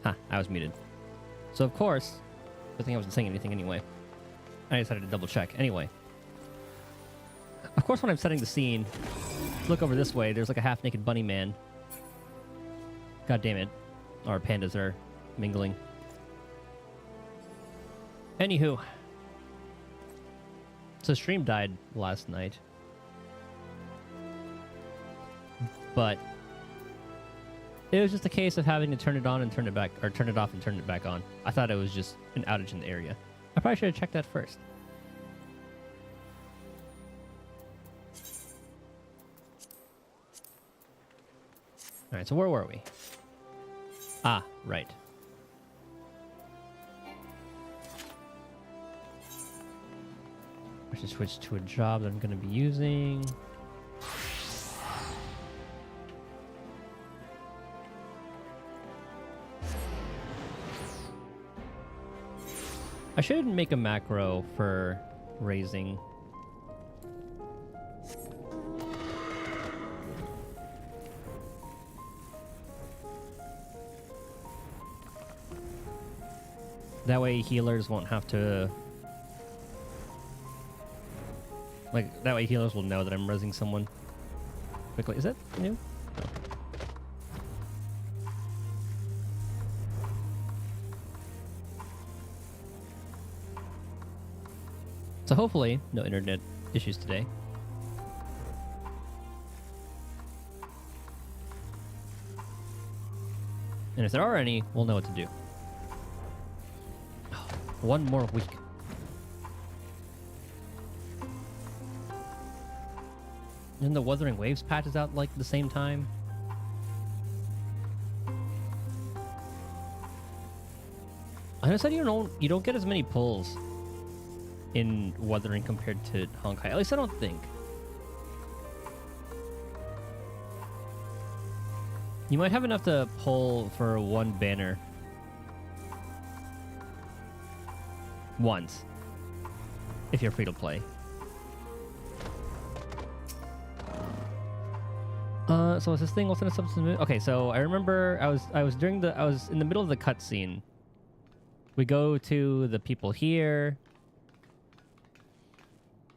Ha, I was muted. So of course, I think I wasn't saying anything anyway. I decided to double check. Anyway. Of course, when I'm setting the scene, look over this way, there's like a half-naked bunny man. God damn it. Our pandas are mingling. Anywho. So stream died last night. But it was just a case of having to turn it on and turn it back, or turn it off and turn it back on. I thought it was just an outage in the area. I probably should have checked that first. Alright, so where were we? Ah, right. I should switch to a job that I'm going to be using. I should make a macro for raising. That way healers won't have to... Like, that way healers will know that I'm raising someone quickly. Is that new? No. So hopefully, no internet issues today. And if there are any, we'll know what to do. One more week. And the Wuthering Waves patch is out like the same time. I know said you don't get as many pulls in Wuthering compared to Honkai. At least I don't think. You might have enough to pull for one banner. Once. If you're free to play. So is this thing also a substance? Okay, so I remember I was in the middle of the cutscene. We go to the people here.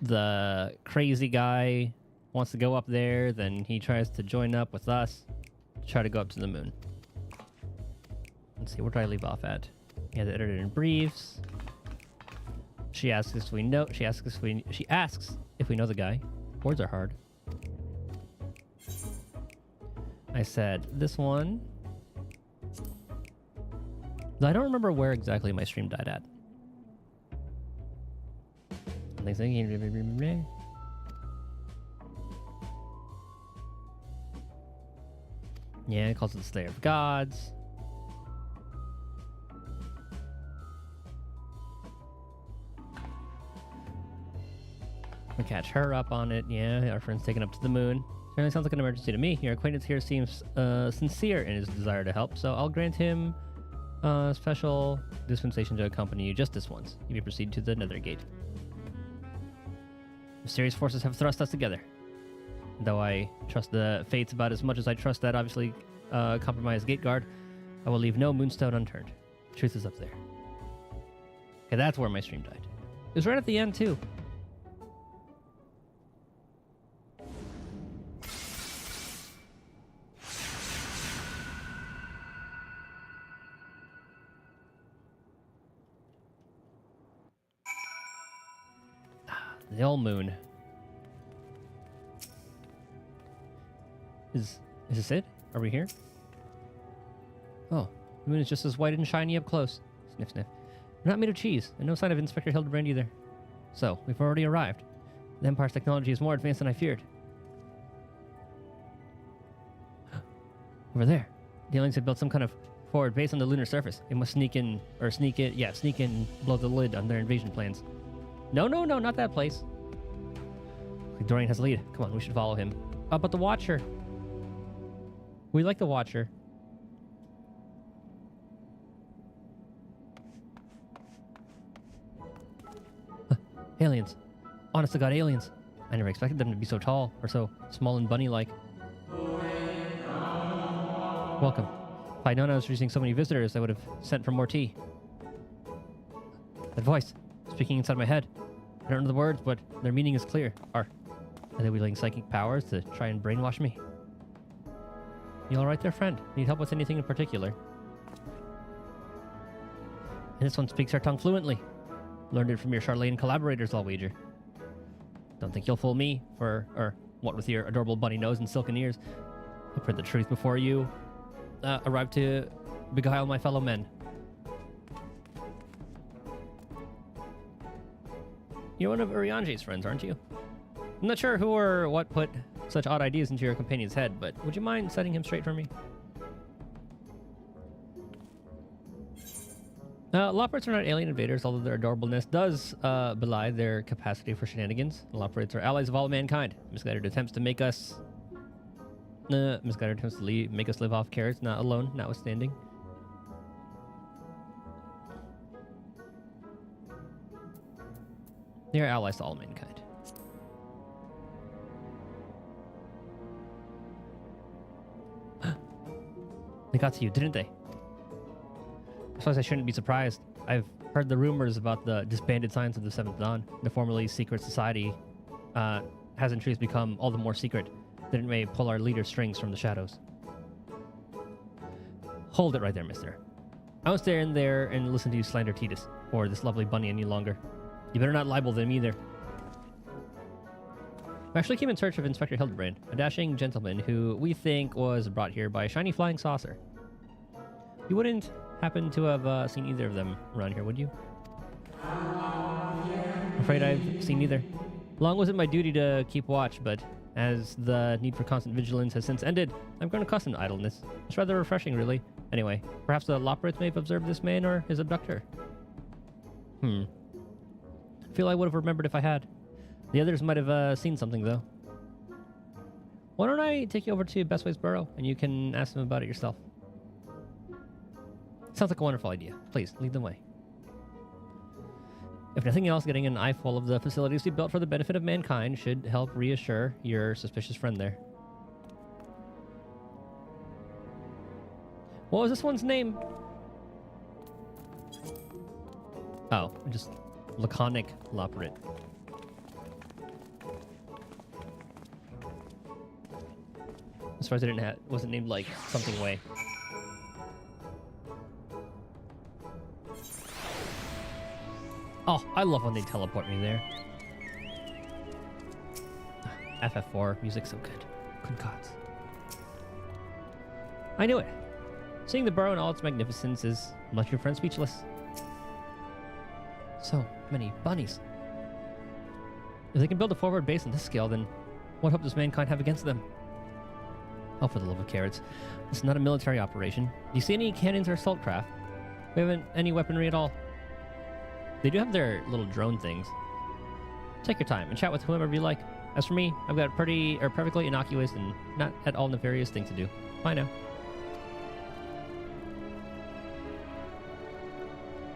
The crazy guy wants to go up there, then he tries to join up with us to try to go up to the moon. Let's see, where do I leave off at? Yeah, the editor in briefs. She asks if we know. She asks if we know the guy. Words are hard. I said this one. I don't remember where exactly my stream died at. Yeah, it calls it the Slayer of Gods. We catch her up on it. Yeah, our friend's taken up to the moon. Certainly sounds like an emergency to me. Your acquaintance here seems sincere in his desire to help, so I'll grant him special dispensation to accompany you just this once. You may proceed to the Nether Gate. Mysterious forces have thrust us together. Though I trust the fates about as much as I trust that obviously compromised gate guard, I will leave no moonstone unturned. Truth is up there. Okay, that's where my stream died. It was right at the end, too. The old moon. Is this it? Are we here? Oh, the moon is just as white and shiny up close. Sniff, sniff. We're not made of cheese, and no sign of Inspector Hildebrand either. So, we've already arrived. The Empire's technology is more advanced than I feared. Over there. The aliens have built some kind of forward base on the lunar surface. They must sneak in and blow the lid on their invasion plans. No, not that place. Dorian has a lead. Come on, we should follow him. But the Watcher. We like the Watcher. Aliens. Honest to God, aliens. I never expected them to be so tall, or so small and bunny-like. Welcome. If I'd known I was receiving so many visitors, I would have sent for more tea. That voice, speaking inside my head. I don't know the words, but their meaning is clear. Are they wielding psychic powers to try and brainwash me? You alright there, friend? Need help with anything in particular? And this one speaks our tongue fluently. Learned it from your Charlatan collaborators, I'll wager. Don't think you'll fool me, or what with your adorable bunny nose and silken ears. Look for the truth before you arrive to beguile my fellow men. You're one of Urianji's friends, aren't you? I'm not sure who or what put such odd ideas into your companion's head, but would you mind setting him straight for me? Loporits are not alien invaders, although their adorableness does belie their capacity for shenanigans. Loporits are allies of all mankind. Misguided attempts to make us... make us live off carrots, not alone, notwithstanding. They are allies to all mankind. They got to you, didn't they? I suppose I shouldn't be surprised. I've heard the rumors about the disbanded Science of the Seventh Dawn. The formerly secret society has in truth become all the more secret that it may pull our leader's strings from the shadows. Hold it right there, mister. I won't stay in there and listen to you slander Titus or this lovely bunny any longer. You better not libel them either. We actually came in search of Inspector Hildebrand, a dashing gentleman who we think was brought here by a shiny flying saucer. You wouldn't happen to have seen either of them around here, would you? I'm afraid I've seen neither. Long was it my duty to keep watch, but as the need for constant vigilance has since ended, I'm grown accustomed to idleness. It's rather refreshing, really. Anyway, perhaps the Loporits may have observed this man or his abductor. I feel I would have remembered if I had. The others might have seen something, though. Why don't I take you over to Bestway's Burrow, and you can ask them about it yourself? Sounds like a wonderful idea. Please, lead the way. If nothing else, getting an eyeful of the facilities we built for the benefit of mankind should help reassure your suspicious friend there. What was this one's name? Oh, just laconic Loporit. As far as I didn't have, wasn't named like something way. Oh, I love when they teleport me there. FF4 music so good. Good gods. I knew it. Seeing the burrow in all its magnificence is left your friend speechless. So many bunnies. If they can build a forward base on this scale, then what hope does mankind have against them? Oh, for the love of carrots. This is not a military operation. Do you see any cannons or assault craft? We haven't any weaponry at all. They do have their little drone things. Take your time and chat with whomever you like. As for me, I've got a perfectly innocuous and not at all nefarious thing to do. Bye now.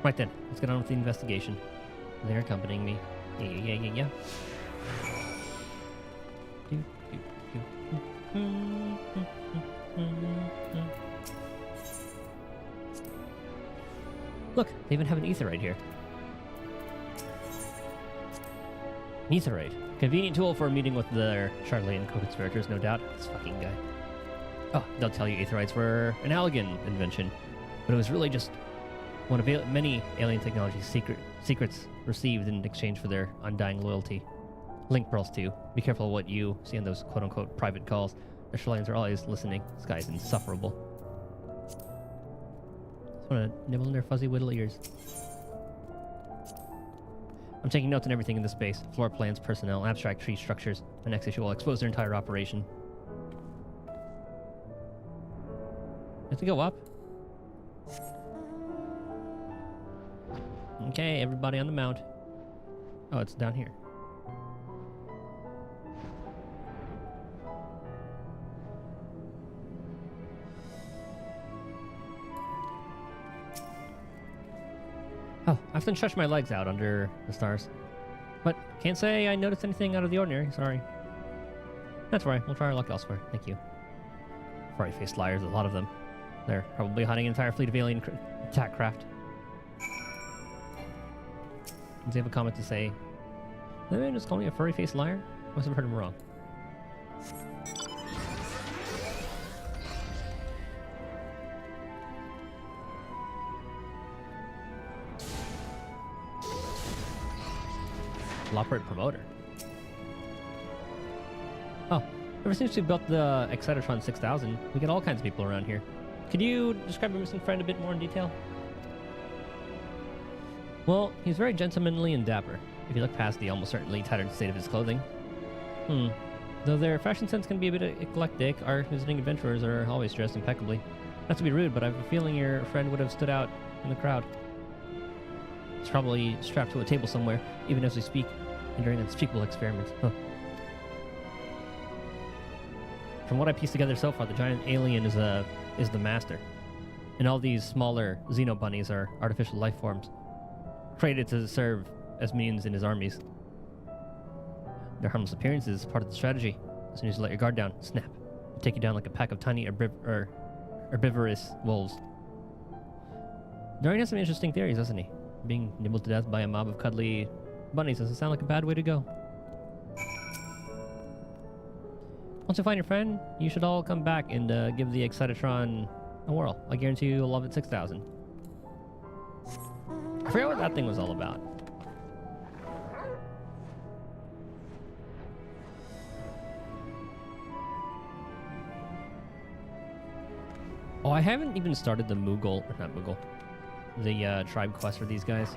Right then, let's get on with the investigation. They're accompanying me. Yeah. Look, they even have an aetheryte here. An aetheryte. Convenient tool for a meeting with their Charlatan co-conspirators, no doubt. This fucking guy. Oh, they'll tell you aetherytes were an Allegan invention, but it was really just one of many alien technology's secrets received in exchange for their undying loyalty. Link pearls too. Be careful what you see on those quote-unquote private calls. The Charlatans are always listening. This guy's insufferable. Just want to nibble in their fuzzy little ears. I'm taking notes on everything in this space. Floor plans, personnel, abstract tree structures. The next issue will expose their entire operation. You have to go up. Okay, everybody on the mount. Oh, it's down here. Oh, I often stretch my legs out under the stars. But can't say I noticed anything out of the ordinary, sorry. That's right, we'll try our luck elsewhere, thank you. Fright-faced liars, a lot of them. They're probably hiding an entire fleet of alien attack craft. Does he have a comment to say? Did the man just call me a furry-faced liar? Must have heard him wrong. Operate promoter. Oh, ever since we built the FFXIV 6000, we get all kinds of people around here. Could you describe your missing friend a bit more in detail? Well, he's very gentlemanly and dapper, if you look past the almost certainly tattered state of his clothing. Though their fashion sense can be a bit eclectic, our visiting adventurers are always dressed impeccably. Not to be rude, but I have a feeling your friend would have stood out in the crowd. He's probably strapped to a table somewhere, even as we speak, and during unspeakable experiments. Huh. From what I pieced together so far, the giant alien is the master, and all these smaller xeno bunnies are artificial life forms, created to serve as minions in his armies. Their harmless appearance is part of the strategy. As soon as you let your guard down, snap, they take you down like a pack of tiny herbivorous wolves. Dorian has some interesting theories, doesn't he? Being nibbled to death by a mob of cuddly bunnies doesn't sound like a bad way to go. Once you find your friend, you should all come back and give the Excitotron a whirl. I guarantee you'll love it 6000. I forgot what that thing was all about. Oh, I haven't even started the the tribe quest for these guys.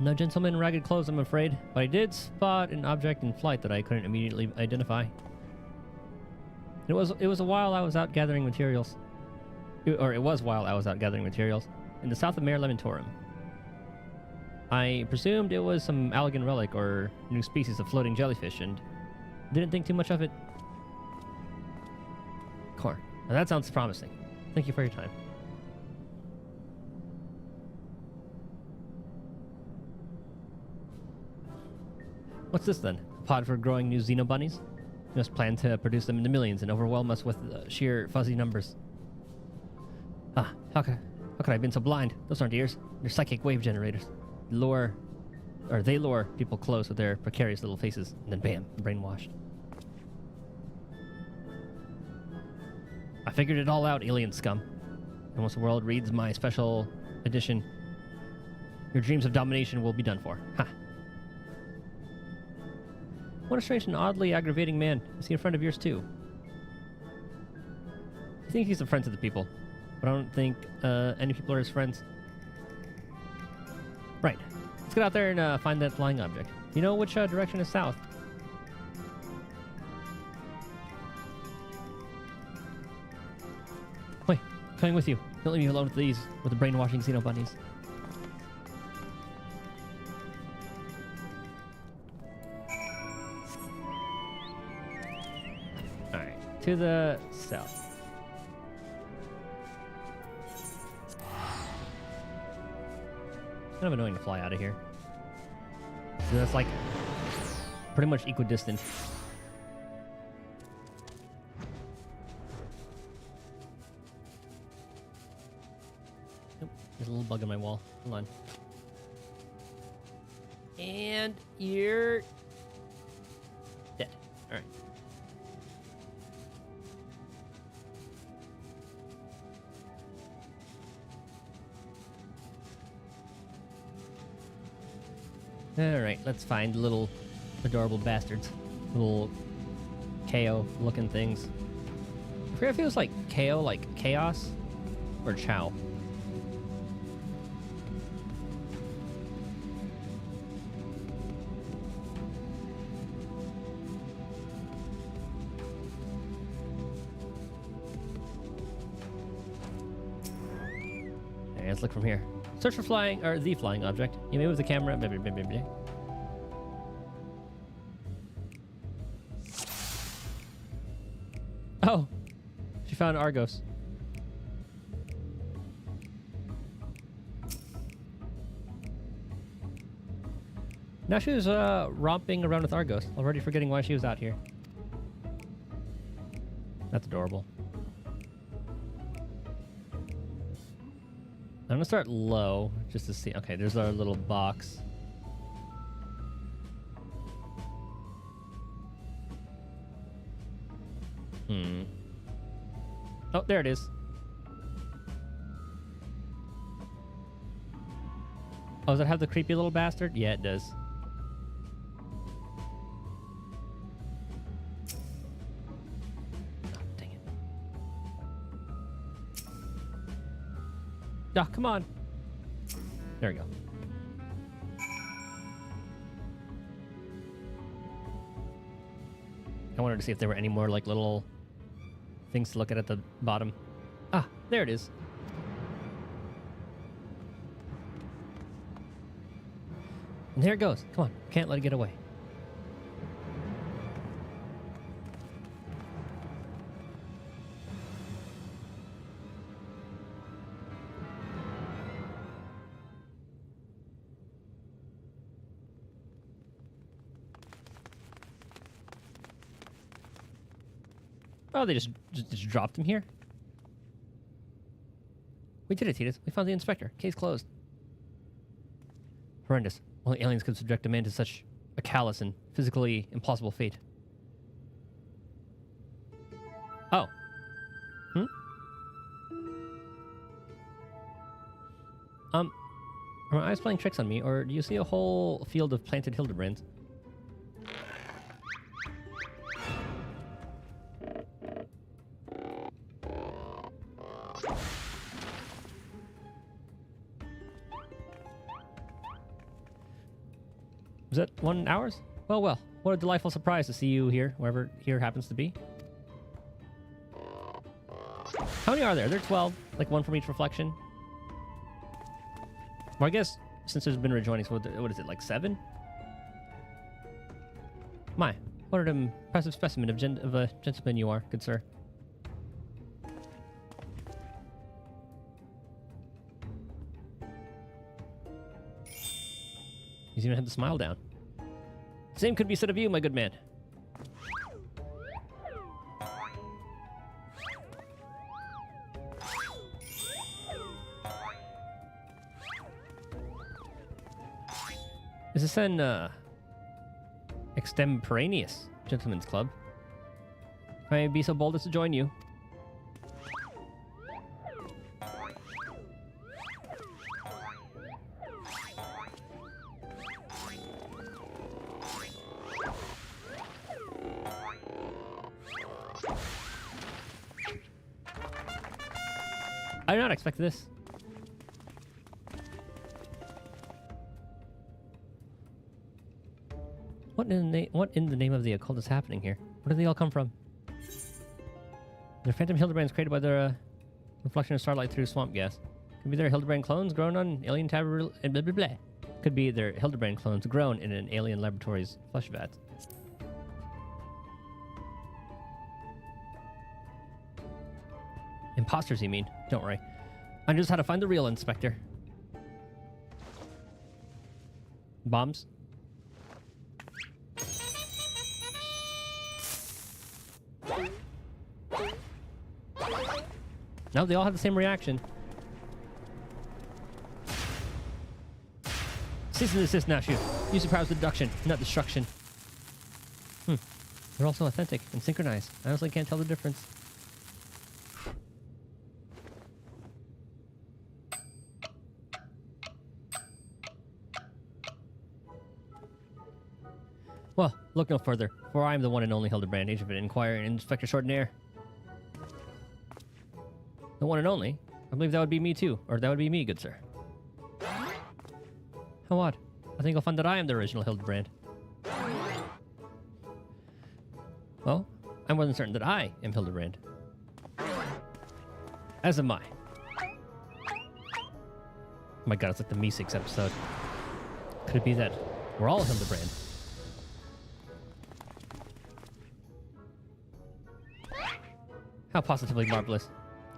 No gentleman in ragged clothes, I'm afraid, but I did spot an object in flight that I couldn't immediately identify. It was while I was out gathering materials. It was while I was out gathering materials in the south of Mare Lamentorum. I presumed it was some Allegan relic or new species of floating jellyfish and didn't think too much of it. Core. Now that sounds promising. Thank you for your time. What's this then? A pod for growing new xenobunnies? You must plan to produce them in the millions and overwhelm us with sheer fuzzy numbers. Ah, how could I have been so blind? Those aren't ears. They're psychic wave generators. They lure people close with their precarious little faces, and then bam, brainwashed. I figured it all out, alien scum. And once the world reads my special edition, your dreams of domination will be done for. Ha! What a strange and oddly aggravating man. Is he a friend of yours too? I think he's a friend to the people, but I don't think any people are his friends. Right. Let's get out there and find that flying object. Do you know which direction is south? Wait, coming with you. Don't leave me alone with the brainwashing xenobunnies. Alright, to the south. Kind of annoying to fly out of here. So that's like pretty much equidistant. Nope, there's a little bug in my wall. Hold on. And you're dead. All right. Alright, let's find little adorable bastards. Little KO looking things. I forget if it was like KO, like chaos, or chow. Alright, let's look from here. Search for flying, or the flying object. You may move the camera. Blah, blah, blah, blah, blah. Oh, she found Argos. Now she was romping around with Argos, already forgetting why she was out here. That's adorable. I'm gonna start low just to see. Okay, there's our little box. Oh, there it is. Oh, does it have the creepy little bastard? Yeah, it does. Oh, dang it. Ah, come on. There we go. I wanted to see if there were any more like little things to look at the bottom. Ah, there it is. And there it goes. Come on. Can't let it get away. Oh, they just dropped him here? We did it, Titus. We found the inspector. Case closed. Horrendous. Only aliens could subject a man to such a callous and physically impossible fate. Oh. Are my eyes playing tricks on me, or do you see a whole field of planted Hildebrands? Was that 1 hours? Well, well. What a delightful surprise to see you here, wherever here happens to be. How many are there? There are 12. Like one from each reflection. Well, I guess since there's been rejoinings, what is it, like 7? My, what an impressive specimen of a gentleman you are, good sir. He's even had the smile down. Same could be said of you, my good man. Is this an extemporaneous gentleman's club? May I be so bold as to join you? I did not expect this. What in the name of the occult is happening here? Where do they all come from? They're phantom Hildebrands created by the reflection of starlight through swamp gas. Could be their Hildebrand clones grown on alien blah blah blah. Could be their Hildebrand clones grown in an alien laboratory's flesh vat. Imposters, you mean? Don't worry. I know just how to find the real inspector. Bombs? No, they all have the same reaction. Cease and desist now, shoot. Use the powers of deduction, not destruction. They're also authentic and synchronized. I honestly can't tell the difference. Well, look no further, for I am the one and only Hildebrand, agent of Inquirer and Inspector Extraordinaire. The one and only? I believe that would be me too, or that would be me, good sir. How odd. I think you'll find that I am the original Hildebrand. Well, I'm more than certain that I am Hildebrand. As am I. Oh my god, it's like the Me6 episode. Could it be that we're all Hildebrand? How positively marvelous.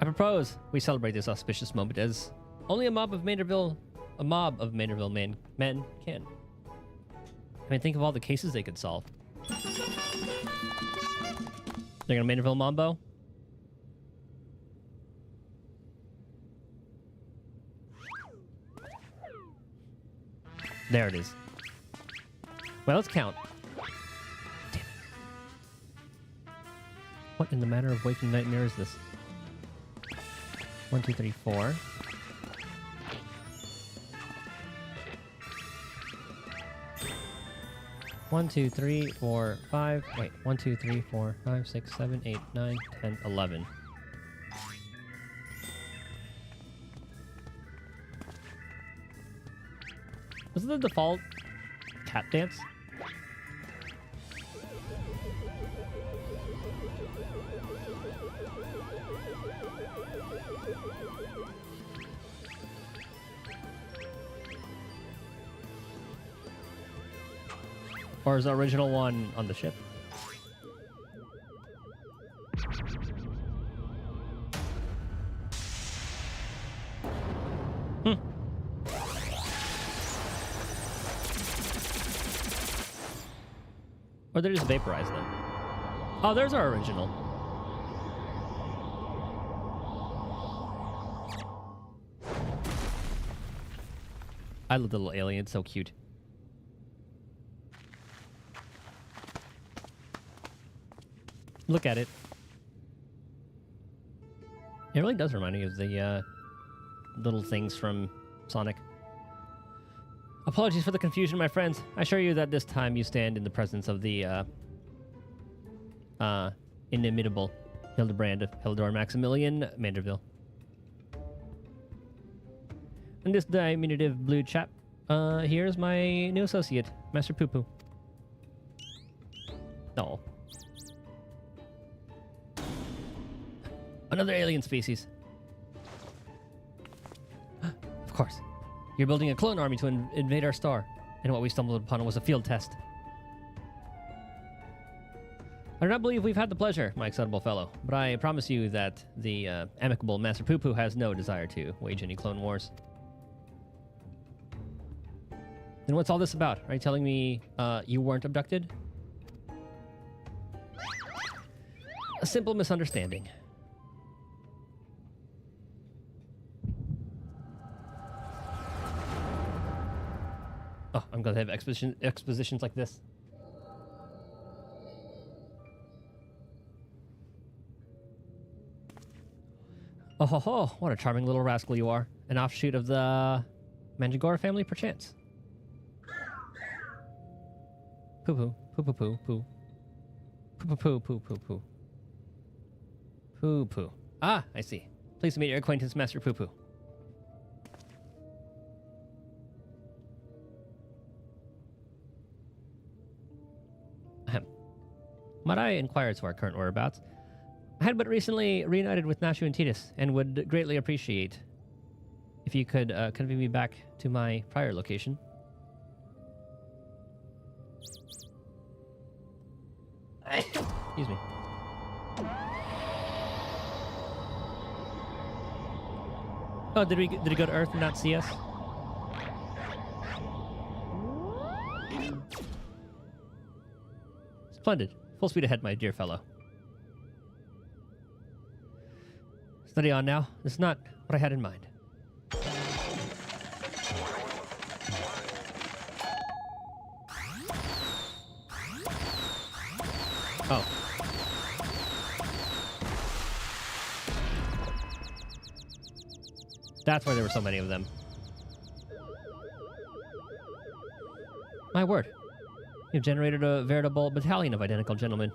I propose we celebrate this auspicious moment as only a mob of Maynardville men can. I mean, think of all the cases they could solve. They're gonna Maynardville Mambo? There it is. Well, let's count. Damn it. What in the manner of waking nightmare is this? 1, 2, 3, 4. One, 2, 3, 4, 5. Wait, 1, 2, 3, 4, 5, 6, 7, 8, 9, 10, 11. Was it the default cat dance? Or is the original one on the ship? Or they just vaporize them. Oh, there's our original. I love the little alien, it's so cute. Look at it. It really does remind me of the little things from Sonic. Apologies for the confusion, my friends. I assure you that this time you stand in the presence of the inimitable Hildebrand of Hildor Maximilian Manderville. And this diminutive blue chap here is my new associate, Master Poo Poo. Oh. Another alien species. Of course. You're building a clone army to invade our star. And what we stumbled upon was a field test. I do not believe we've had the pleasure, my excitable fellow, but I promise you that the amicable Master Poo Poo has no desire to wage any clone wars. Then what's all this about? Are you telling me you weren't abducted? A simple misunderstanding. Oh, I'm glad to have expositions like this. Oh ho ho, what a charming little rascal you are. An offshoot of the Mandragora family, perchance. Poo poo, poo poo poo poo. Poo poo poo poo poo poo. Poo poo. Ah, I see. Pleased to meet your acquaintance, Master Poo Poo. Might I inquire to our current whereabouts? I had but recently reunited with Nashu and Titus, and would greatly appreciate if you could convey me back to my prior location. Excuse me. Oh, did he go to Earth and not see us? Splendid. Full speed ahead, my dear fellow. Steady on now. This is not what I had in mind. Oh. That's why there were so many of them. My word. You've generated a veritable battalion of identical gentlemen.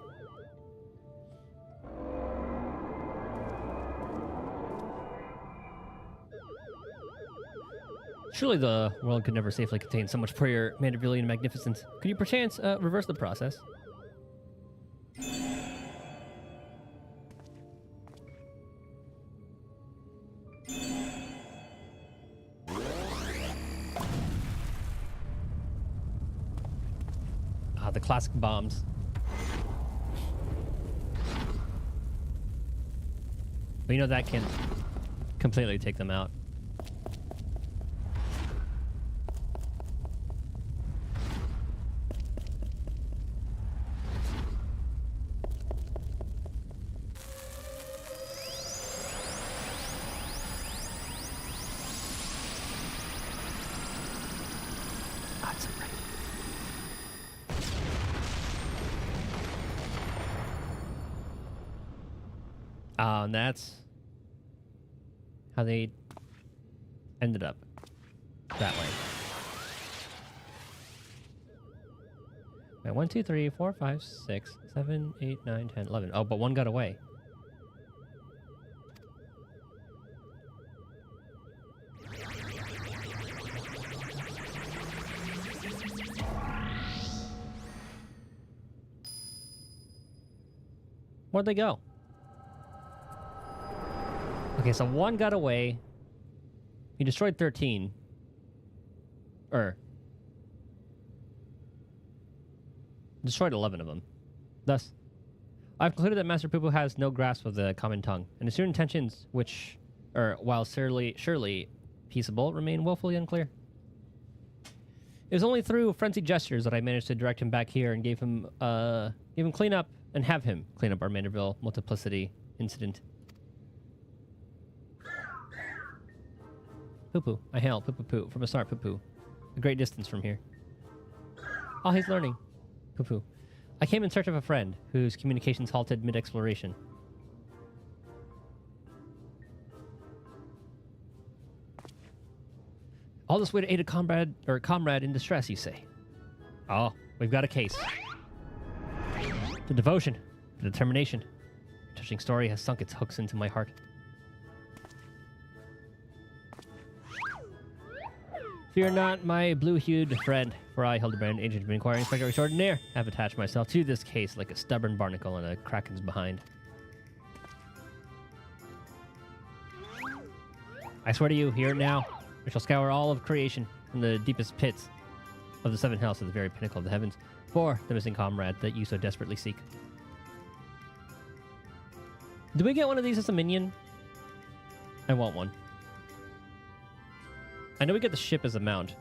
Surely the world could never safely contain so much pure Mandervillian magnificence. Could you perchance reverse the process? The classic bombs. But you know that can completely take them out. And that's how they ended up that way. Wait, 1, 2, 3, 4, 5, 6, 7, 8, 9, 10, 11. Oh, but one got away. Where'd they go? Okay, so one got away. He destroyed 13. Destroyed 11 of them. Thus, I've concluded that Master Poo-Poo has no grasp of the common tongue, and his true intentions, which, while surely peaceable, remain woefully unclear. It was only through frenzied gestures that I managed to direct him back here and gave him clean up and have him clean up our Manderville multiplicity incident. Poo-Poo. I hail Poo-Poo from a start, Poo-Poo. A great distance from here. Oh, he's learning. Poo-Poo. I came in search of a friend whose communications halted mid-exploration. All this way to aid a comrade in distress, you say? Oh, we've got a case. The devotion, the determination. The touching story has sunk its hooks into my heart. Fear not, my blue-hued friend, for I, Hildebrand, agent of inquiry inspector extraordinaire, have attached myself to this case like a stubborn barnacle in a kraken's behind. I swear to you, here and now, I shall scour all of creation from the deepest pits of the seven hells to the very pinnacle of the heavens for the missing comrade that you so desperately seek. Do we get one of these as a minion? I want one. I know we get the ship as a mount.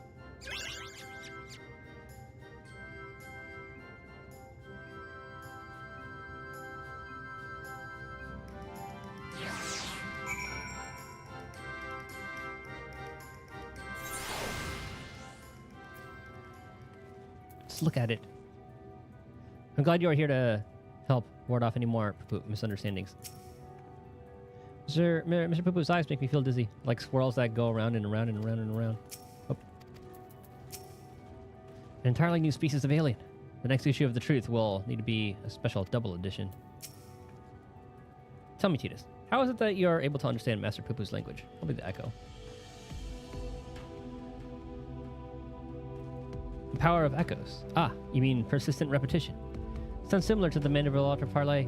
Let's look at it. I'm glad you are here to help ward off any more misunderstandings. Mr. Poo-Poo's eyes make me feel dizzy, like swirls that go around and around and around and around. Oh. An entirely new species of alien. The next issue of The Truth will need to be a special double edition. Tell me, Titus, how is it that you're able to understand Master Poo-Poo's language? I'll be the echo. The power of echoes. Ah, you mean persistent repetition. Sounds similar to the Manderville Ultra Parlay.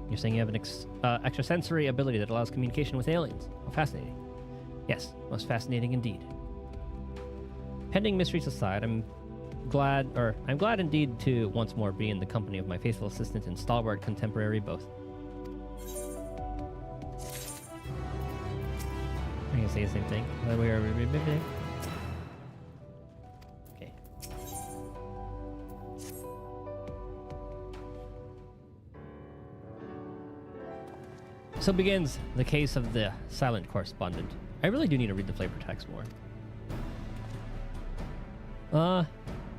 You're saying you have an extrasensory ability that allows communication with aliens. Oh, fascinating. Yes, most fascinating indeed. Pending mysteries aside, I'm glad indeed to once more be in the company of my faithful assistant and stalwart contemporary both. I'm gonna say the same thing. Okay. So begins the case of the silent correspondent. I really do need to read the flavor text more.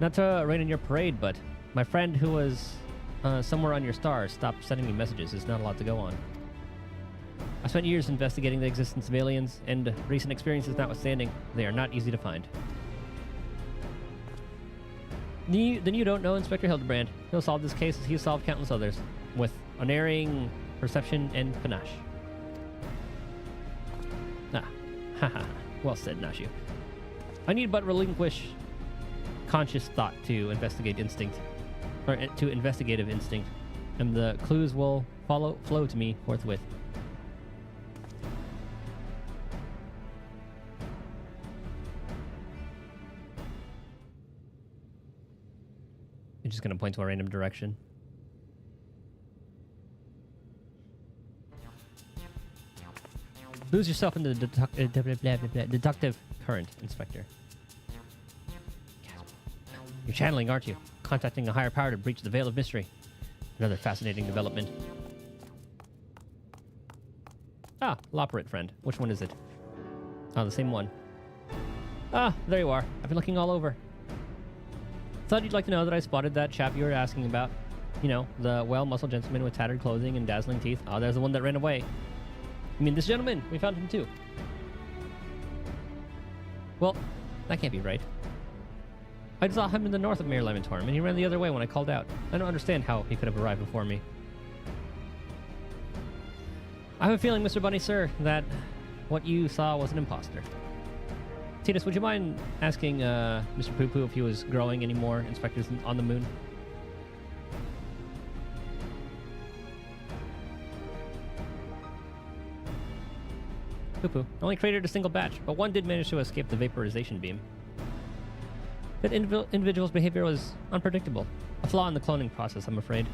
Not to rain in your parade, but my friend who was somewhere on your star stopped sending me messages. There's not a lot to go on. I spent years investigating the existence of aliens, and recent experiences notwithstanding, they are not easy to find. Then you don't know Inspector Hildebrand. He'll solve this case as he's solved countless others, with unerring perception and panache. Ah, haha. Well said, Nashu. I need but relinquish conscious thought to investigate instinct, or to investigative instinct, and the clues will flow to me forthwith. You're just gonna point to a random direction. Lose yourself in the deductive current, Inspector. You're channeling, aren't you? Contacting a higher power to breach the veil of mystery. Another fascinating development. Ah, Loperate friend. Which one is it? Oh, the same one. Ah, there you are. I've been looking all over. Thought you'd like to know that I spotted that chap you were asking about. You know, the well-muscled gentleman with tattered clothing and dazzling teeth. Oh, there's the one that ran away. I mean, this gentleman. We found him too. Well, that can't be right. I saw him in the north of Mayor Lamentorm, and he ran the other way when I called out. I don't understand how he could have arrived before me. I have a feeling, Mr. Bunny, sir, that what you saw was an imposter. Titus, would you mind asking Mr. Poo Poo if he was growing any more inspectors on the moon? Poo Poo only created a single batch, but one did manage to escape the vaporization beam. That individual's behavior was unpredictable. A flaw in the cloning process, I'm afraid.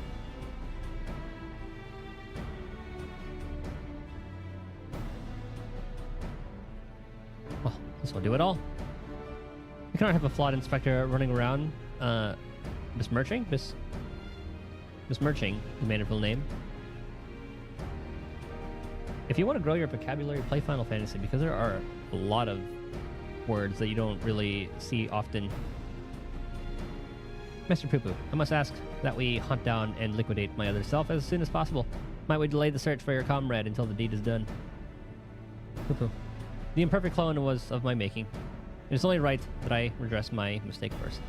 Well, this will do it all. We cannot have a flawed inspector running around, besmirching? Besmirching the mannerful name. If you want to grow your vocabulary, play Final Fantasy, because there are a lot of words that you don't really see often. Mr. Poo Poo, I must ask that we hunt down and liquidate my other self as soon as possible. Might we delay the search for your comrade until the deed is done? Poo Poo, the imperfect clone was of my making. It is only right that I redress my mistake first.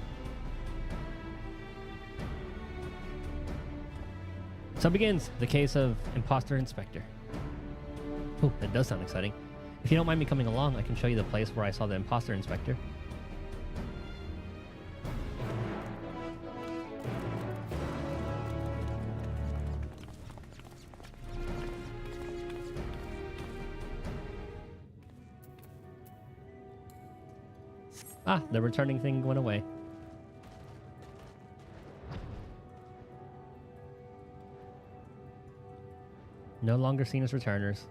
So begins the case of Imposter Inspector. Ooh, that does sound exciting. If you don't mind me coming along, I can show you the place where I saw the Imposter Inspector. Ah, the returning thing went away. No longer seen as returners.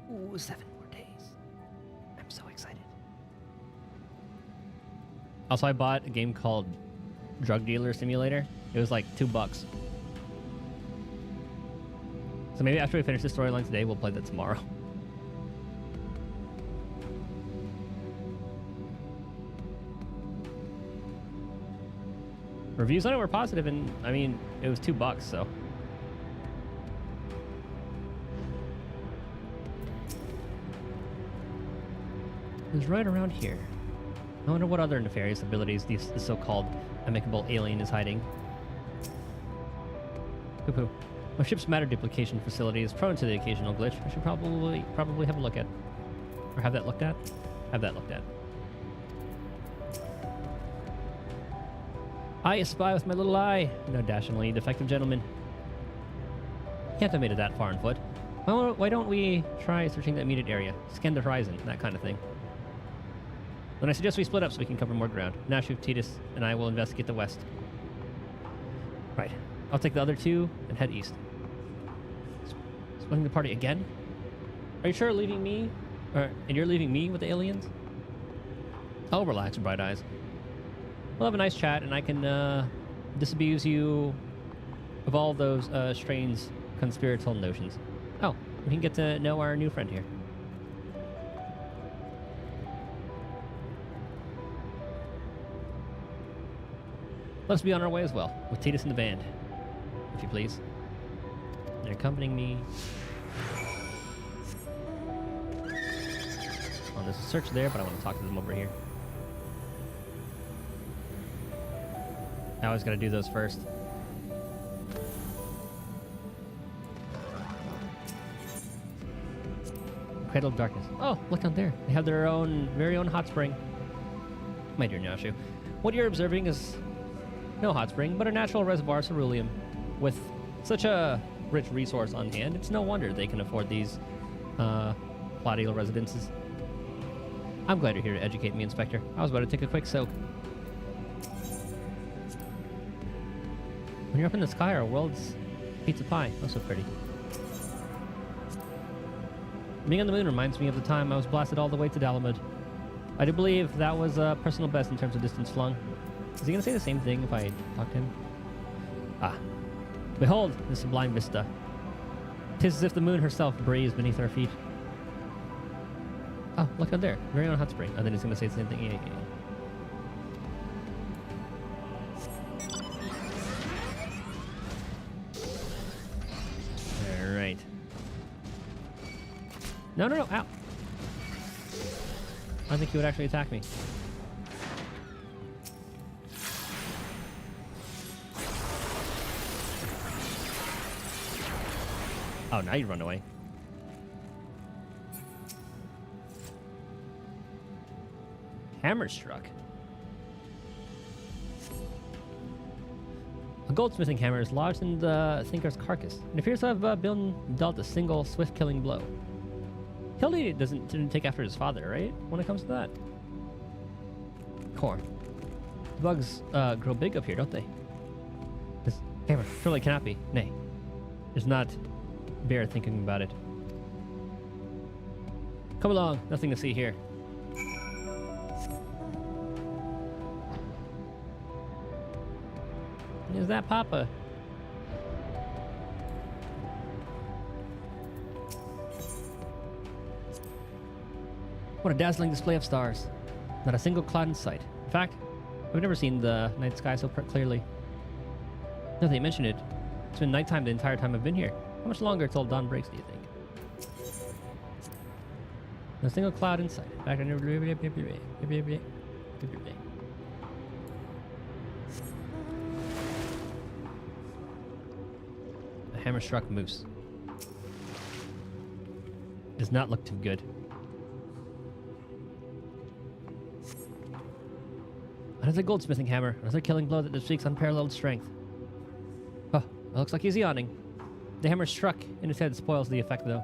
Ooh, 7 more days. I'm so excited. Also, I bought a game called Drug Dealer Simulator. It was like $2. So maybe after we finish the storyline today, we'll play that tomorrow. Reviews on it were positive, and I mean, it was $2, so. It was right around here. I wonder what other nefarious abilities the so-called amicable alien is hiding. Poo Poo. My ship's matter duplication facility is prone to the occasional glitch. I should probably have a look at. Or have that looked at? Have that looked at. I spy with my little eye. No dashingly defective gentleman. Can't have made it that far on foot. Well, why don't we try searching the immediate area? Scan the horizon, that kind of thing. Then I suggest we split up so we can cover more ground. Nashu, Titus, and I will investigate the west. Right. I'll take the other two and head east. Splitting the party again? Are you sure leaving me? And you're leaving me with the aliens? Oh, relax, Bright Eyes. We'll have a nice chat, and I can disabuse you of all those strange conspiratorial notions. Oh, we can get to know our new friend here. Let's be on our way as well, with Titus and the band, if you please. They're accompanying me. Oh, there's a search there, but I want to talk to them over here. I always gotta do those first. Cradle of Darkness. Oh, look down there. They have their very own hot spring. My dear Nyashu, what you're observing is no hot spring, but a natural reservoir ceruleum. With such a rich resource on hand, it's no wonder they can afford these plot-eagle residences. I'm glad you're here to educate me, Inspector. I was about to take a quick soak. When you're up in the sky, our world's pizza pie. Oh, so pretty. Being on the moon reminds me of the time I was blasted all the way to Dalamud. I do believe that was personal best in terms of distance flung. Is he going to say the same thing if I talk to him? Ah. Behold, the sublime vista. 'Tis as if the moon herself breathes beneath our feet. Oh, look out there. Very own hot spring. And then he's going to say the same thing. Yeah. No, no, no, ow. I think he would actually attack me. Oh, now you run away. Hammer struck. A goldsmithing hammer is lodged in the thinker's carcass and appears to have been dealt a single swift killing blow. Hildi didn't take after his father, right? When it comes to that. Corn. Bugs grow big up here, don't they? This hammer surely cannot be. Nay, it's not. Bear thinking about it. Come along, nothing to see here. Is that Papa? What a dazzling display of stars. Not a single cloud in sight. In fact, I've never seen the night sky so clearly. Now that you mention it, it's been nighttime the entire time I've been here. How much longer till dawn breaks, do you think? Not a single cloud in sight. In fact, I never... The hammer struck moose. Does not look too good. Another goldsmithing hammer. Another killing blow that speaks unparalleled strength. Oh, it looks like he's yawning. The hammer struck in his head spoils the effect, though.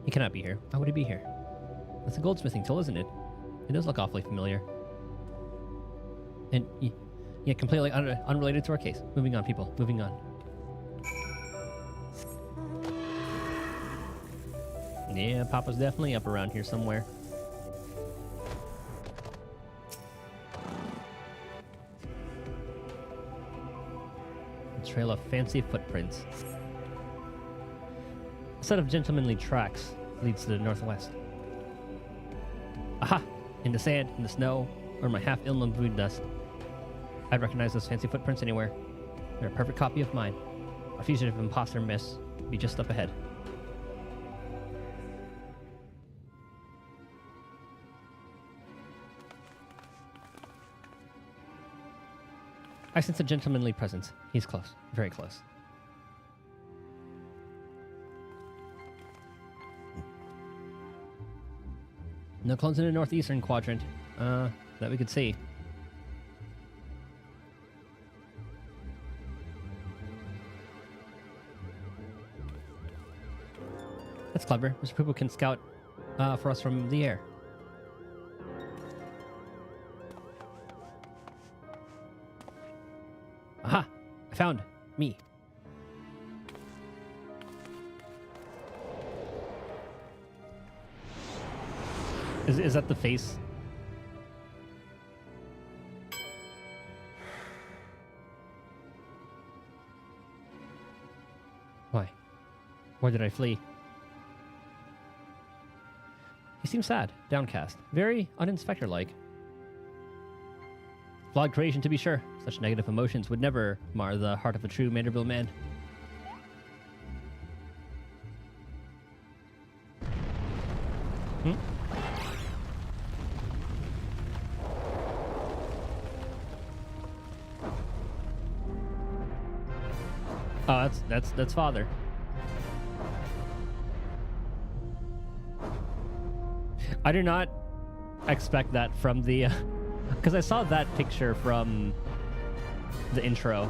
He cannot be here. Why would he be here? That's a goldsmithing tool, isn't it? It does look awfully familiar. And yet completely unrelated to our case. Moving on, people. Moving on. Yeah, Papa's definitely up around here somewhere. A trail of fancy footprints. A set of gentlemanly tracks leads to the northwest. Aha! In the sand, in the snow, or my half-inland food dust. I'd recognize those fancy footprints anywhere. They're a perfect copy of mine. Our fugitive imposter miss be just up ahead. I sense a gentlemanly presence. He's close. Very close. No clones in the northeastern quadrant. That we could see. That's clever. Mr. Poopo can scout for us from the air. Aha! I found me. Is that the face? Why? Where did I flee? He seems sad, downcast, very uninspector-like. Flawed creation, to be sure. Such negative emotions would never mar the heart of a true Manderville man. Oh, that's father. I do not expect that from the because I saw that picture from the intro.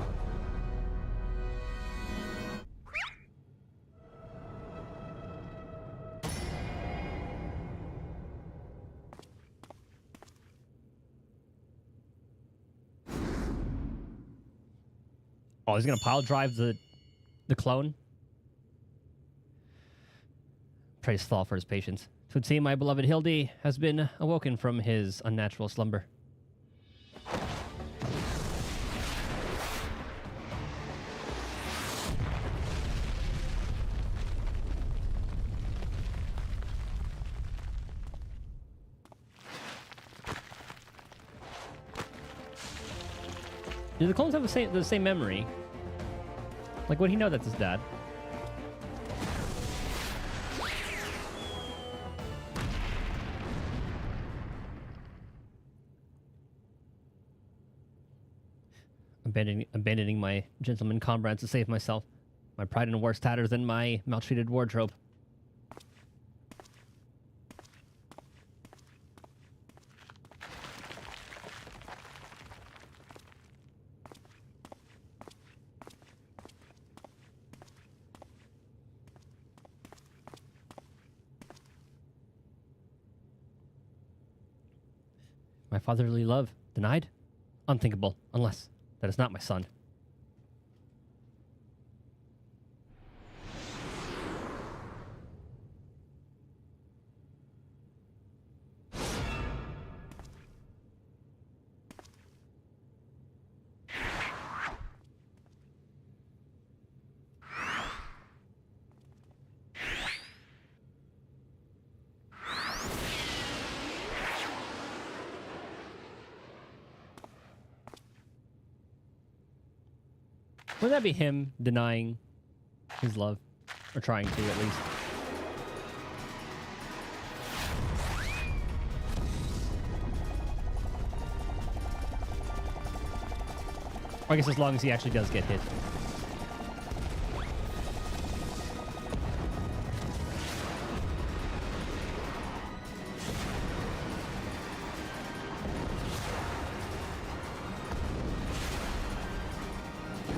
Oh, he's gonna pile drive the clone. Praise Thal for his patience. It would seem my beloved Hildi has been awoken from his unnatural slumber. Do the clones have the same memory? Like, would he know that's his dad? Abandoning my gentleman comrades to save myself. My pride in worse tatters than my maltreated wardrobe. My fatherly love denied? Unthinkable, unless that is not my son. Would that be him denying his love? Or trying to, at least. Or I guess as long as he actually does get hit.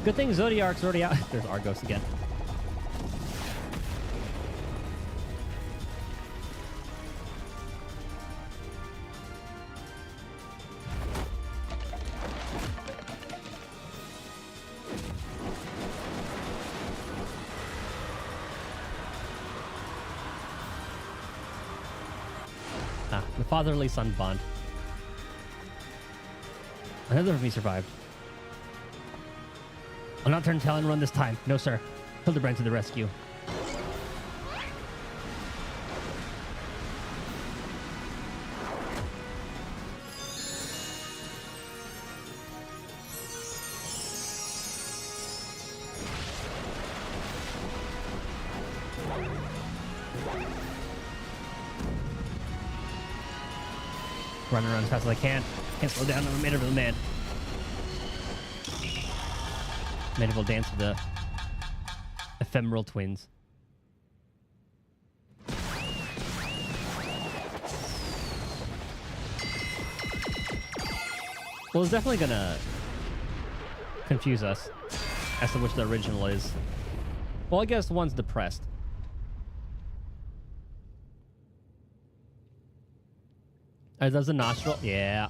Good thing Zodiark's already out. There's Argos again. Ah, the fatherly son bond. Another of me survived. I'll not turn tail and run this time. No, sir. Hildebrand to the rescue. Running around as fast as I can. Can't slow down. I'm a mannerable man. Medieval dance of the ephemeral twins. Well, it's definitely gonna confuse us as to which the original is. Well, I guess one's depressed. Does the nostril? Yeah.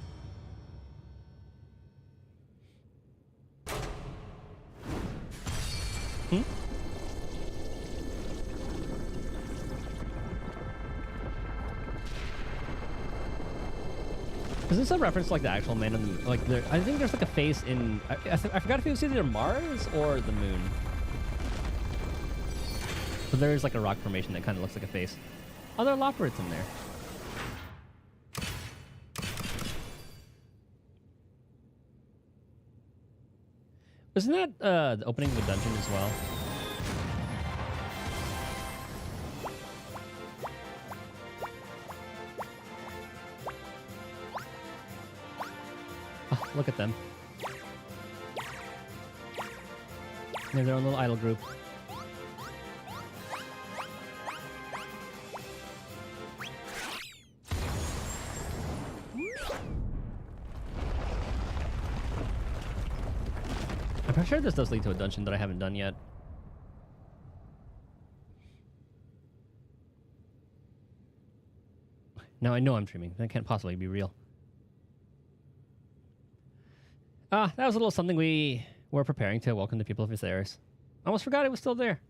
Is this a reference to, like, the actual man on the, like, I think there's like a face in, I forgot if it was either Mars or the moon. But there's like a rock formation that kind of looks like a face. Oh, there are Loporrits in there. Isn't that the opening of a dungeon as well? Oh, look at them. They have their own little idol group. I'm sure this does lead to a dungeon that I haven't done yet. Now I know I'm dreaming. That can't possibly be real. Ah, that was a little something we were preparing to welcome the people of Viserys. Almost forgot it was still there.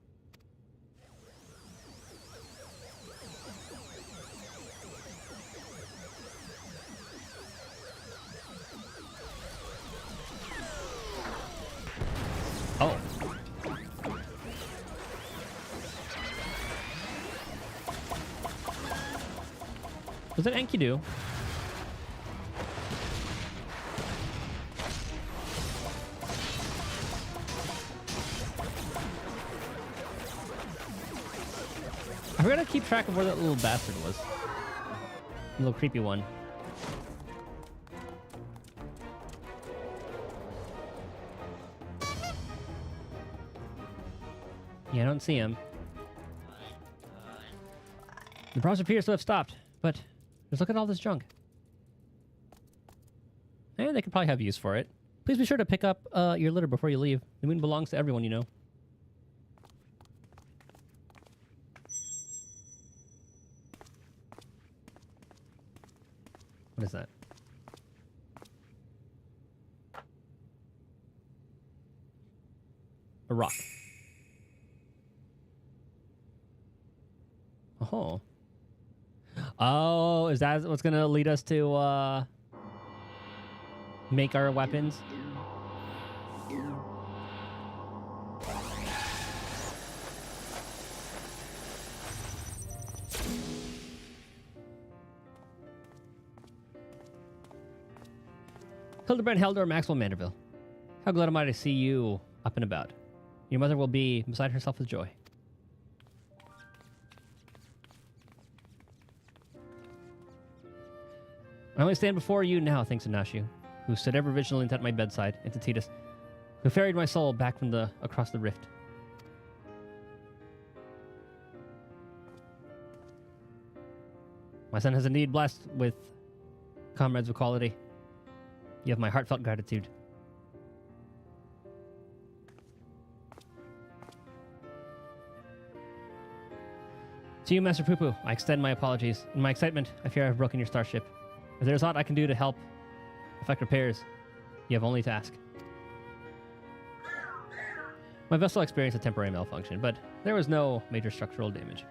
Oh. Was it Enkidu? forgot to keep track of where that little bastard was. The little creepy one. Yeah, I don't see him. The browser appears to have stopped, but just look at all this junk. And they could probably have use for it. Please be sure to pick up your litter before you leave. The moon belongs to everyone, you know. What is that? A rock. Oh. Oh, is that what's going to lead us to make our weapons? Hildebrand Heldor Maxwell Manderville. How glad am I to see you up and about. Your mother will be beside herself with joy. I only stand before you now, thanks to Nashu, who stood ever vigilant at my bedside, and to Titus, who ferried my soul back from across the rift. My son has indeed blessed with comrades of quality. You have my heartfelt gratitude. To you, Master Poo-Poo, I extend my apologies. In my excitement, I fear I have broken your starship. If there is aught I can do to help effect repairs, you have only to ask. My vessel experienced a temporary malfunction, but there was no major structural damage.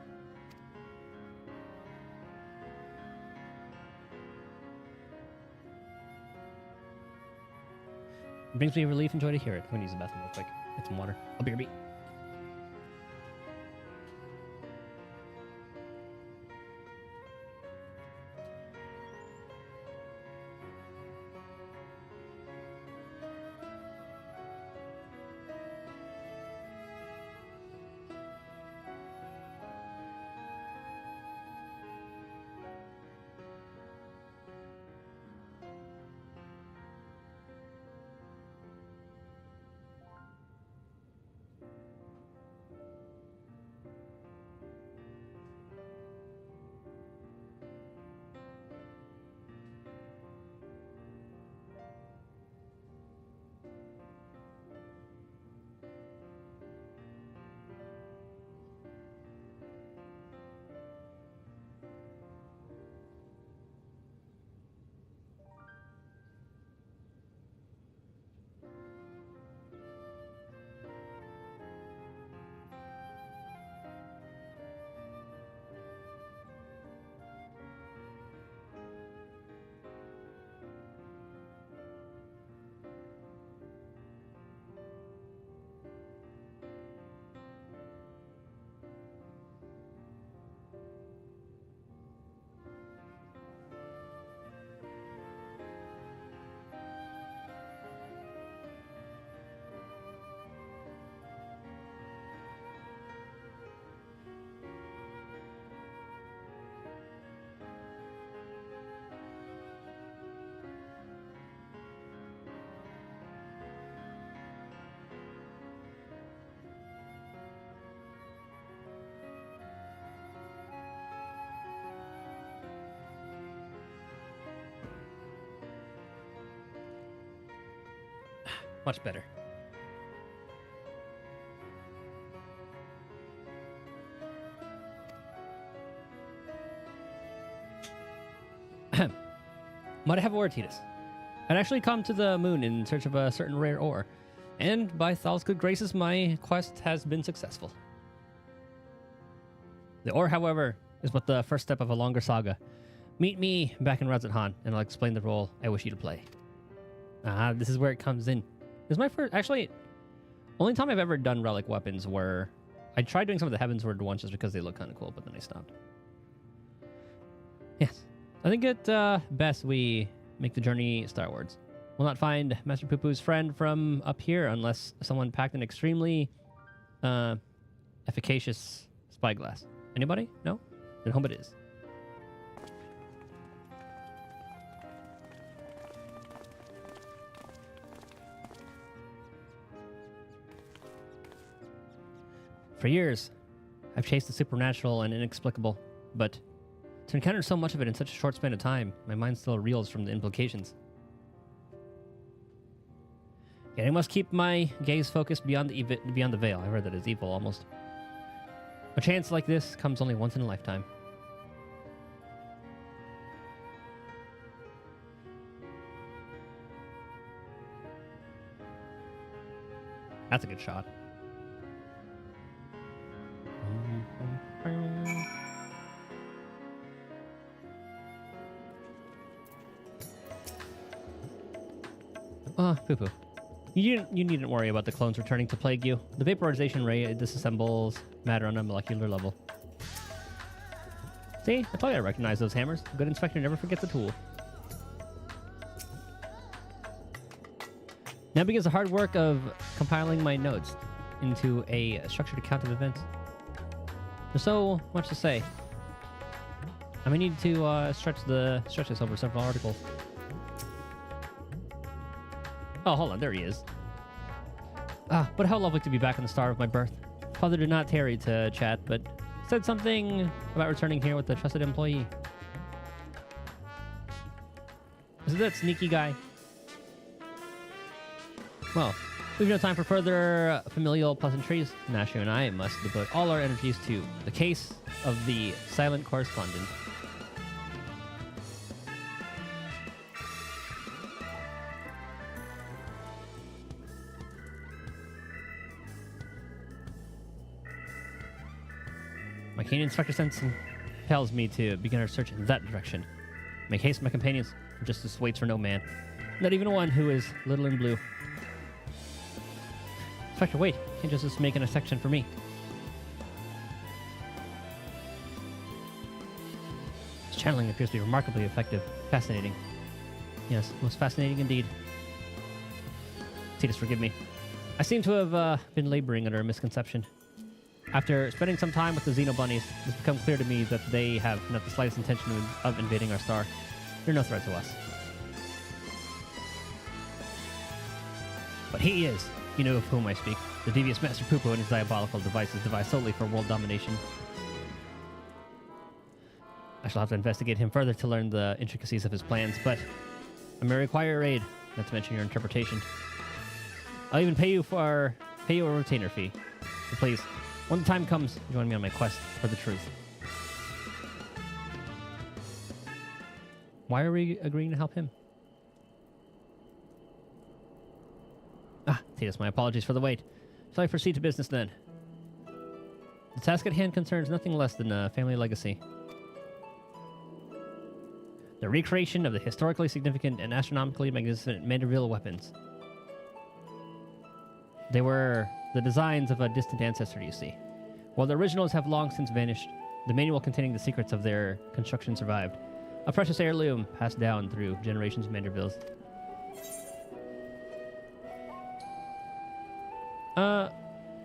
It brings me relief and joy to hear it. I'm going to use the bathroom real quick. Get some water. I'll be right back. Much better. Might I have a word, Titus? I'd actually come to the moon in search of a certain rare ore, and by Thal's good graces, my quest has been successful. The ore, however, is but the first step of a longer saga. Meet me back in Razathan, and I'll explain the role I wish you to play. This is where it comes in. This is my first, actually, only time I've ever done relic weapons where I tried doing some of the Heavensward ones just because they look kind of cool, but then I stopped. Yes. I think it best we make the journey starwards. We'll not find Master Poo-Poo's friend from up here unless someone packed an extremely efficacious spyglass. Anybody? No? Then home it is. For years, I've chased the supernatural and inexplicable, but to encounter so much of it in such a short span of time, my mind still reels from the implications. Yet I must keep my gaze focused beyond the veil. I read that as evil, almost. A chance like this comes only once in a lifetime. That's a good shot. Poo-poo. You needn't worry about the clones returning to plague you. The vaporization ray disassembles matter on a molecular level. See? I told you I recognize those hammers. A good inspector never forgets a tool. Now begins the hard work of compiling my notes into a structured account of events. There's so much to say. I may need to stretch this over several articles. Oh, hold on, there he is. But how lovely to be back in the star of my birth. Father did not tarry to chat, but said something about returning here with a trusted employee. Is it that sneaky guy? Well, we've no time for further familial pleasantries. Nashu and I must devote all our energies to the case of the silent correspondent. My keen inspector sense tells me to begin our search in that direction. Make haste, my companions. Justice waits for no man. Not even one who is little and blue. Inspector, wait. Can't justice make a section for me? This channeling appears to be remarkably effective. Fascinating. Yes, most fascinating indeed. Titus, forgive me. I seem to have been laboring under a misconception. After spending some time with the Xenobunnies, it's become clear to me that they have not the slightest intention of invading our star. They're no threat to us. But he is. You know of whom I speak. The devious Master Poo-Poo and his diabolical devices devised solely for world domination. I shall have to investigate him further to learn the intricacies of his plans, but I may require your aid, not to mention your interpretation. I'll even pay you a retainer fee. So please, when the time comes, join me on my quest for the truth. Why are we agreeing to help him? Titus, my apologies for the wait. Shall I proceed to business then? The task at hand concerns nothing less than a family legacy. The recreation of the historically significant and astronomically magnificent Manderville weapons. They were the designs of a distant ancestor, you see. While the originals have long since vanished, the manual containing the secrets of their construction survived. A precious heirloom passed down through generations of Mandervilles.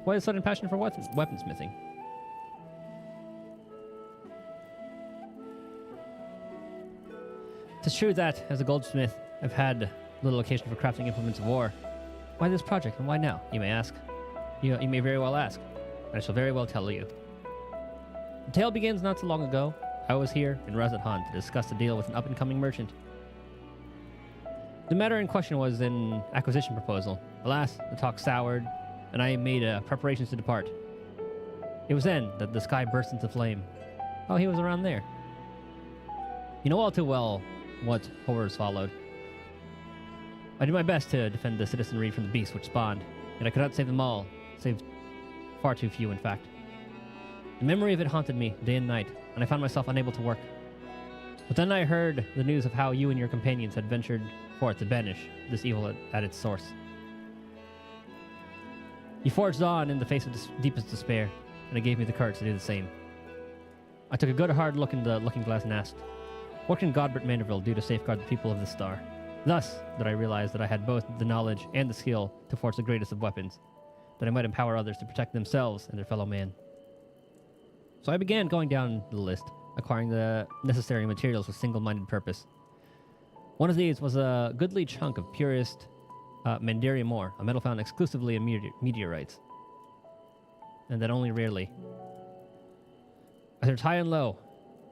Why the sudden passion for weaponsmithing? It's true that, as a goldsmith, I've had little occasion for crafting implements of war. Why this project, and why now, you may ask? You may very well ask, and I shall very well tell you. The tale begins not so long ago. I was here in Razathan to discuss a deal with an up-and-coming merchant. The matter in question was an acquisition proposal. Alas, the talk soured, and I made preparations to depart. It was then that the sky burst into flame. Oh, he was around there. You know all too well what horrors followed. I did my best to defend the citizenry from the beast which spawned, yet I could not save them all, saved far too few, in fact. The memory of it haunted me day and night, and I found myself unable to work. But then I heard the news of how you and your companions had ventured forth to banish this evil at its source. You forged on in the face of deepest despair, and it gave me the courage to do the same. I took a good hard look in the looking glass and asked, what can Godbert Manderville do to safeguard the people of this star? Thus did I realize that I had both the knowledge and the skill to forge the greatest of weapons, that I might empower others to protect themselves and their fellow man. So I began going down the list, acquiring the necessary materials with single-minded purpose. One of these was a goodly chunk of purest Mandarium ore, a metal found exclusively in meteorites. And then only rarely. I searched high and low,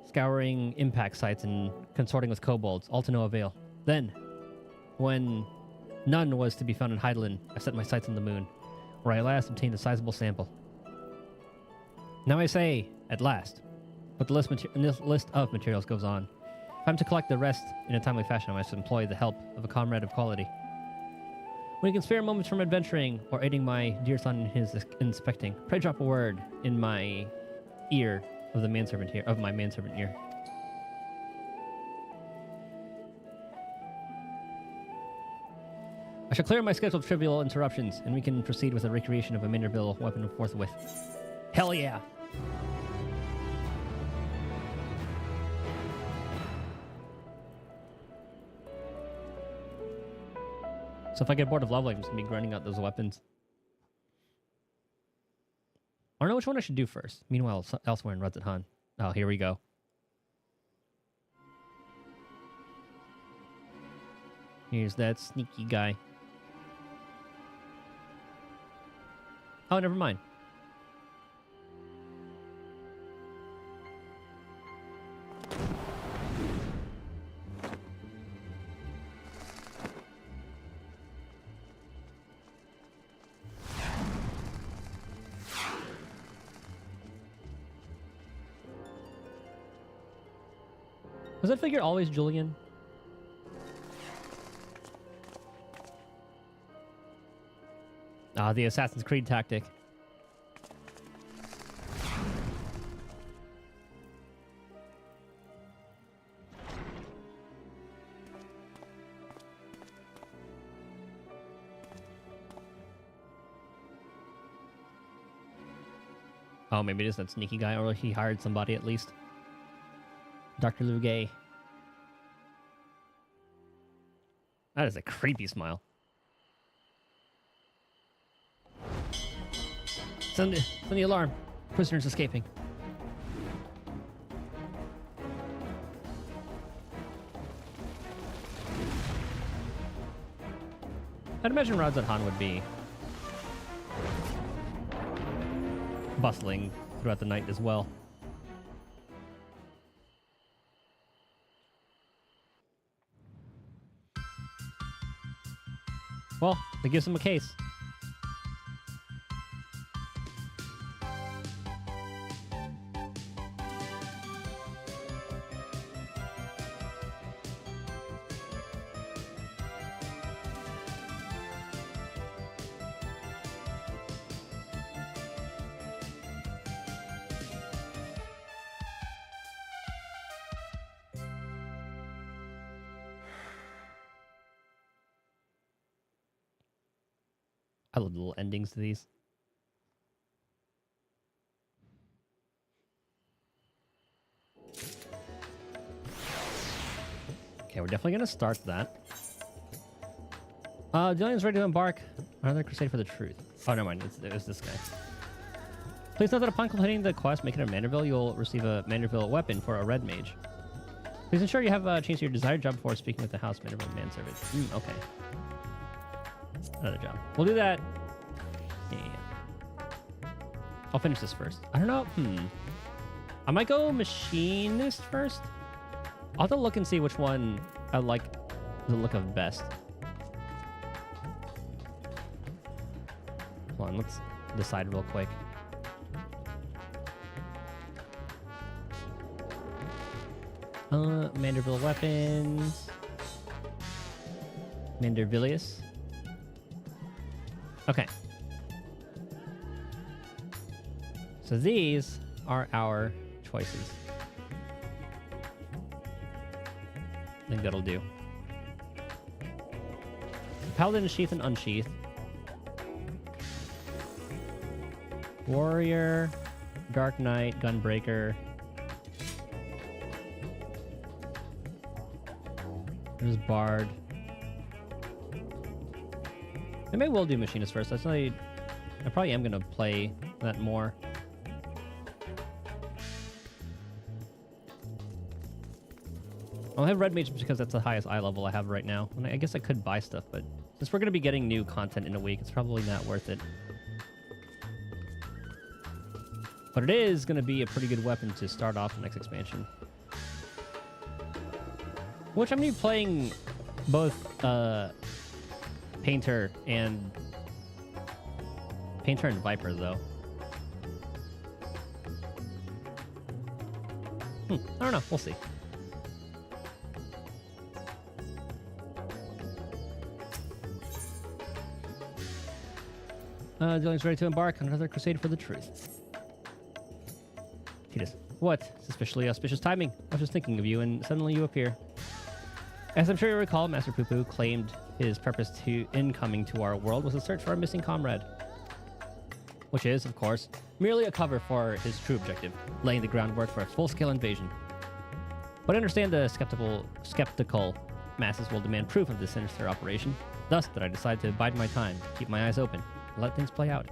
scouring impact sites and consorting with kobolds, all to no avail. Then, when none was to be found in Heidelin, I set my sights on the moon, where I at last obtained a sizable sample. Now I say, at last, but the list of materials goes on. If I'm to collect the rest in a timely fashion, I must employ the help of a comrade of quality. When you can spare moments from adventuring or aiding my dear son in his inspecting, pray drop a word in my ear of the manservant here, of my manservant ear. I shall clear my schedule of trivial interruptions, and we can proceed with the recreation of a Manderville weapon forthwith. Hell yeah! So if I get bored of leveling, I'm just going to be grinding out those weapons. I don't know which one I should do first. Meanwhile, elsewhere in Rudzethan. Oh, here we go. Here's that sneaky guy. Oh, never mind. Was that figure always Julian? Ah, the Assassin's Creed tactic. Oh, maybe it is that sneaky guy, or he hired somebody at least. Dr. Lugay. That is a creepy smile. Send the alarm. Prisoners escaping. I'd imagine Rudzethan would be bustling throughout the night as well. Well, it gives him a case. I love the little endings to these. Okay, we're definitely going to start that. Dillion's ready to embark on another crusade for the truth. Oh, never mind. It's this guy. Please note that upon completing the quest, Make It a Manderville, you'll receive a Manderville weapon for a red mage. Please ensure you have changed your desired job before speaking with the House Manderville manservant. Okay. Another job. We'll do that. Yeah. I'll finish this first. I don't know. I might go machinist first. I'll have to look and see which one I like the look of best. Hold on, let's decide real quick. Manderville weapons. Mandervillius. Okay. So these are our choices. I think that'll do. Paladin, sheath, and unsheath. Warrior, Dark Knight, Gunbreaker. There's Bard. I may well do Machinist first. I probably am going to play that more. I'll have red mage because that's the highest eye level I have right now. And I guess I could buy stuff, but since we're going to be getting new content in a week, it's probably not worth it. But it is going to be a pretty good weapon to start off the next expansion. Which I'm going to be playing both Painter and Viper, though. I don't know. We'll see. Dylan's ready to embark on another crusade for the truth. Titus, what? Suspiciously auspicious timing. I was just thinking of you, and suddenly you appear. As I'm sure you recall, Master Poo-Poo claimed his purpose in coming to our world was a search for a missing comrade. Which is, of course, merely a cover for his true objective, laying the groundwork for a full-scale invasion. But I understand the skeptical masses will demand proof of this sinister operation, thus that I decided to bide my time, keep my eyes open, and let things play out.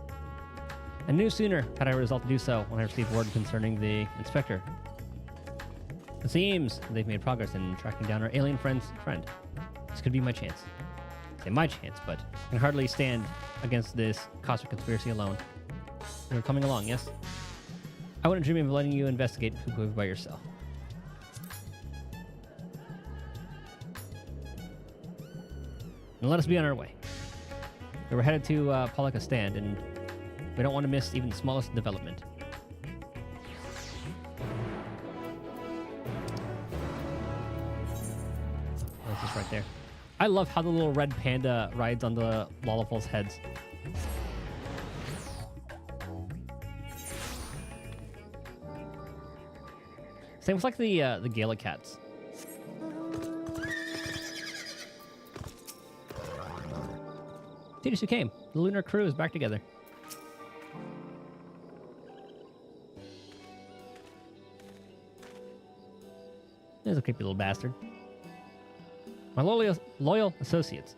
And no sooner had I resolved to do so when I received word concerning the inspector. It seems they've made progress in tracking down our alien friend's friend. This could be my chance. I say my chance, but I can hardly stand against this cosmic conspiracy alone. You're coming along, yes? I wouldn't dream of letting you investigate Poo-Poo by yourself. And let us be on our way. We're headed to Polika Stand, and we don't want to miss even the smallest development. This is right there. I love how the little red panda rides on the Lollipop's heads. Same with like the Gala cats. Titus, who came? The lunar crew is back together. There's a creepy little bastard. My loyal associates,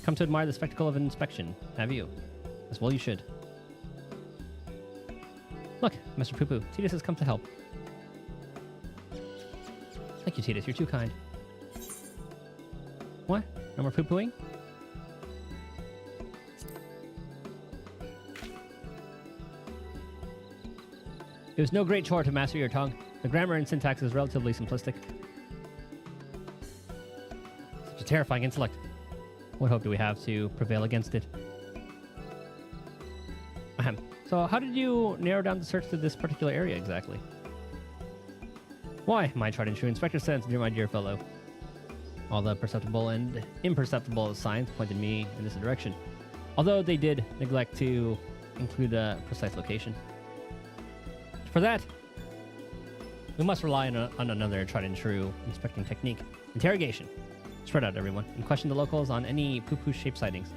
come to admire the spectacle of an inspection. Have you? As well you should. Look, Mr. Poo-Poo, Titus has come to help. Thank you, Titus. You're too kind. What? No more poo-pooing? It was no great chore to master your tongue. The grammar and syntax is relatively simplistic. Such a terrifying intellect. What hope do we have to prevail against it? Ahem. So how did you narrow down the search to this particular area exactly? Why, my tried and true inspector sense, dear my dear fellow. All the perceptible and imperceptible signs pointed me in this direction, although they did neglect to include a precise location. For that, we must rely on another tried and true inspecting technique, interrogation. Spread out, everyone, and question the locals on any poo-poo shaped sightings.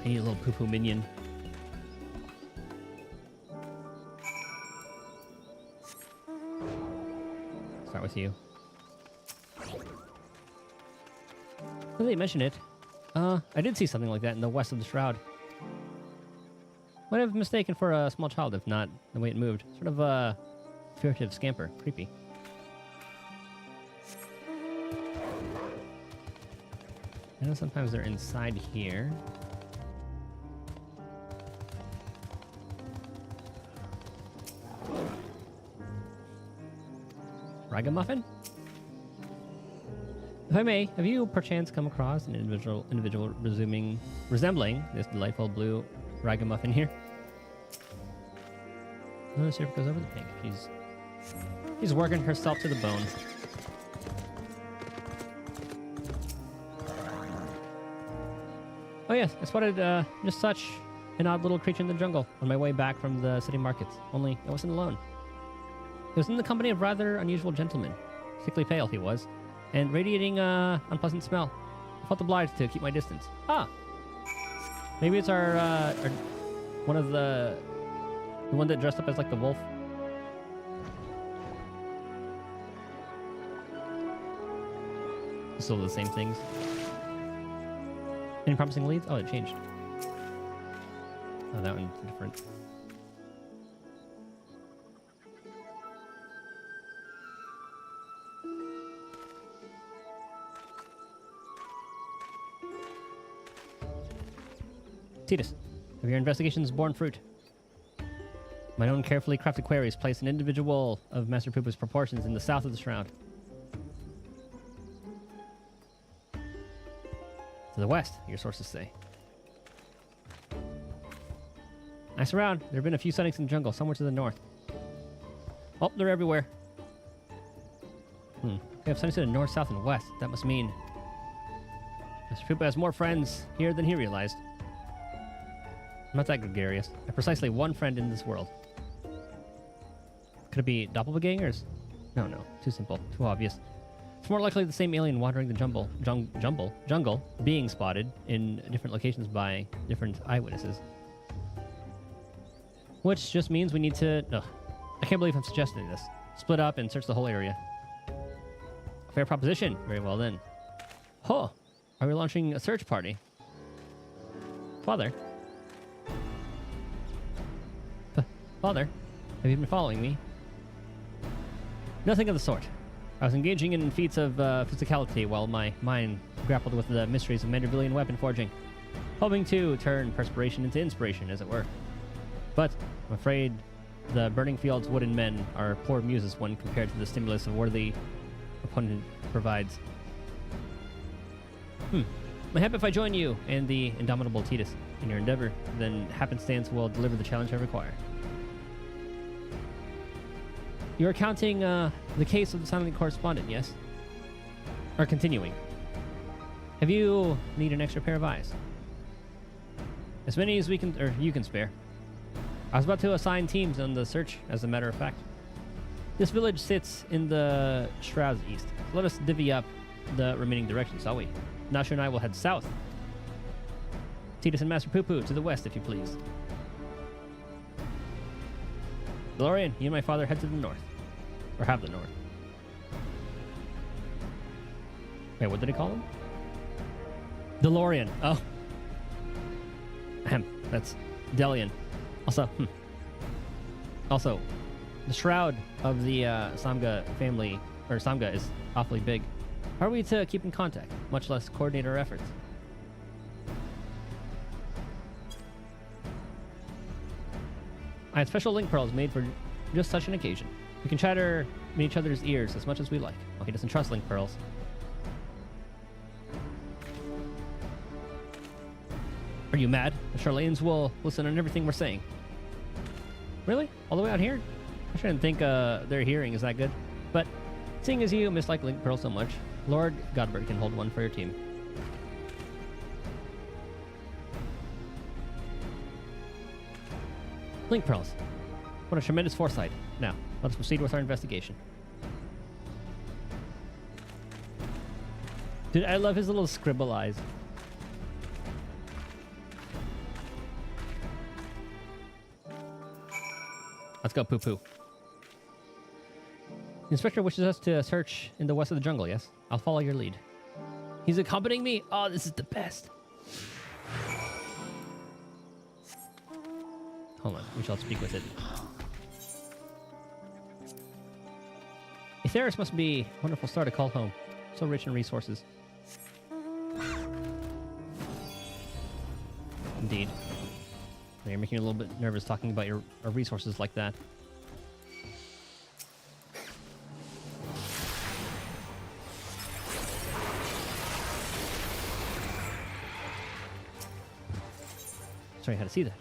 I need a little poo-poo minion. Start with you. Now that you mention it, I did see something like that in the west of the shroud. Might have mistaken for a small child, if not the way it moved. Sort of a furtive scamper. Creepy. I know sometimes they're inside here. Ragamuffin? If I may, have you perchance come across an individual resembling this delightful blue ragamuffin here? No, the syrup goes over the pink. She's working herself to the bone. Oh yes, I spotted just such an odd little creature in the jungle on my way back from the city markets. Only I wasn't alone. He was in the company of rather unusual gentlemen. Sickly pale he was, and radiating unpleasant smell. I felt obliged to keep my distance. Ah! Maybe it's our one of the one that dressed up as like the wolf. Still the same things. Any promising leads? Oh, it changed. Oh, that one's different. Titus, have your investigations borne fruit? My own carefully crafted queries place an individual of Master Poopa's proportions in the south of the Shroud. To the west, your sources say. Nice around. There have been a few sightings in the jungle, somewhere to the north. Oh, they're everywhere. We have sightings to the north, south, and west. That must mean Master Poopa has more friends here than he realized. I'm not that gregarious. I have precisely one friend in this world. Could it be doppelgangers? No, too simple, too obvious. It's more likely the same alien wandering the jungle, being spotted in different locations by different eyewitnesses. Which just means we need to... Ugh, I can't believe I'm suggesting this. Split up and search the whole area. Fair proposition. Very well then. Huh. Are we launching a search party? Father? Father? Have you been following me? Nothing of the sort. I was engaging in feats of physicality while my mind grappled with the mysteries of Mandervillian weapon forging, hoping to turn perspiration into inspiration, as it were. But I'm afraid the Burning Field's wooden men are poor muses when compared to the stimulus a worthy opponent provides. Mayhap if I join you and the indomitable Titus in your endeavor, then happenstance will deliver the challenge I require. You're counting the case of the silent correspondent, yes? Or continuing. Have you need an extra pair of eyes? As many as we can, or you can spare. I was about to assign teams on the search, as a matter of fact. This village sits in the Shroud's east. Let us divvy up the remaining directions, shall we? Nasha and I will head south. Titus and Master Poo-Poo to the west, if you please. DeLorean, you and my father head to the north. Or have the north. Wait, what did he call him? DeLorean. Oh. Ahem. That's Delian. Also, the shroud of the Samga family, or Samga, is awfully big. How are we to keep in contact, much less coordinate our efforts? I had special link pearls made for just such an occasion. We can chatter in each other's ears as much as we like. Well, he doesn't trust link pearls. Are you mad? The Charlatans will listen on everything we're saying. Really? All the way out here? I shouldn't think their hearing is that good. But seeing as you mislike link pearls so much, Lord Godbert can hold one for your team. Link pearls. What a tremendous foresight. Now, let us proceed with our investigation. Dude, I love his little scribble eyes. Let's go, Poo-Poo. The inspector wishes us to search in the west of the jungle, yes? I'll follow your lead. He's accompanying me? Oh, this is the best. Hold on, we shall speak with it. Aetheris must be a wonderful star to call home. So rich in resources. Indeed. You're making me a little bit nervous talking about your resources like that. Sorry, how to see that.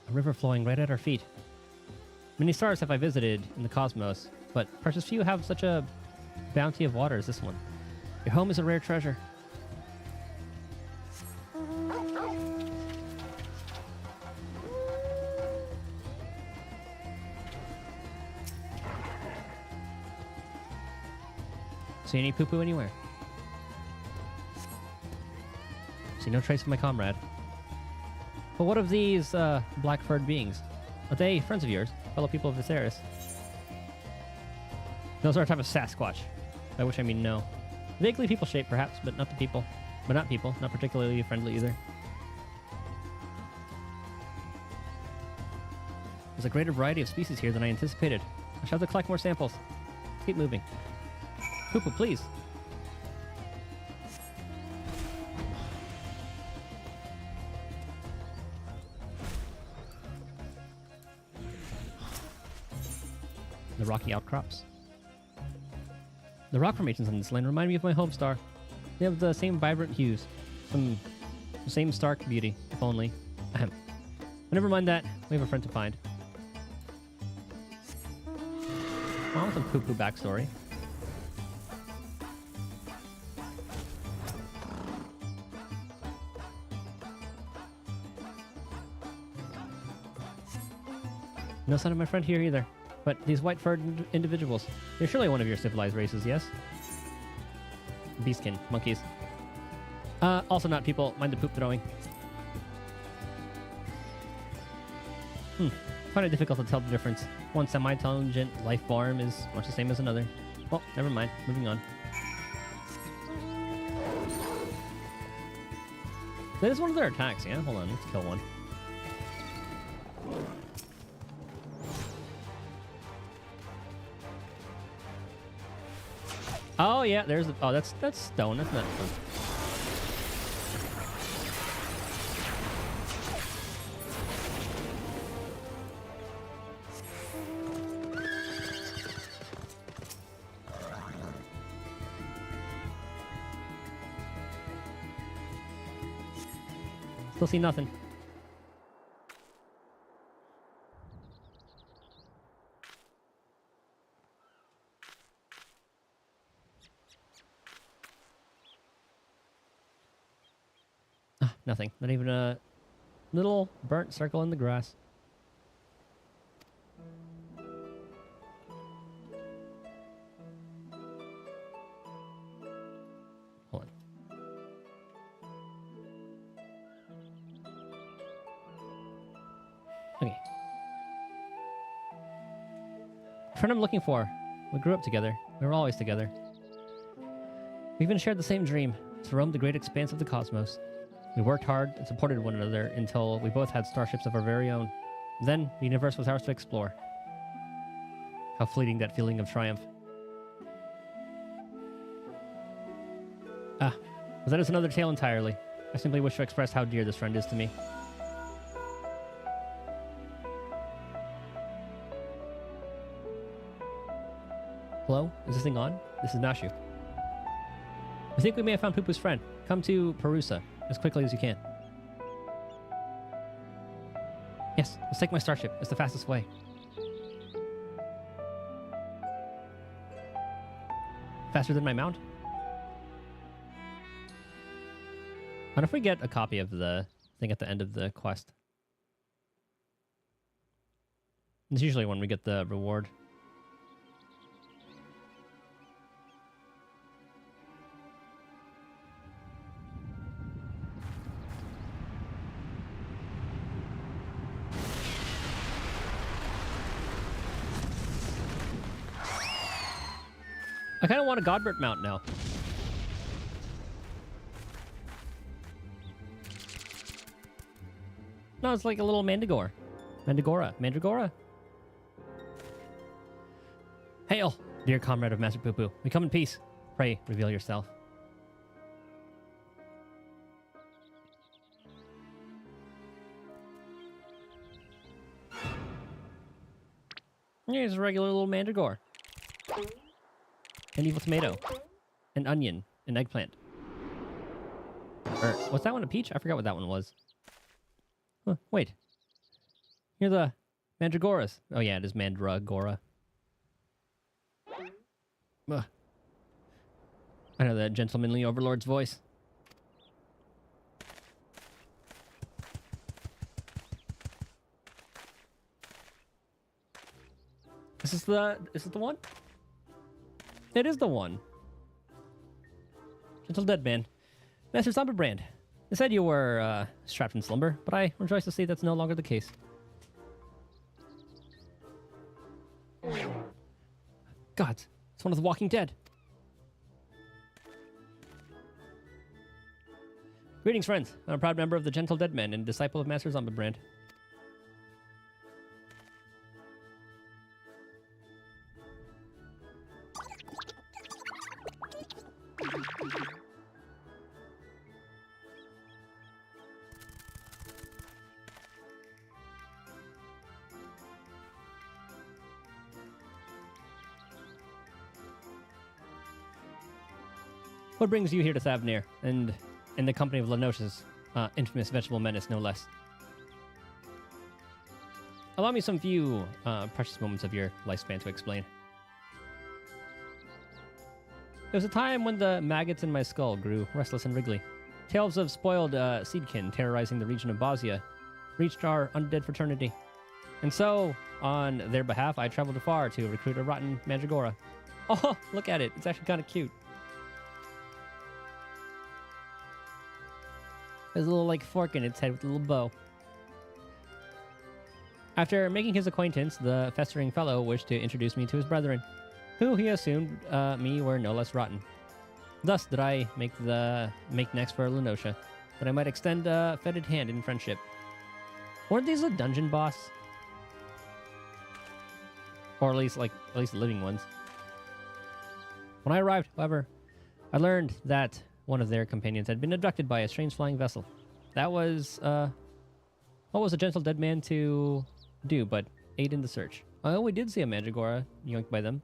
A river flowing right at our feet. Many stars have I visited in the cosmos, but precious few have such a bounty of water as this one. Your home is a rare treasure. See any poo-poo anywhere? See no trace of my comrade. But what of these black-furred beings? Are they friends of yours? Fellow people of Aetheris? Those are a type of Sasquatch. By which I mean no. Vaguely people-shaped, perhaps, but not the people. But not people. Not particularly friendly either. There's a greater variety of species here than I anticipated. I shall have to collect more samples. Let's keep moving. Poo-poo, please. The rocky outcrops. The rock formations on this land remind me of my home star. They have the same vibrant hues. The same stark beauty, if only. Ahem. But never mind that. We have a friend to find. I want some poo-poo backstory. No sign of my friend here either. But these white-furred individuals, they're surely one of your civilized races, yes? Beastkin, monkeys. Also not people. Mind the poop throwing. Find it difficult to tell the difference. One semi-intelligent life form is much the same as another. Well, never mind. Moving on. That is one of their attacks, yeah? Hold on, let's kill one. Oh yeah, there's the, oh that's stone. That's not fun. Still see nothing. Nothing. Not even a little burnt circle in the grass. Hold on. Okay. The friend I'm looking for. We grew up together. We were always together. We even shared the same dream, to roam the great expanse of the cosmos. We worked hard and supported one another until we both had starships of our very own. Then, the universe was ours to explore. How fleeting that feeling of triumph. Ah, but that is another tale entirely. I simply wish to express how dear this friend is to me. Hello? Is this thing on? This is Nashu. I think we may have found Poo-Poo's friend. Come to Perusa as quickly as you can. Yes, let's take my starship. It's the fastest way. Faster than my mount? What if we get a copy of the thing at the end of the quest? It's usually when we get the reward. I kind of want a Godbert mount now. No, it's like a little Mandragora. Mandragora. Hail, dear comrade of Master Poo-Poo. We come in peace. Pray, reveal yourself. Here's a regular little Mandragora. An evil tomato. An onion. An eggplant. Or, was that one a peach? I forgot what that one was. Huh, wait. Here are the Mandragoras. Oh yeah, it is Mandragora. Ugh. I know that gentlemanly overlord's voice. Is this the one? It is the one. Gentle dead man. Master Zomberbrand. They said you were strapped in slumber, but I rejoice to see that's no longer the case. God, it's one of the Walking Dead. Greetings, friends. I'm a proud member of the Gentle Dead Men and disciple of Master Zombiebrand. What brings you here to Thavnir, and in the company of Lenosha's infamous vegetable menace, no less? Allow me some few precious moments of your lifespan to explain. There was a time when the maggots in my skull grew restless and wriggly. Tales of spoiled seedkin terrorizing the region of Bosnia reached our undead fraternity. And so, on their behalf, I traveled afar to recruit a rotten mandragora. Oh, look at it. It's actually kind of cute. There's a little like fork in its head with a little bow. After making his acquaintance, the festering fellow wished to introduce me to his brethren, who he assumed me were no less rotten. Thus did I make next for Lenosha, that I might extend a fetid hand in friendship. Weren't these a dungeon boss? Or at least the living ones. When I arrived, however, I learned that one of their companions had been abducted by a strange flying vessel. That was, what was a gentle dead man to do but aid in the search? Oh, we did see a mandragora yoinked by them.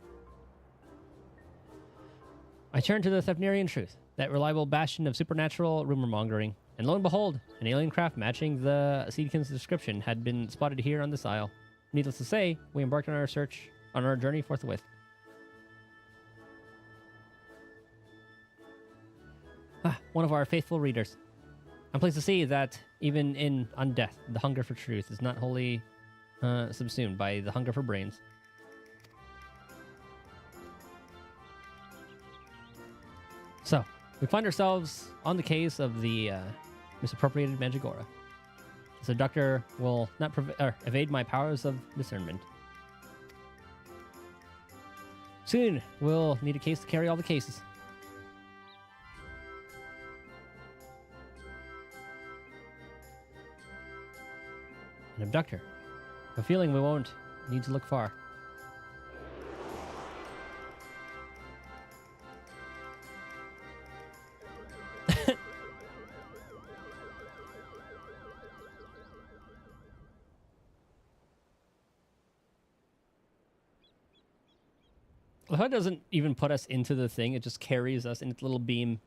I turned to the Thavnirian truth, that reliable bastion of supernatural rumor-mongering, and lo and behold, an alien craft matching the Seedkin's description had been spotted here on this isle. Needless to say, we embarked on our journey forthwith. One of our faithful readers. I'm pleased to see that even in undeath, the hunger for truth is not wholly subsumed by the hunger for brains. So, we find ourselves on the case of the misappropriated Mandragora. So, Doctor will not evade my powers of discernment. Soon, we'll need a case to carry all the cases. An abductor. A feeling we won't need to look far. Well, it doesn't even put us into the thing, it just carries us in its little beam.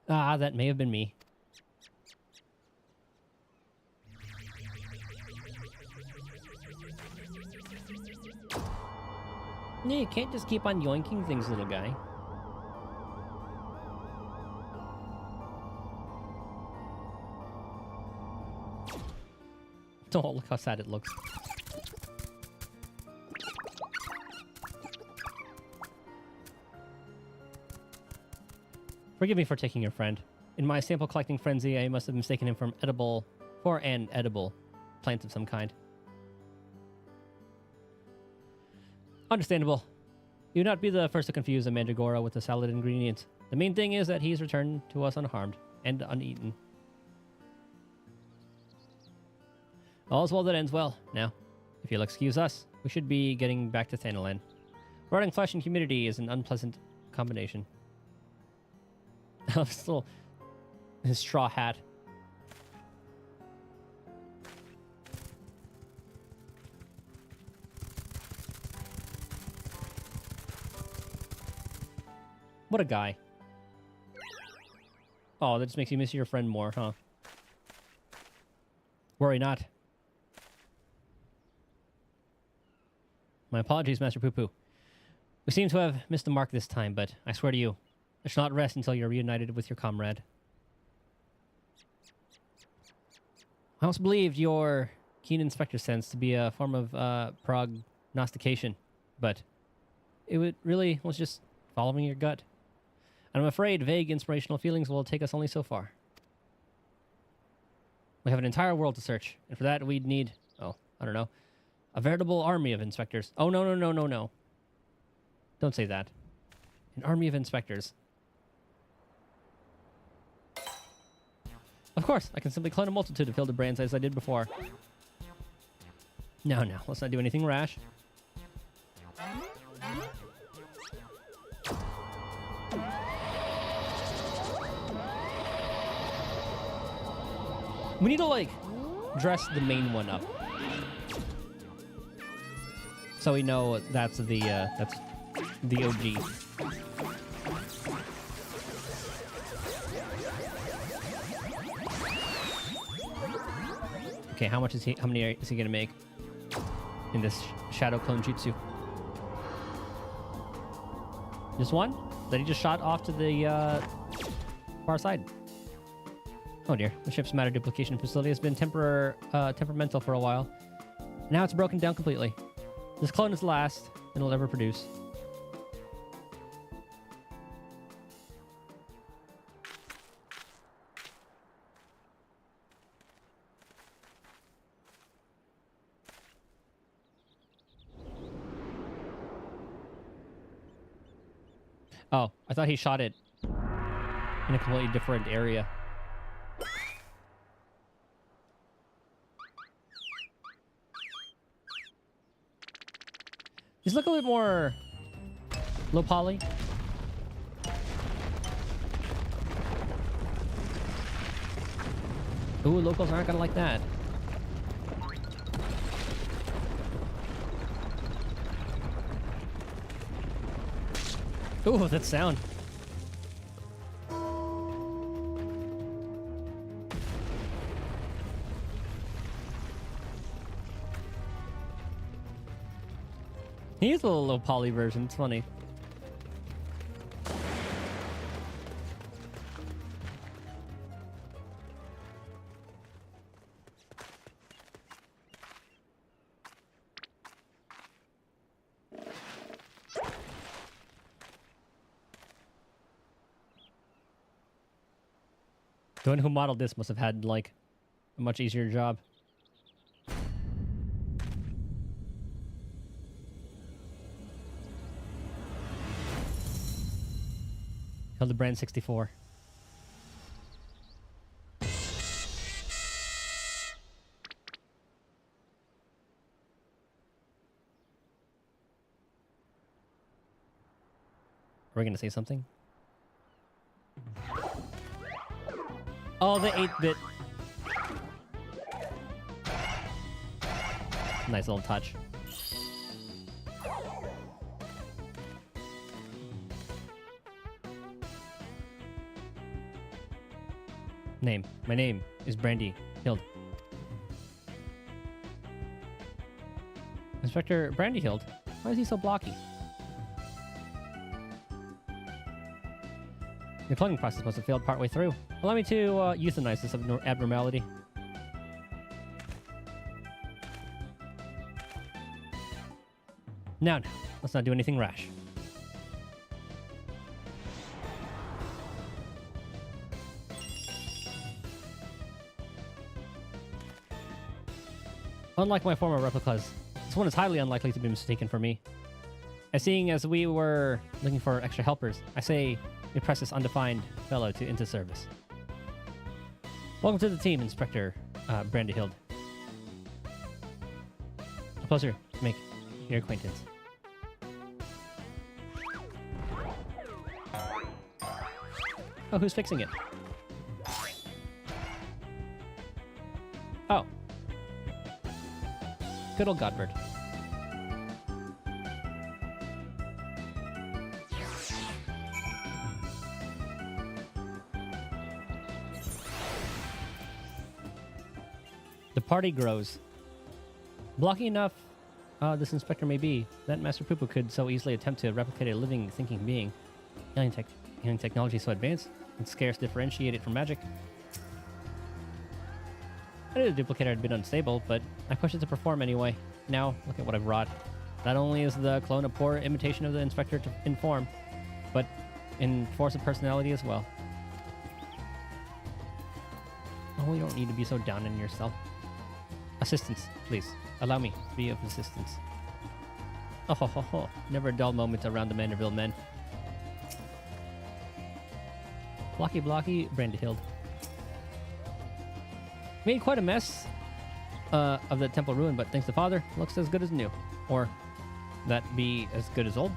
Ah, that may have been me. No, you can't just keep on yoinking things, little guy. Oh, look how sad it looks. Forgive me for taking your friend. In my sample collecting frenzy, I must have mistaken him for an edible plant of some kind. Understandable. You would not be the first to confuse a mandragora with a salad ingredient. The main thing is that he's returned to us unharmed and uneaten. All's well that ends well. Now, if you'll excuse us, we should be getting back to Thanalan. Rotting flesh and humidity is an unpleasant combination. Still, his straw hat. What a guy. Oh, that just makes you miss your friend more, huh? Worry not. My apologies, Master Poo-Poo. We seem to have missed the mark this time, but I swear to you, I shall not rest until you're reunited with your comrade. I also believed your keen inspector sense to be a form of prognostication, but it was just following your gut. And I'm afraid vague inspirational feelings will take us only so far. We have an entire world to search, and for that we'd need, I don't know, a veritable army of inspectors. Oh, no. Don't say that. An army of inspectors. Of course, I can simply clone a multitude of Hildebrands as I did before. No, let's not do anything rash. We need to, like, dress the main one up. So we know that's the OG. Okay, how many is he gonna make in this shadow clone jutsu? Just one? That he just shot off to the far side. Oh dear, the ship's matter duplication facility has been temperamental for a while. Now it's broken down completely. This clone is the last it'll ever produce. Oh, I thought he shot it in a completely different area. These look a little more low poly. Ooh, locals aren't gonna like that. Ooh, that sound. He is a little low poly version. It's funny. The one who modeled this must have had, like, a much easier job. Hildebrand 64. Are we gonna say something? Oh, the 8-bit. Nice little touch. Name. My name is Brandy Hild. Inspector Brandy Hild? Why is he so blocky? The cloning process must have failed partway through. Allow me to euthanize this abnormality. Now, let's not do anything rash. Unlike my former replicas, this one is highly unlikely to be mistaken for me. As seeing as we were looking for extra helpers, I say we press this undefined fellow into service. Welcome to the team, Inspector Brandy Hild. A pleasure to make your acquaintance. Oh, who's fixing it? Oh. Good old Godbird. The party grows. Blocking enough this inspector may be, that Master Poopo could so easily attempt to replicate a living, thinking being. Alien technology so advanced, and scarce differentiated from magic. I knew the duplicator had been unstable, but I pushed it to perform anyway. Now, look at what I've wrought. Not only is the clone a poor imitation of the inspector in form, but in force of personality as well. Oh, you don't need to be so down on yourself. Assistance, please. Allow me to be of assistance. Oh ho ho ho. Never a dull moment around the Manderville men. Blocky Blocky, Brandihild. Made quite a mess of the temple ruin, but thanks to Father, looks as good as new. Or that be as good as old.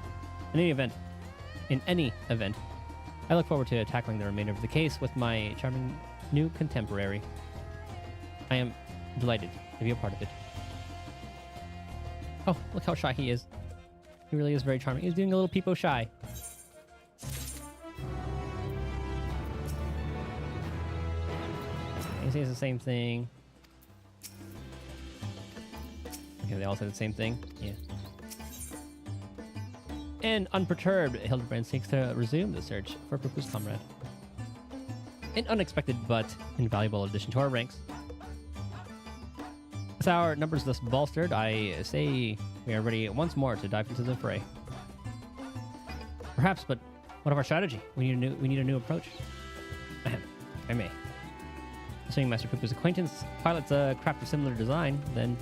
In any event, I look forward to tackling the remainder of the case with my charming new contemporary. I am delighted to be a part of it. Oh, look how shy he is. He really is very charming. He's doing a little peepo shy. He says the same thing. Okay, they all say the same thing. Yeah. And unperturbed, Hildebrand seeks to resume the search for Pupu's comrade. An unexpected but invaluable addition to our ranks. With our numbers thus bolstered, I say we are ready once more to dive into the fray. Perhaps, but what of our strategy? We need a new approach. Ahem, if I may. Assuming Master Pupu's acquaintance pilots a craft of similar design, then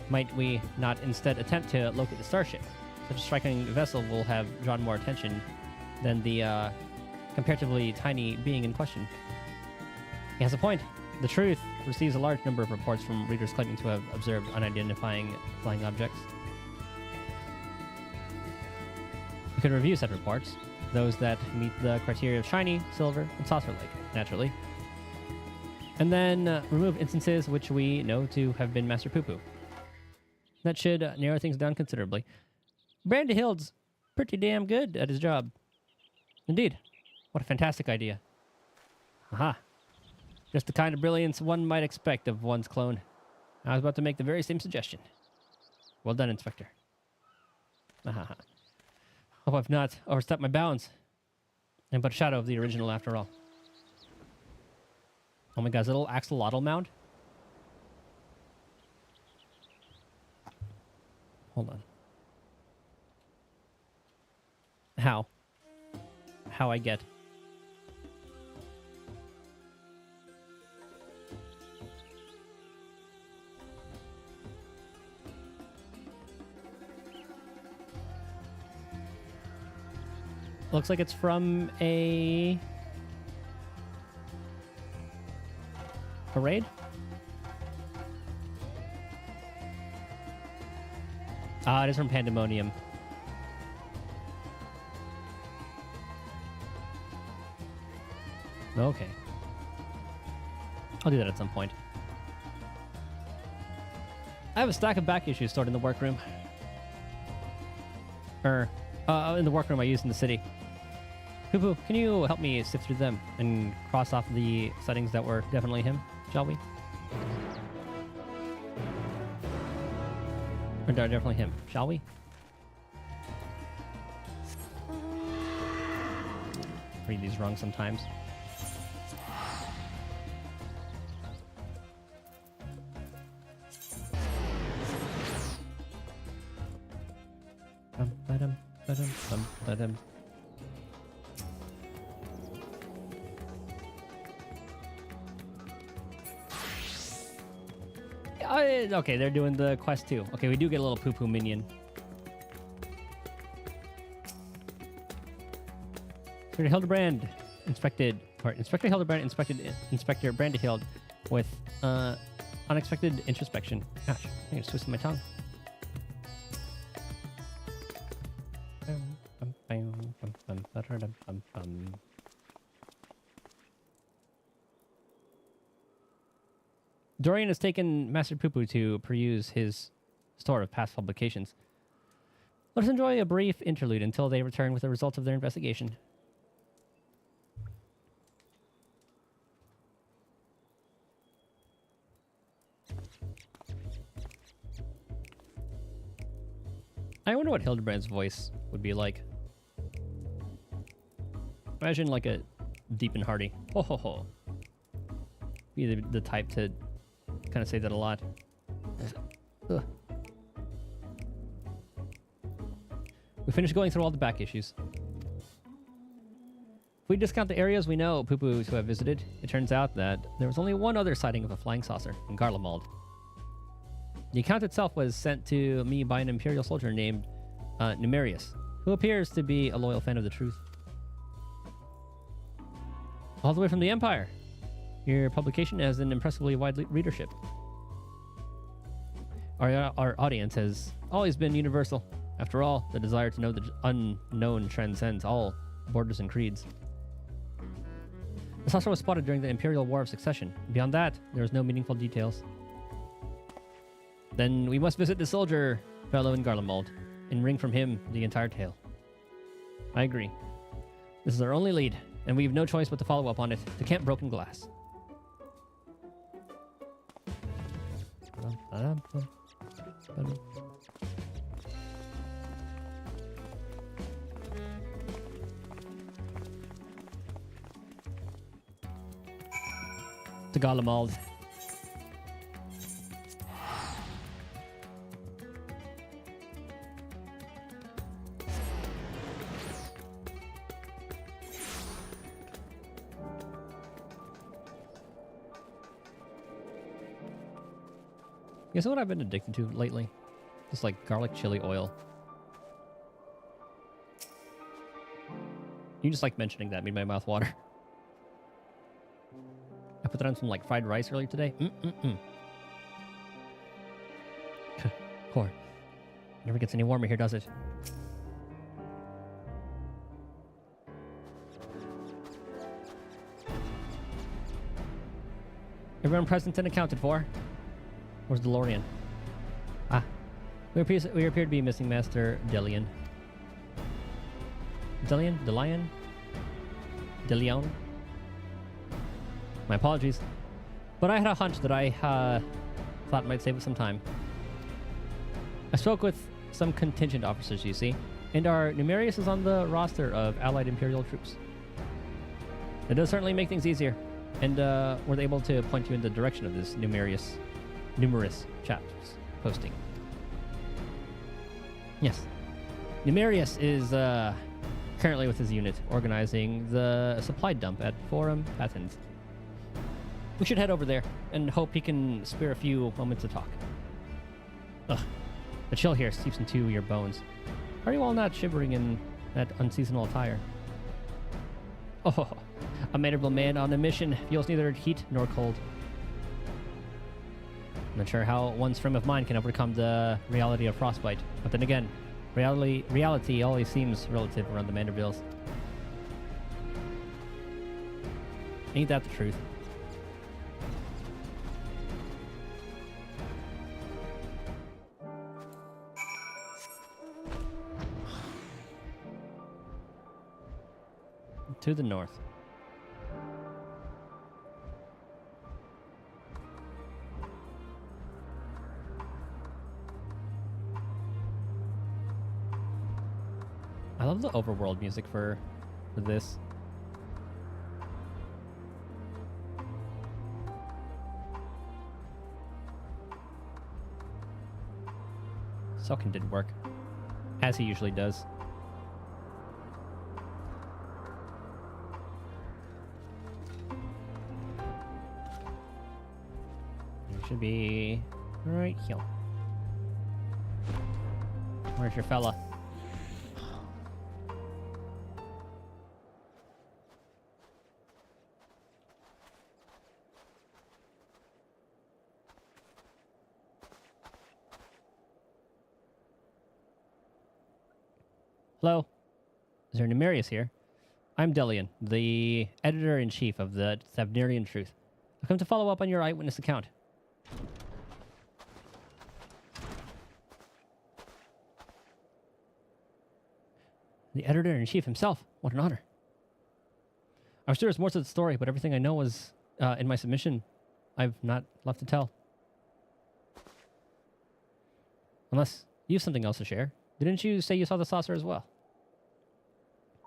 might we not instead attempt to locate the starship? Such a striking vessel will have drawn more attention than the comparatively tiny being in question. He has a point. The Truth receives a large number of reports from readers claiming to have observed unidentifying flying objects. We could review said reports, those that meet the criteria of shiny, silver, and saucer-like, naturally. And then remove instances which we know to have been Master Pupu. That should narrow things down considerably. Brandihild's pretty damn good at his job. Indeed. What a fantastic idea. Aha. Just the kind of brilliance one might expect of one's clone. I was about to make the very same suggestion. Well done, Inspector. Aha. Hope I've not overstepped my bounds. I'm but a shadow of the original after all. Oh my god, is that a little axolotl mound? Hold on. How? How I get? Looks like it's from a parade. Ah, it is from Pandemonium. Okay. I'll do that at some point. I have a stack of back issues stored in the workroom. In the workroom I used in the city. Pupu, can you help me sift through them and cross off the settings that were definitely him, shall we? Or definitely him, shall we? Read these wrong sometimes. Okay, they're doing the quest too. Okay, we do get a little poo-poo minion. Inspector Hildebrand inspected Inspector Brandihild with unexpected introspection. Gosh, I think it's twisting my tongue. Dorian has taken Master Pupu to peruse his store of past publications. Let us enjoy a brief interlude until they return with the results of their investigation. I wonder what Hildebrand's voice would be like. Imagine like a deep and hearty ho ho ho. Be the type to kind of say that a lot. Ugh. We finished going through all the back issues. If we discount the areas we know Pupu to have visited, it turns out that there was only one other sighting of a flying saucer in Garlemald. The account itself was sent to me by an Imperial soldier named Numerius, who appears to be a loyal fan of the truth. All the way from the Empire. Your publication has an impressively wide readership. Our audience has always been universal. After all, the desire to know the unknown transcends all borders and creeds. The saucer was spotted during the Imperial War of Succession. Beyond that, there is no meaningful details. Then we must visit the soldier fellow in Garlemald and wring from him the entire tale. I agree. This is our only lead, and we have no choice but to follow up on it to Camp Broken Glass. To Garlemald. Guess what I've been addicted to lately? Just like garlic chili oil. You just like mentioning that made my mouth water. I put that on some like fried rice earlier today. Corn. Never gets any warmer here, does it? Everyone present and accounted for. Where's DeLorean? Ah. We appear to be missing Master Delian. Delian? My apologies. But I had a hunch that I thought might save us some time. I spoke with some contingent officers, you see, and our Numerius is on the roster of Allied Imperial troops. It does certainly make things easier, and we're able to point you in the direction of this numerous chapters posting. Yes. Numerius is currently with his unit organizing the supply dump at Forum Patens. We should head over there and hope he can spare a few moments to talk. Ugh. The chill here seeps into your bones. Are you all not shivering in that unseasonal attire? Oh, a mannerable man on a mission feels neither heat nor cold. I'm not sure how one's frame of mind can overcome the reality of frostbite. But then again, reality always seems relative around the Mandervilles. Ain't that the truth? To the north. I love the overworld music for this. Selkin did work, as he usually does. It should be right here. Where's your fella? Hello? Is there Numerius here? I'm Delian, the editor-in-chief of the Thavnerian Truth. I've come to follow up on your eyewitness account. The editor-in-chief himself. What an honor. I'm sure there's more to the story, but everything I know was in my submission. I've not left to tell. Unless you have something else to share. Didn't you say you saw the saucer as well?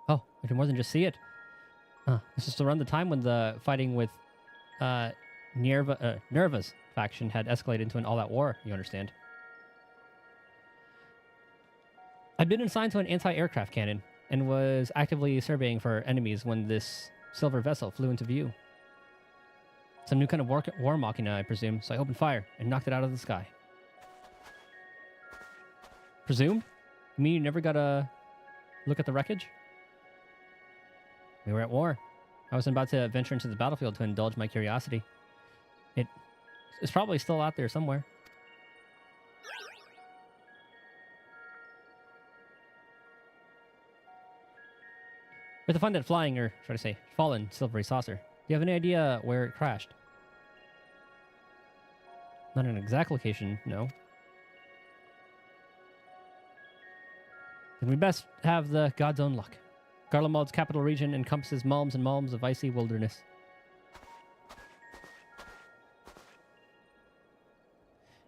Oh, I can more than just see it. This is around the time when the fighting with Nerva's faction had escalated into an all-out war, you understand. I'd been assigned to an anti-aircraft cannon and was actively surveying for enemies when this silver vessel flew into view. Some new kind of war machina, I presume, so I opened fire and knocked it out of the sky. Presume? You mean you never got a look at the wreckage? We were at war. I was about to venture into the battlefield to indulge my curiosity. It's probably still out there somewhere. With to find that flying, or should I say, fallen silvery saucer. Do you have any idea where it crashed? Not an exact location, no. Then we best have the God's own luck. Garlemald's capital region encompasses malms and malms of icy wilderness.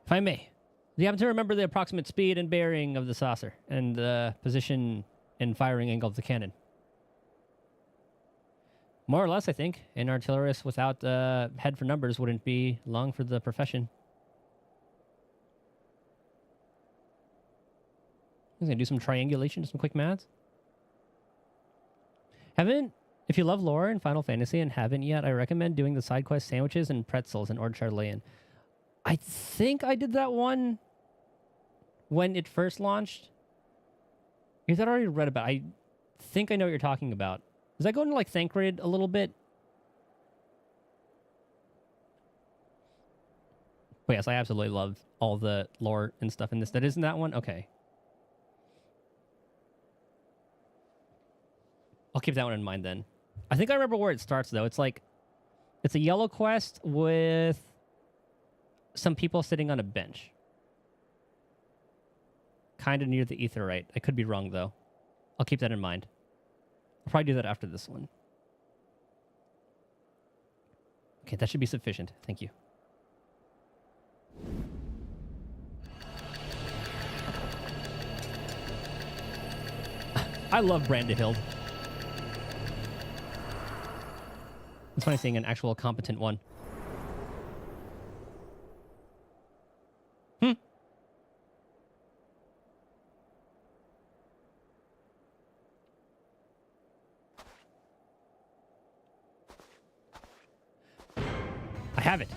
If I may, do you happen to remember the approximate speed and bearing of the saucer and the position and firing angle of the cannon? More or less, I think. An artillerist without a head for numbers wouldn't be long for the profession. I'm going to do some triangulation, some quick maths. If you love lore and Final Fantasy and haven't yet, I recommend doing the side quest sandwiches and pretzels in Orchard Lane. I think I did that one when it first launched. Because I'd already read about it. I think I know what you're talking about. Does that go into, like, Thancred a little bit? But yes, I absolutely love all the lore and stuff in this. That isn't that one? Okay. I'll keep that one in mind then. I think I remember where it starts, though. It's like... It's a yellow quest with... some people sitting on a bench. Kind of near the Aetheryte. I could be wrong, though. I'll keep that in mind. I'll probably do that after this one. Okay, that should be sufficient. Thank you. I love Brandahild. It's funny seeing an actual competent one. I have it.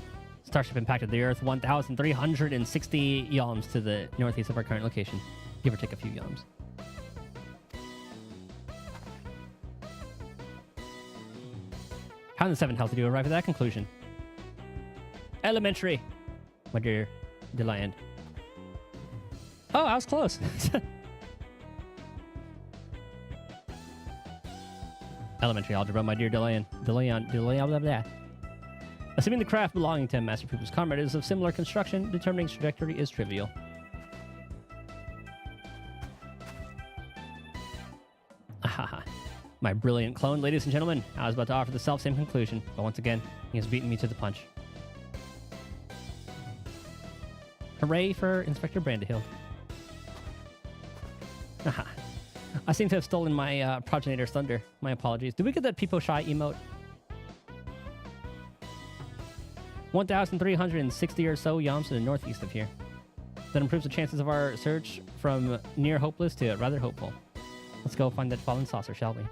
Starship impacted the Earth 1,360 yalms to the northeast of our current location. Give or take a few yalms. How in the 7th health did you arrive at that conclusion? Elementary, my dear Deland. Oh, I was close. Elementary algebra, my dear Deland. Deland. Assuming the craft belonging to Master Poopa's comrade is of similar construction, determining its trajectory is trivial. Ahaha. My brilliant clone, ladies and gentlemen. I was about to offer the self-same conclusion, but once again, he has beaten me to the punch. Hooray for Inspector Brandahill. Aha. I seem to have stolen my progenitor's thunder. My apologies. Did we get that Peepo Shy emote? 1,360 or so yalms to the northeast of here. That improves the chances of our search from near hopeless to rather hopeful. Let's go find that fallen saucer, shall we?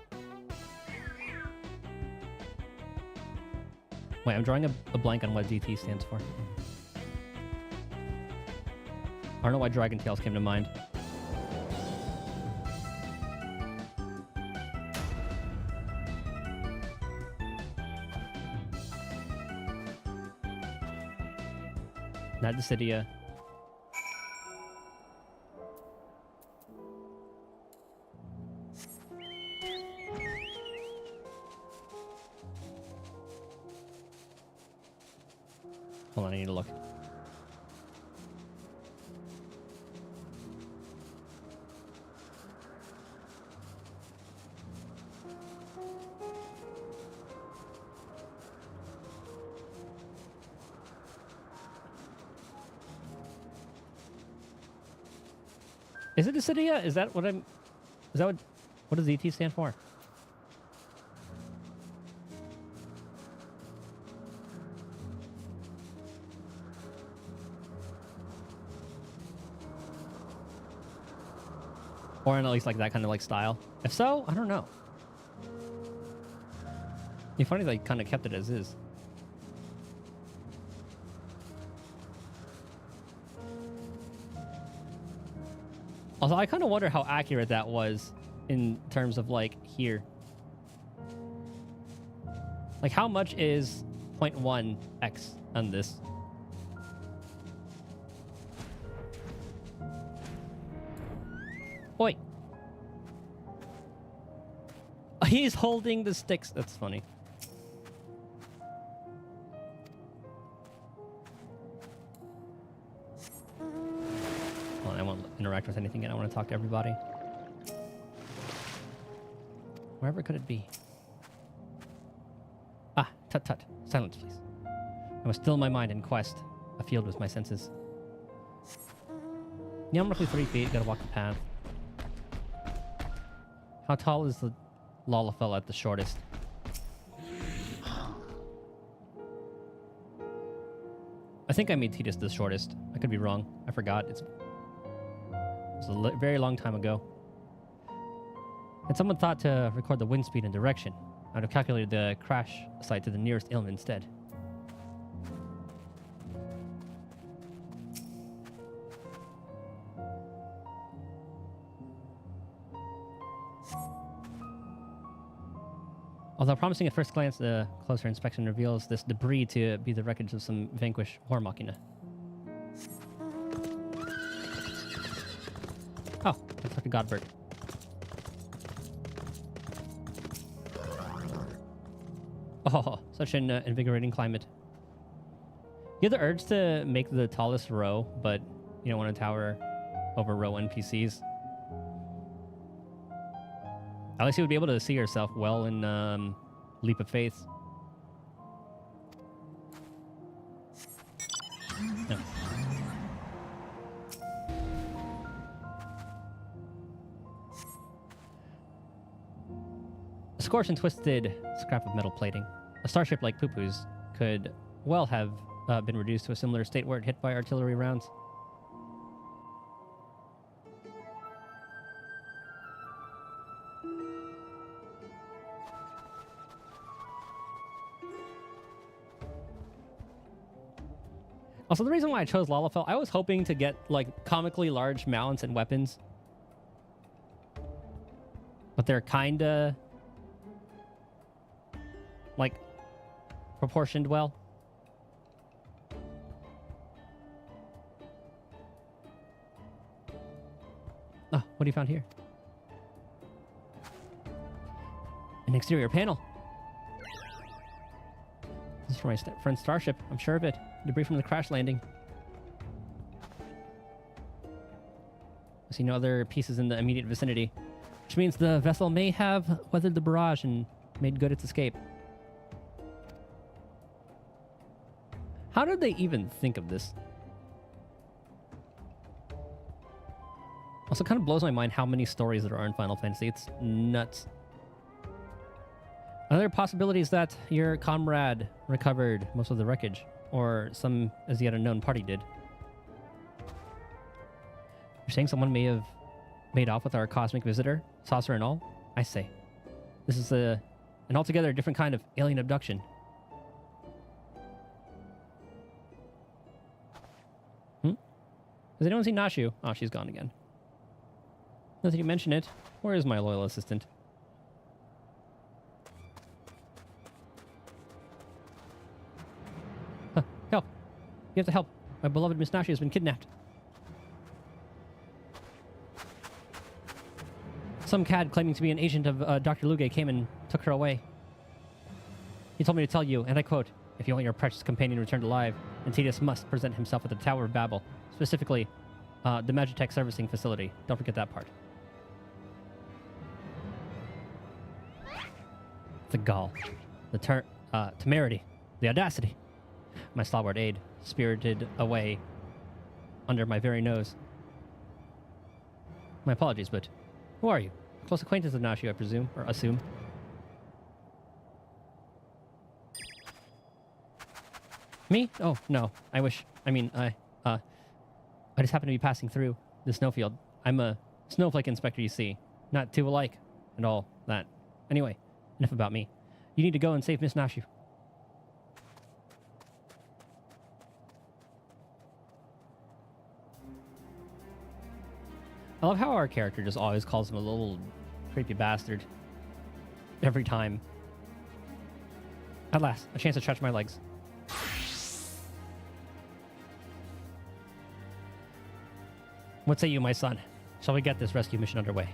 Wait, I'm drawing a blank on what DT stands for. I don't know why Dragon Tales came to mind. Not Dissidia. Hold on, I need to look. Is it Dissidia? Is that what I'm... Is that what does ET stand for? Or in at least like that kind of like style. If so, I don't know. It's funny they kind of kept it as is. Also, I kind of wonder how accurate that was in terms of, like, here. Like, how much is 0.1x on this? Oi! He's holding the sticks. That's funny. Well, I won't interact with anything yet. I want to talk to everybody. Wherever could it be? Ah, tut tut. Silence, please. I was still in my mind in quest, afield with my senses. Yeah, I'm roughly 3 feet. Gotta walk the path. How tall is the Lalafell at the shortest? I think I made Titus the shortest. I could be wrong. I forgot. It's a very long time ago. Had someone thought to record the wind speed and direction, I would have calculated the crash site to the nearest island instead. Although promising at first glance, the closer inspection reveals this debris to be the wreckage of some vanquished war machina. Oh, looks like a godbird. Oh, such an invigorating climate. You have the urge to make the tallest row, but you don't want to tower over row NPCs. At least you would be able to see yourself well in Leap of Faith. No. A scorched and twisted scrap of metal plating. A starship like Poo-Poo's could well have been reduced to a similar state were it hit by artillery rounds. Also, the reason why I chose Lalafell, I was hoping to get, like, comically large mounts and weapons. But they're kinda, like, proportioned well. Oh, what do you found here? An exterior panel. This is for my friend's starship, I'm sure of it. Debris from the crash landing. I see no other pieces in the immediate vicinity, which means the vessel may have weathered the barrage and made good its escape. How did they even think of this? Also, kind of blows my mind how many stories there are in Final Fantasy. It's nuts. Another possibility is that your comrade recovered most of the wreckage, or some as yet unknown party did. You're saying someone may have made off with our cosmic visitor, saucer and all? I say, this is an altogether different kind of alien abduction. Has anyone seen Nashu? Oh, she's gone again. Now that you mention it, where is my loyal assistant? Help! You have to help. My beloved Miss Nashi has been kidnapped. Some cad claiming to be an agent of Dr. Luge came and took her away. He told me to tell you, and I quote, if you want your precious companion returned alive, then Titus must present himself at the Tower of Babel, specifically the Magitech servicing facility. Don't forget that part. The gall, the temerity, the audacity. My stalwart aide spirited away under my very nose. My apologies, but who are you? Close acquaintance of Nashi, I presume, or assume. Me? Oh, no. I just happen to be passing through the snowfield. I'm a snowflake inspector, you see. Not two alike and all that. Anyway, enough about me. You need to go and save Miss Nashi. I love how our character just always calls him a little creepy bastard. Every time. At last, a chance to stretch my legs. What say you, my son? Shall we get this rescue mission underway?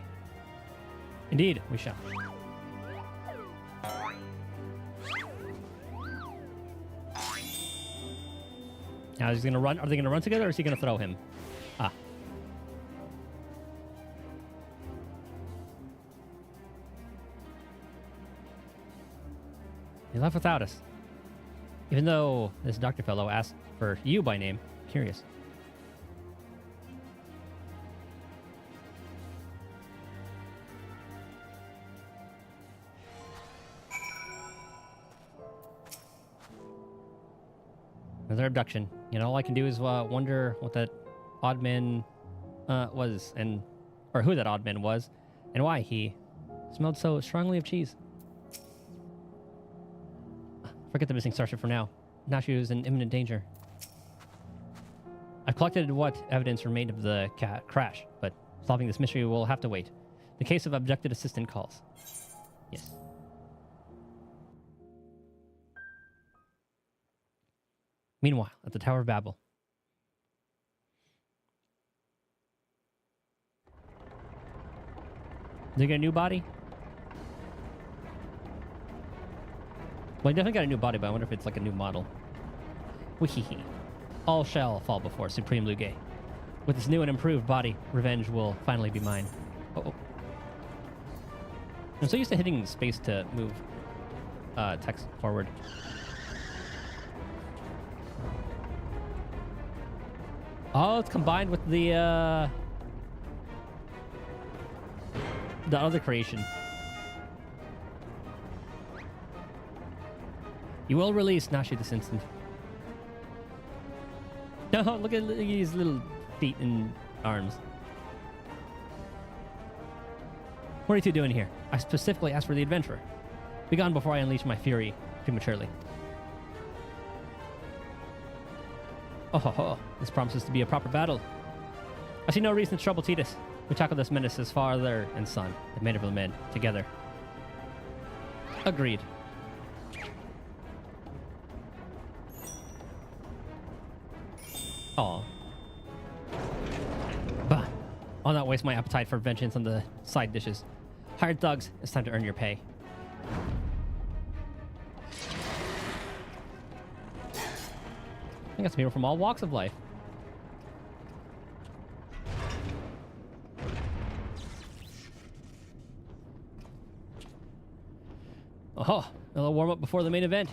Indeed, we shall. Now he's gonna run. Are they gonna run together, or is he gonna throw him? Ah. He left without us. Even though this doctor fellow asked for you by name. Curious. Another abduction. You know, all I can do is wonder what that odd man was, or who that odd man was, and why he smelled so strongly of cheese. Forget the missing starship for now. Now she was in imminent danger. I've collected what evidence remained of the crash, but solving this mystery will have to wait. The case of abducted assistant calls. Yes. Meanwhile, at the Tower of Babel. Did they get a new body? Well, he definitely got a new body, but I wonder if it's like a new model. Weehee. All shall fall before Supreme Luge. With this new and improved body, revenge will finally be mine. Uh-oh. I'm so used to hitting space to move text forward. Oh, it's combined with the other creation. You will release Nashi this instant. No, look at these little feet and arms. What are you two doing here? I specifically asked for the adventurer. Be gone before I unleash my fury prematurely. Oh ho ho, this promises to be a proper battle. I see no reason to trouble Titus. We tackle this menace as father and son, the men of the men, together. Agreed. Aw. Bah. I'll not waste my appetite for vengeance on the side dishes. Hired thugs, it's time to earn your pay. I got some people from all walks of life. Oh, a little warm up before the main event.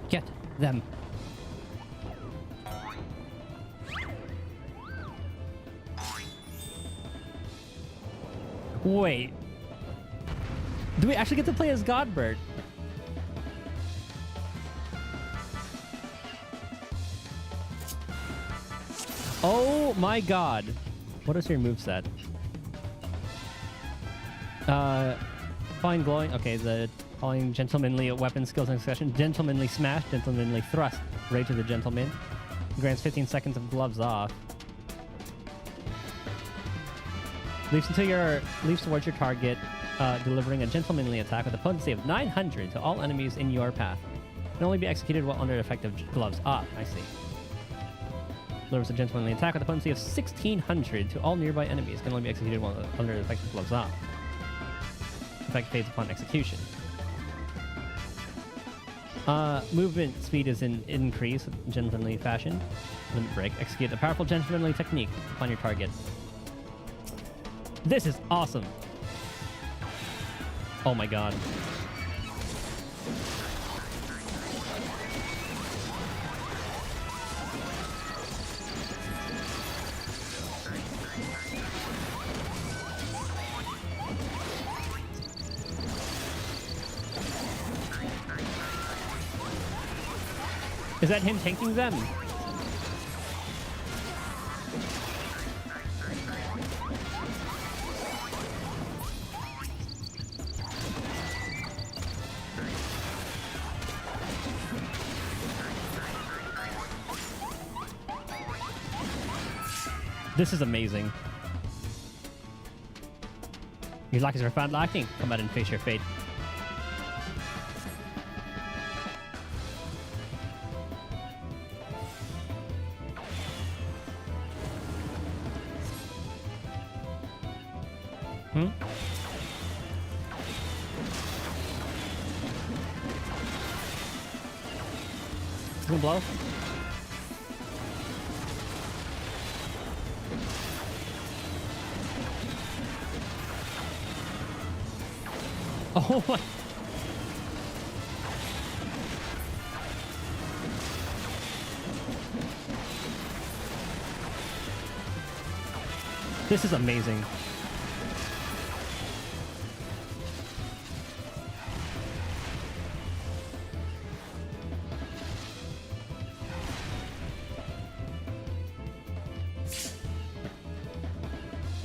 Get them. Wait. Do we actually get to play as Godbird? Oh my god. What is your moveset? Fine glowing. Okay, the following gentlemanly weapon skills in succession. Gentlemanly smash, gentlemanly thrust. Rage of the gentleman. Grants 15 seconds of gloves off. Leaps towards your target, delivering a gentlemanly attack with a potency of 900 to all enemies in your path. Can only be executed while under effective gloves off. I see. Delivers a gentlemanly attack with a potency of 1600 to all nearby enemies. Can only be executed while under effective gloves off. Effect fades upon execution. Movement speed is in increase, gentlemanly fashion. Limit break. Execute a powerful gentlemanly technique upon your target. This is awesome. Oh my god. Is that him tanking them? This is amazing. Your luck is profound lacking. Come out and face your fate. Hmm? You gonna blow? Oh my. This is amazing.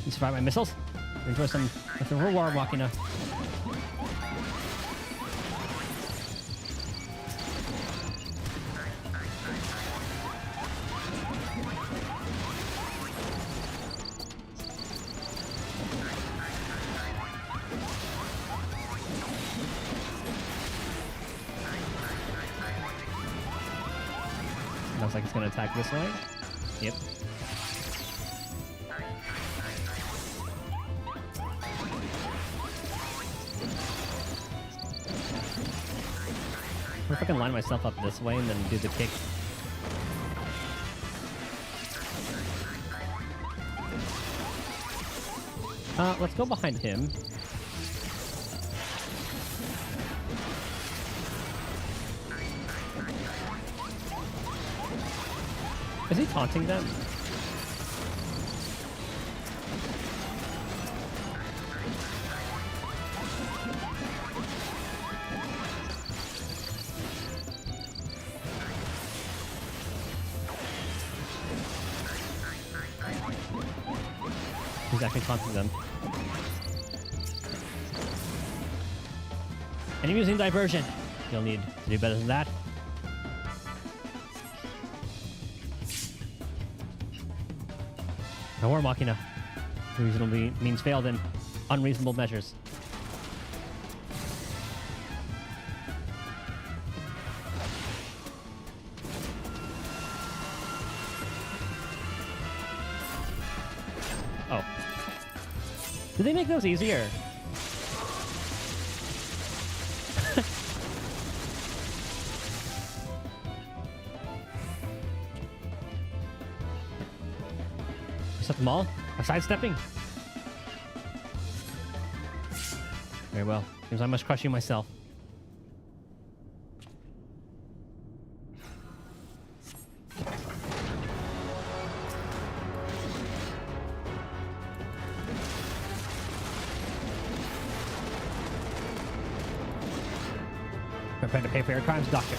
You survive my missiles? Enjoy some reward walking now. Looks like it's gonna attack this way. Yep. What if I can line myself up this way and then do the kick? Let's go behind him. Is he taunting them? He's actually taunting them. And I'm using diversion. You'll need to do better than that. No war machina. Reasonably means failed in unreasonable measures. Oh. Did they make those easier? Set them all? I'm sidestepping? Very well. Seems I must crush you myself. Prepare to pay for your crimes, Doctor.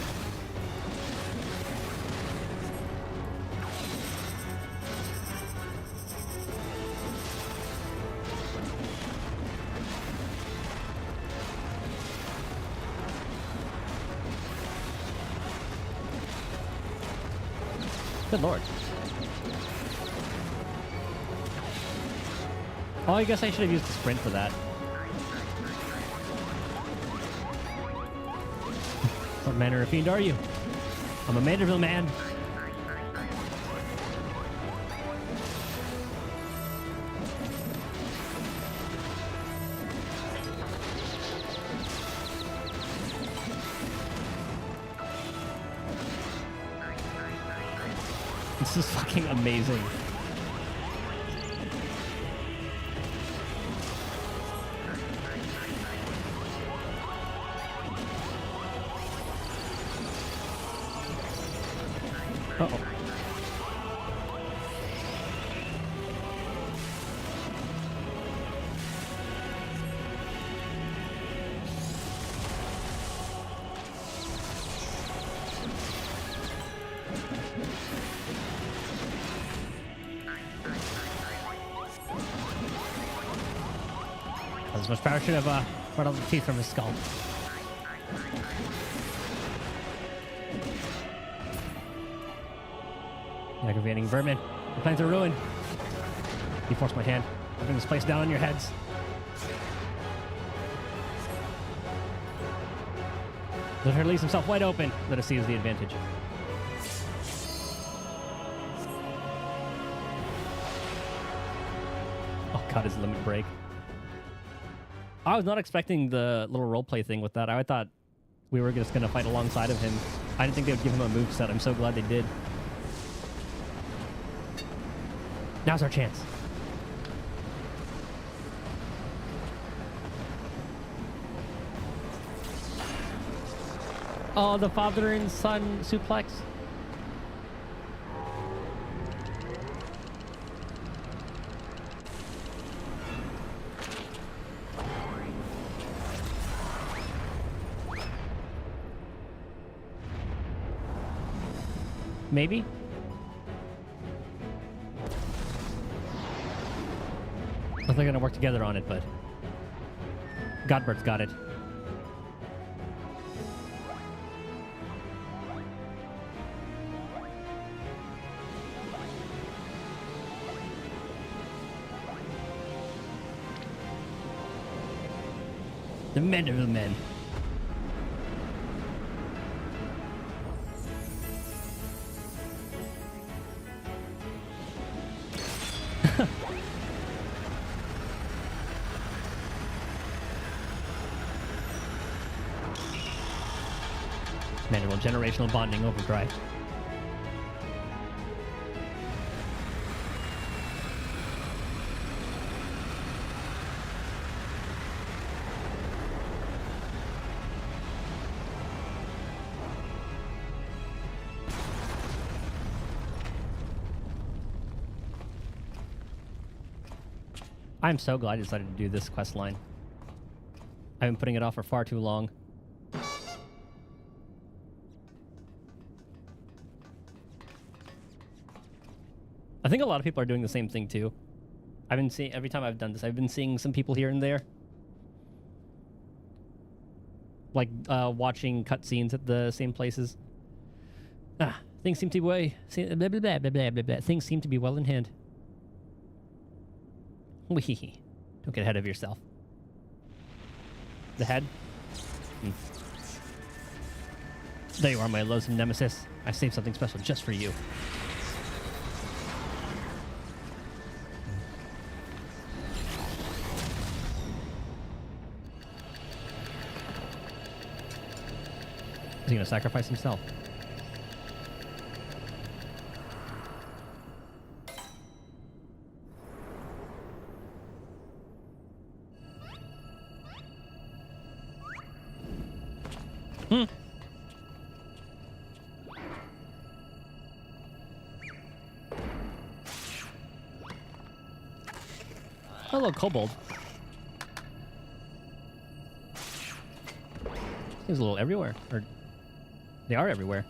Good lord. Oh, I guess I should have used the sprint for that. What manner of fiend are you? I'm a Manderville man. This is fucking amazing. Uh-oh. As much power should have brought out the teeth from his skull. Aggravating vermin. Your plans are ruined. You forced my hand. I'll bring this place down on your heads. Let her leave himself wide open. Let us seize the advantage. Oh god, his limit break. I was not expecting the little roleplay thing with that. I thought we were just going to fight alongside of him. I didn't think they would give him a moveset. I'm so glad they did. Now's our chance. Oh, the father and son suplex. Maybe? I think they're gonna work together on it, but Godbert's got it. The men are the men. Manual generational bonding overdrive. I'm so glad I decided to do this quest line. I've been putting it off for far too long. I think a lot of people are doing the same thing too. I've been seeing, every time I've done this, I've been seeing some people here and there. Like, watching cutscenes at the same places. Things seem to be blah, blah, blah, blah, blah, blah, blah. Things seem to be well in hand. Wee. Don't get ahead of yourself. The head? There you are, my loathsome nemesis. I saved something special just for you. Is he gonna sacrifice himself? Hello, kobold. He's a little everywhere. Or they are everywhere.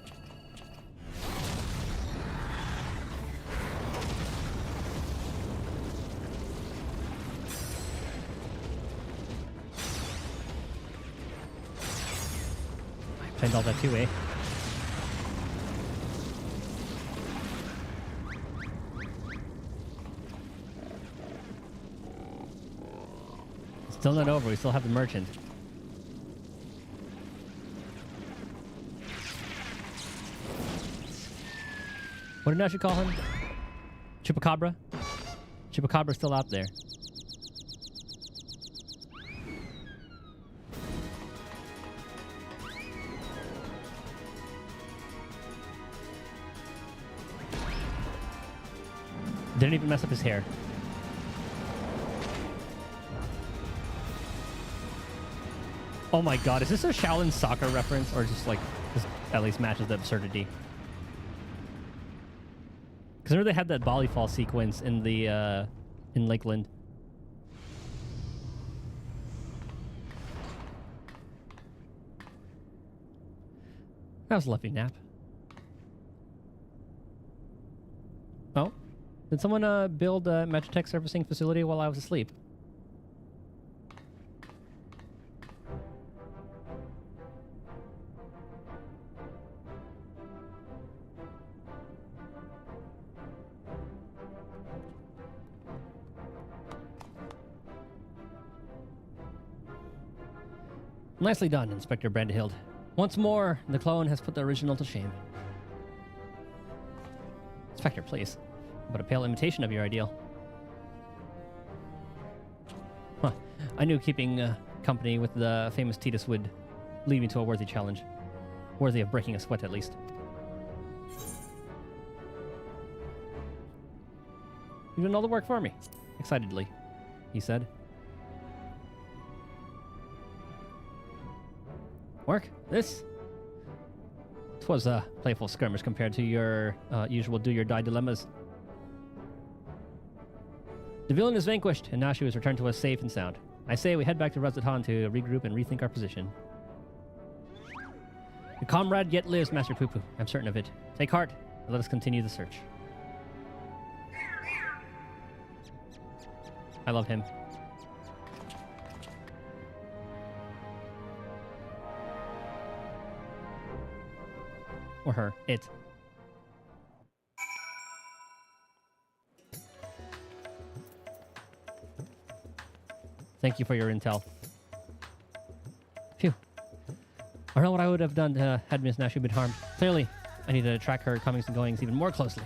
I planned all that too, eh? Still not over. We still have the merchant. What did I should call him? Chupacabra? Chupacabra's still out there. Didn't even mess up his hair. Oh my god, is this a Shaolin soccer reference? Or just like, this at least matches the absurdity? Because I remember they had that volleyball sequence in the, in Lakeland. That was a lovely nap. Oh? Did someone, build a Metrotech servicing facility while I was asleep? Nicely done, Inspector Brandehild. Once more, the clone has put the original to shame. Inspector, please. But a pale imitation of your ideal. Huh. I knew keeping company with the famous Titus would lead me to a worthy challenge. Worthy of breaking a sweat, at least. You've done all the work for me. Excitedly, he said. Work? This? 'Twas a playful skirmish compared to your usual do-your-die dilemmas. The villain is vanquished, and now she was returned to us safe and sound. I say we head back to Rezatan to regroup and rethink our position. Your comrade yet lives, Master Poo-Poo. I'm certain of it. Take heart, and let us continue the search. I love him. Or her. It. Thank you for your intel. Phew. I don't know what I would have done had Miss Nashu been harmed. Clearly, I need to track her comings and goings even more closely.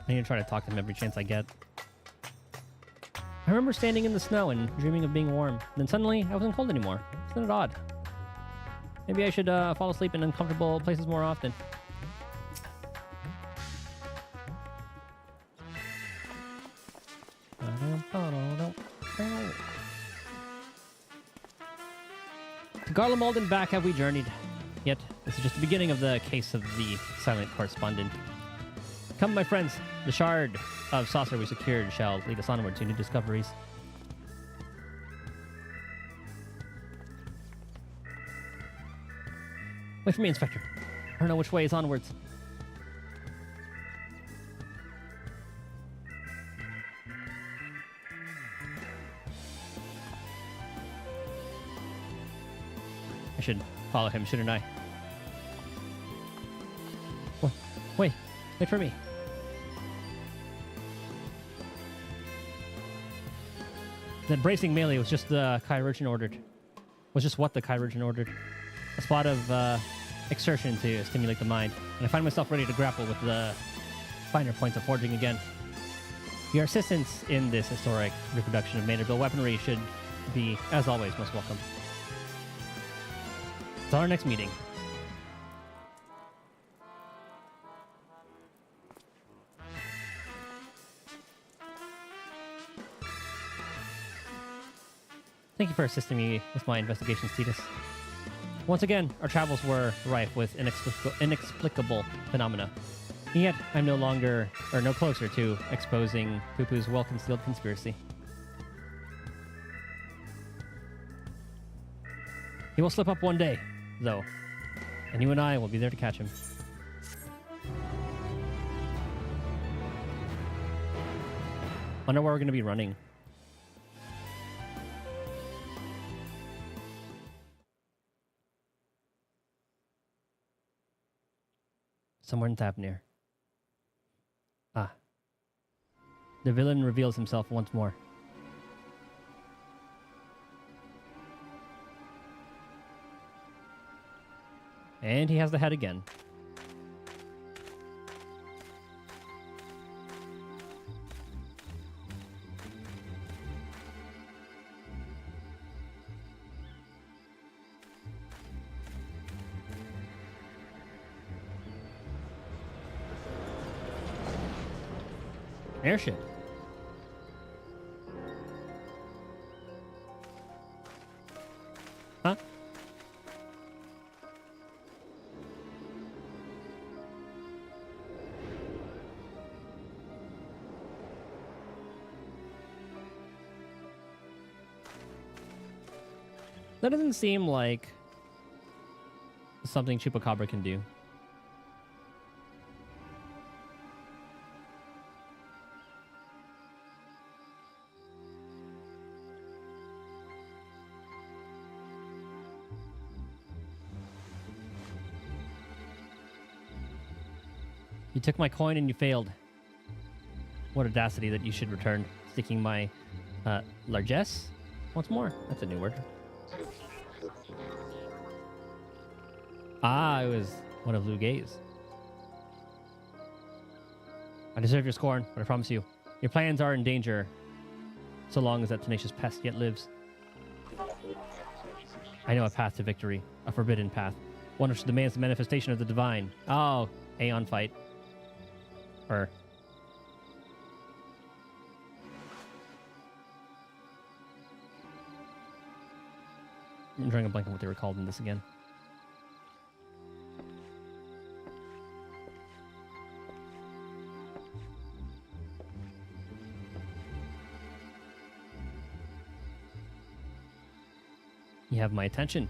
I need to try to talk to him every chance I get. I remember standing in the snow and dreaming of being warm. Then suddenly, I wasn't cold anymore. Isn't it odd? Maybe I should fall asleep in uncomfortable places more often. To Garlemald and back have we journeyed. Yet, this is just the beginning of the case of the silent correspondent. Come, my friends. The shard of saucer we secured shall lead us onward to new discoveries. Wait for me, Inspector. I don't know which way is onwards. I should follow him, shouldn't I? Wait for me. That bracing melee was just the chirurgeon ordered. Was just what the chirurgeon ordered. A spot of exertion to stimulate the mind, and I find myself ready to grapple with the finer points of forging again. Your assistance in this historic reproduction of Maynardville weaponry should be, as always, most welcome. Until our next meeting. Thank you for assisting me with my investigations, Titus. Once again, our travels were rife with inexplicable phenomena. And yet, I'm no closer to exposing Poo-Poo's well-concealed conspiracy. He will slip up one day, though, and you and I will be there to catch him. Wonder where we're going to be running. Somewhere in Thapnir. Ah. The villain reveals himself once more. And he has the head again. Airship. Huh? That doesn't seem like something Chupacabra can do. You took my coin and you failed. What audacity that you should return, sticking my largesse once more. That's a new word. Ah, it was one of Liu Gei's. I deserve your scorn, but I promise you, your plans are in danger so long as that tenacious pest yet lives. I know a path to victory, a forbidden path, one which demands the manifestation of the divine. Oh, Aeon fight. Or... I'm drawing a blank on what they were called in this again. You have my attention.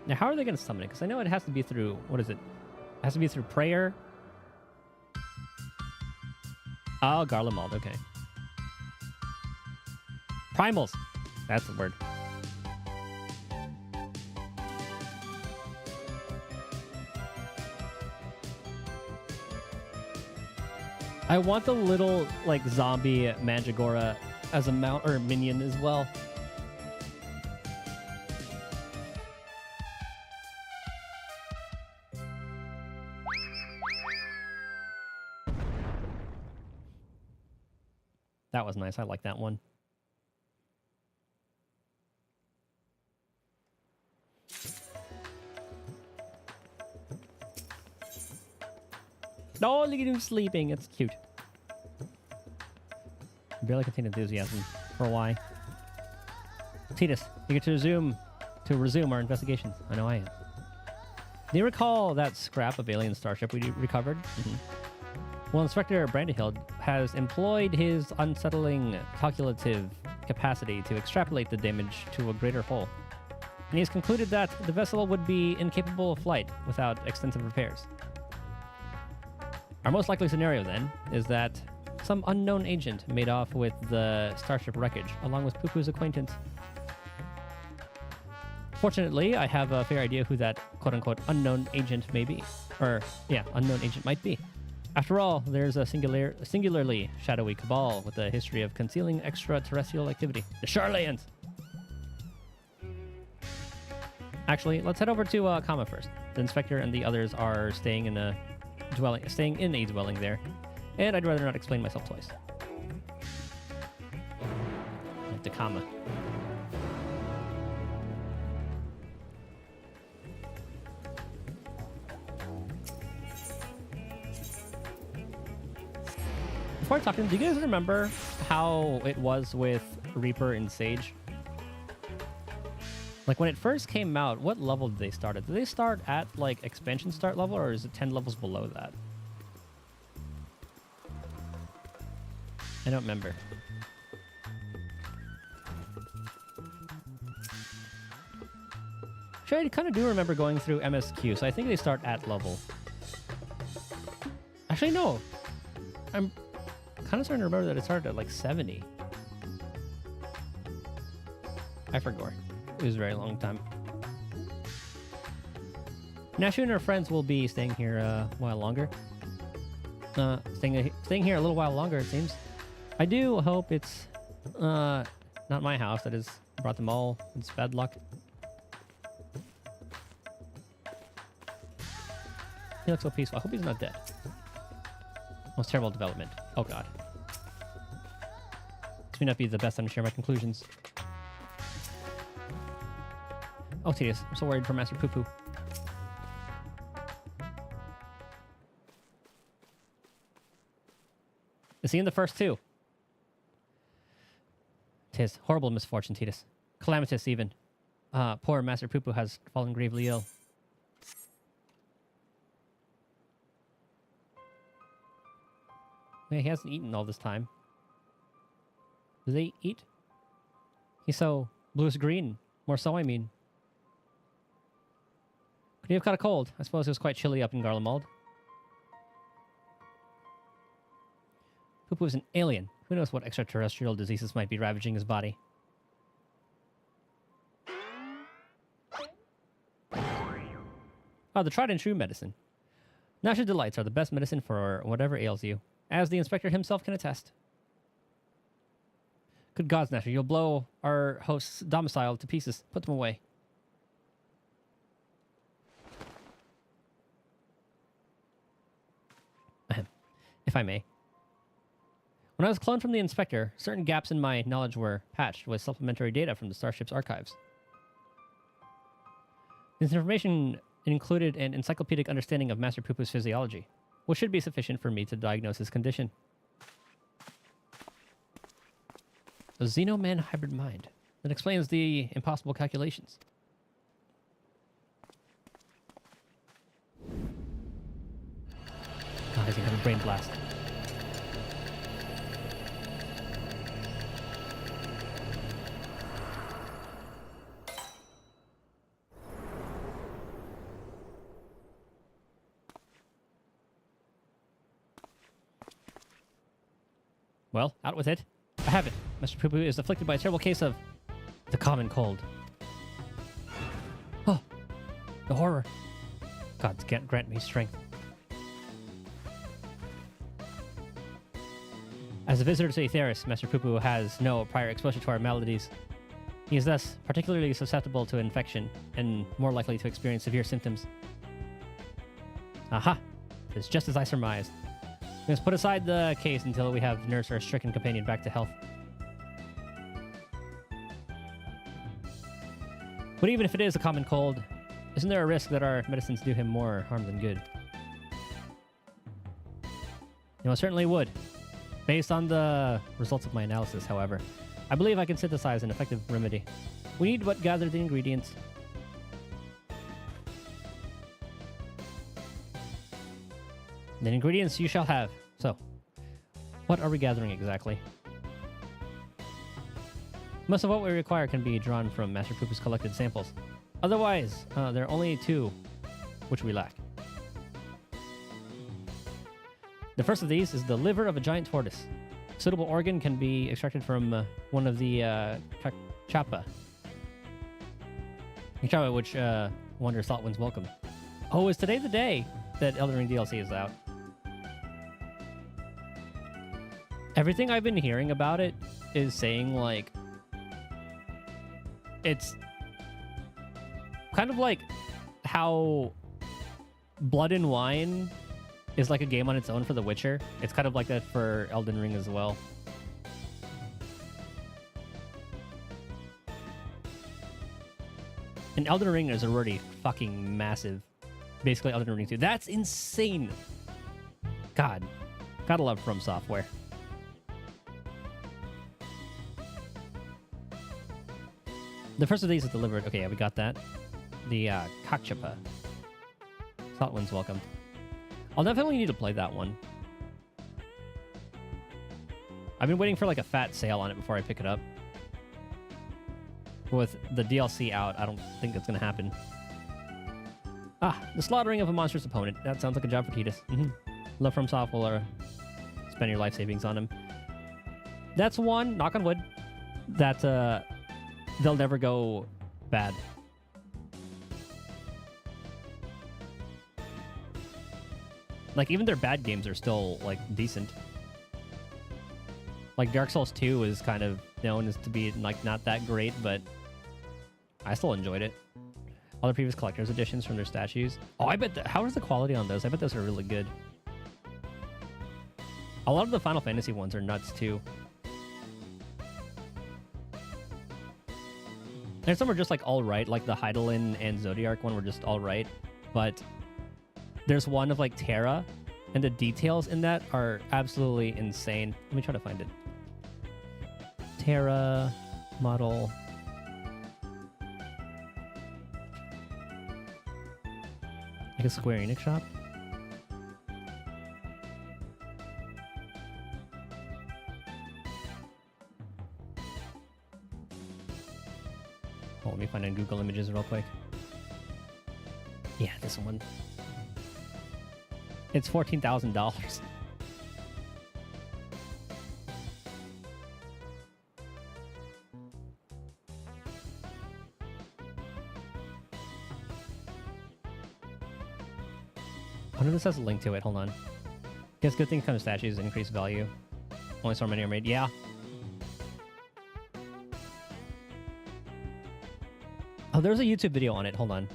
Now, how are they going to summon it? Because I know it has to be through... What is it? It has to be through prayer. Oh, Garlemald. Okay. Primals. That's the word. I want the little, like, zombie Mandragora as a mount or minion as well. That was nice. I like that one. Oh, look at him sleeping. It's cute. Barely contain enthusiasm. For why? Titus, you get to resume our investigations. I know I am. Do you recall that scrap of alien starship we recovered? Well, Inspector Brandehild has employed his unsettling calculative capacity to extrapolate the damage to a greater whole. And he has concluded that the vessel would be incapable of flight without extensive repairs. Our most likely scenario, then, is that some unknown agent made off with the starship wreckage, along with Poo-Poo's acquaintance. Fortunately, I have a fair idea who that quote-unquote unknown agent may be. Or, yeah, unknown agent might be. After all, there's a singularly shadowy cabal with a history of concealing extraterrestrial activity. The Charlatans! Actually, let's head over to Kama first. The inspector and the others are staying in a dwelling there. And I'd rather not explain myself twice. To Kama. Before I talk to him, do you guys remember how it was with Reaper and Sage? Like, when it first came out, what level did they start at? Did they start at, like, expansion start level, or is it 10 levels below that? I don't remember. Actually, I kind of do remember going through MSQ, so I think they start at level. Actually, no. I'm kind of starting to remember that it started at, like, 70. I forgot. It was a very long time. Nashu and her friends will be staying here a while longer. Staying here a little while longer, it seems. I do hope it's not my house that has brought them all. It's bad luck. He looks so peaceful. I hope he's not dead. Most terrible development. Oh god. This may not be the best time to share my conclusions. Oh, Titus, I'm so worried for Master Poo-Poo. Is he in the first two? 'Tis horrible misfortune, Titus. Calamitous, even. Poor Master Poo-Poo has fallen gravely ill. Yeah, he hasn't eaten all this time. Does he eat? He's so bluish-green. More so, I mean. Could he have caught a cold? I suppose it was quite chilly up in Garlemald. Poo-Poo is an alien. Who knows what extraterrestrial diseases might be ravaging his body? Oh, the tried and true medicine. Natural delights are the best medicine for whatever ails you, as the inspector himself can attest. Good gods, Nasher, you'll blow our host's domicile to pieces. Put them away. If I may. When I was cloned from the inspector, certain gaps in my knowledge were patched with supplementary data from the starship's archives. This information included an encyclopedic understanding of Master Poopu's physiology, which should be sufficient for me to diagnose his condition. A Xenoman hybrid mind. That explains the impossible calculations. Oh, he's gonna have a brain blast. Well, out with it. I have it. Mr. Poo-Poo is afflicted by a terrible case of the common cold. Oh, the horror. Gods grant me strength. As a visitor to Aetheris, Master Poo-Poo has no prior exposure to our maladies. He is thus particularly susceptible to infection and more likely to experience severe symptoms. Aha! It's just as I surmised. We must put aside the case until we have nursed our stricken companion back to health. But even if it is a common cold, isn't there a risk that our medicines do him more harm than good? You know, it certainly would. Based on the results of my analysis, however, I believe I can synthesize an effective remedy. We need but gather the ingredients. The ingredients you shall have. So, what are we gathering exactly? Most of what we require can be drawn from Master Poopu's collected samples. Otherwise, there are only two which we lack. The first of these is the liver of a giant tortoise. A suitable organ can be extracted from one of the Kachapa. Kachapa, which Wonder thought one's welcome. Oh, is today the day that Elden Ring DLC is out? Everything I've been hearing about it is saying, like, it's kind of like how Blood and Wine is like a game on its own for The Witcher. It's kind of like that for Elden Ring as well. And Elden Ring is already fucking massive. Basically Elden Ring 2. That's insane. God. Gotta love From Software. The first of these is delivered. Okay, yeah, we got that. The Kachapa. Thought one's welcome. I'll definitely need to play that one. I've been waiting for like a fat sale on it before I pick it up. With the DLC out, I don't think that's going to happen. Ah, the slaughtering of a monstrous opponent. That sounds like a job for Tidus. Love From Software. Spend your life savings on him. That's one, knock on wood, that they'll never go bad. Like, even their bad games are still, like, decent. Like, Dark Souls 2 is kind of known as to be, like, not that great, but I still enjoyed it. All the previous collector's editions from their statues. Oh, I bet... How is the quality on those? I bet those are really good. A lot of the Final Fantasy ones are nuts, too. And some are just, like, alright. Like, the Hydaelyn and Zodiac one were just alright. But... there's one of, like, Terra, and the details in that are absolutely insane. Let me try to find it. Terra model. Like a Square Enix shop? Oh, let me find it in Google Images real quick. Yeah, this one. It's $14,000. Oh no, this has a link to it. Hold on. Guess good things come to statues, increase value. Only so many are made. Yeah. Oh, there's a YouTube video on it. Hold on.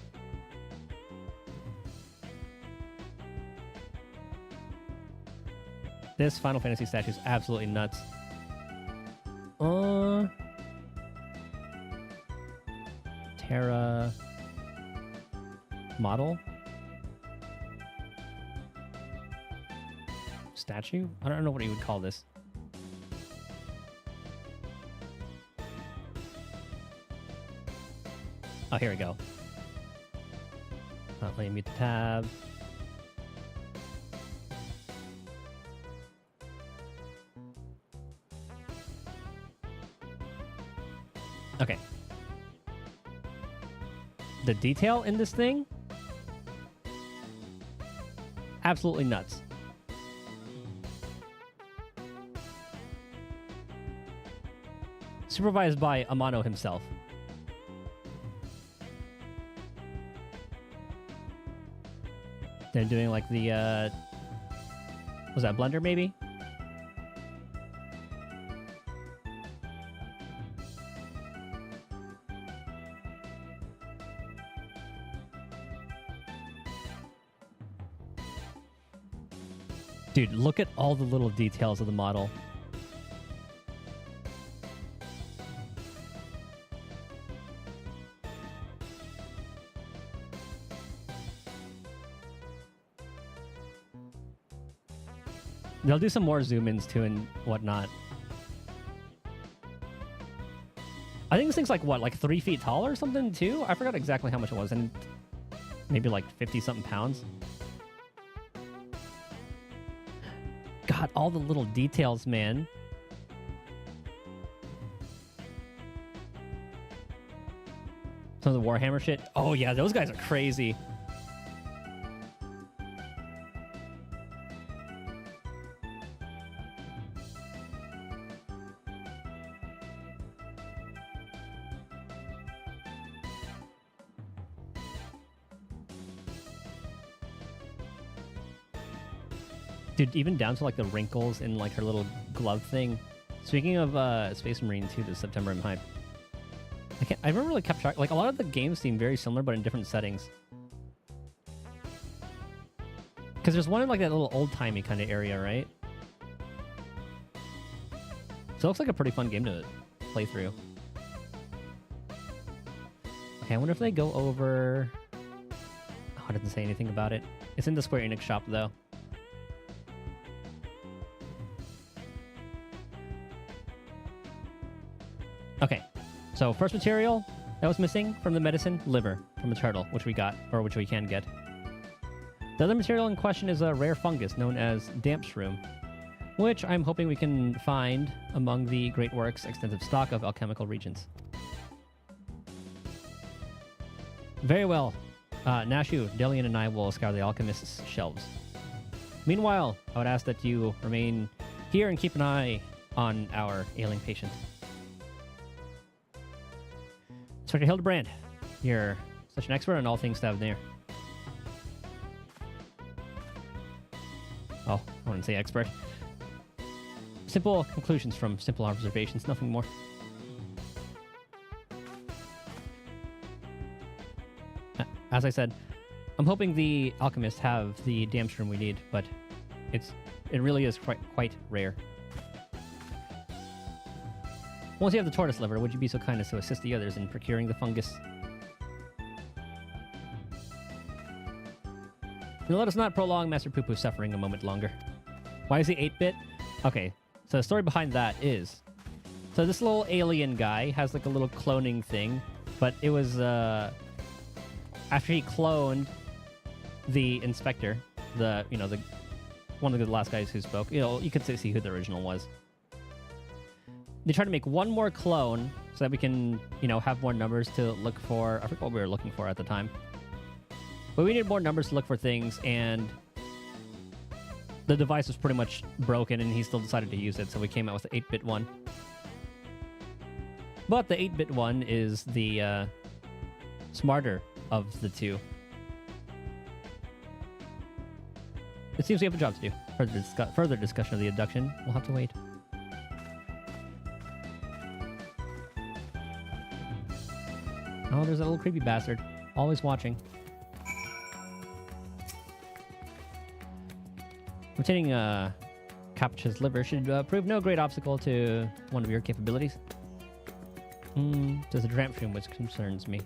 This Final Fantasy statue is absolutely nuts. Terra model statue? I don't know what you would call this. Oh, here we go. Let me mute the tab. Okay. The detail in this thing? Absolutely nuts. Supervised by Amano himself. They're doing like the, was that Blender maybe? Dude, look at all the little details of the model. They'll do some more zoom-ins too and whatnot. I think this thing's like, what, like 3 feet tall or something too? I forgot exactly how much it was, and maybe like 50-something pounds. God, all the little details, man. Some of the Warhammer shit. Oh yeah, those guys are crazy. Dude, even down to like the wrinkles in like her little glove thing. Speaking of Space Marine 2 this September, I'm hyped. I never really kept track. Like a lot of the games seem very similar, but in different settings. Because there's one in like that little old-timey kind of area, right? So it looks like a pretty fun game to play through. Okay, I wonder if they go over... Oh, it doesn't say anything about it. It's in the Square Enix shop, though. Okay, so first material that was missing from the medicine, liver from a turtle, which we got, or which we can get. The other material in question is a rare fungus known as damp shroom, which I'm hoping we can find among the Great Works' extensive stock of alchemical reagents. Very well. Nashu, Delian, and I will scour the alchemist's shelves. Meanwhile, I would ask that you remain here and keep an eye on our ailing patient. Inspector Hildebrand, you're such an expert on all things Stavnir. Oh, I wouldn't say expert. Simple conclusions from simple observations, nothing more. As I said, I'm hoping the alchemists have the damn shroom we need, but it really is quite rare. Once you have the tortoise liver, would you be so kind as to assist the others in procuring the fungus? Now let us not prolong Master Poo-Poo's suffering a moment longer. Why is he 8-bit? Okay, so the story behind that is... So this little alien guy has like a little cloning thing, but it was... after he cloned the inspector, the one of the last guys who spoke, you could see who the original was. They tried to make one more clone so that we can, have more numbers to look for. I forget what we were looking for at the time. But we needed more numbers to look for things, and the device was pretty much broken, and he still decided to use it, so we came out with the 8-bit one. But the 8-bit one is the smarter of the two. It seems we have a job to do. Further discussion of the abduction. We'll have to wait. Oh, there's that little creepy bastard. Always watching. Obtaining Capuchin's liver should prove no great obstacle to one of your capabilities. There's a tramp room which concerns me.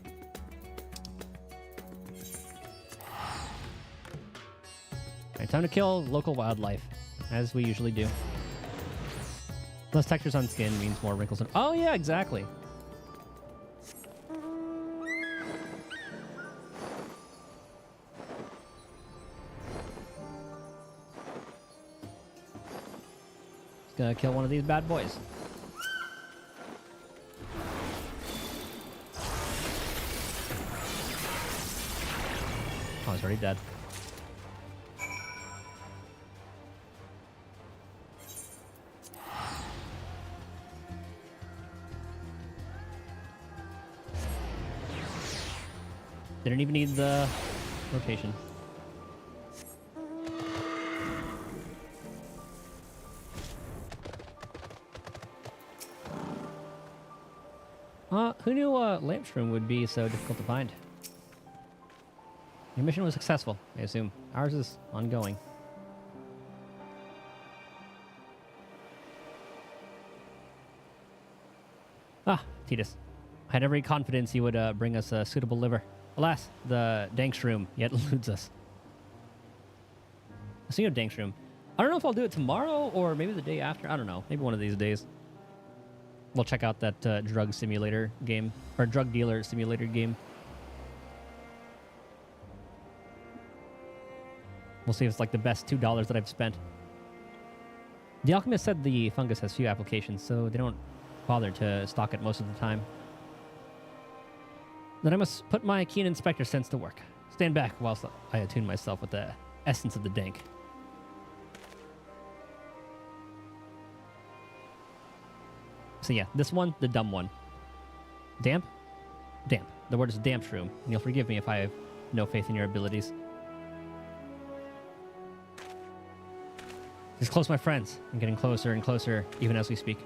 Alright, time to kill local wildlife, as we usually do. Less textures on skin means more wrinkles. Oh yeah, exactly. Just gonna kill one of these bad boys. Oh, he's already dead. Didn't even need the rotation. Who knew Lamp's room would be so difficult to find? Your mission was successful, I assume. Ours is ongoing. Ah, Titus. I had every confidence he would bring us a suitable liver. Alas, the Dankshroom yet eludes us. Speaking of Dankshroom, I don't know if I'll do it tomorrow or maybe the day after. I don't know. Maybe one of these days. We'll check out that drug simulator game, or drug dealer simulator game. We'll see if it's like the best $2 that I've spent. The alchemist said the fungus has few applications, so they don't bother to stock it most of the time. Then I must put my keen inspector sense to work. Stand back whilst I attune myself with the essence of the dank. So yeah, this one, the dumb one. Damp? Damp. The word is damp shroom, and you'll forgive me if I have no faith in your abilities. Just close, my friends. I'm getting closer and closer, even as we speak.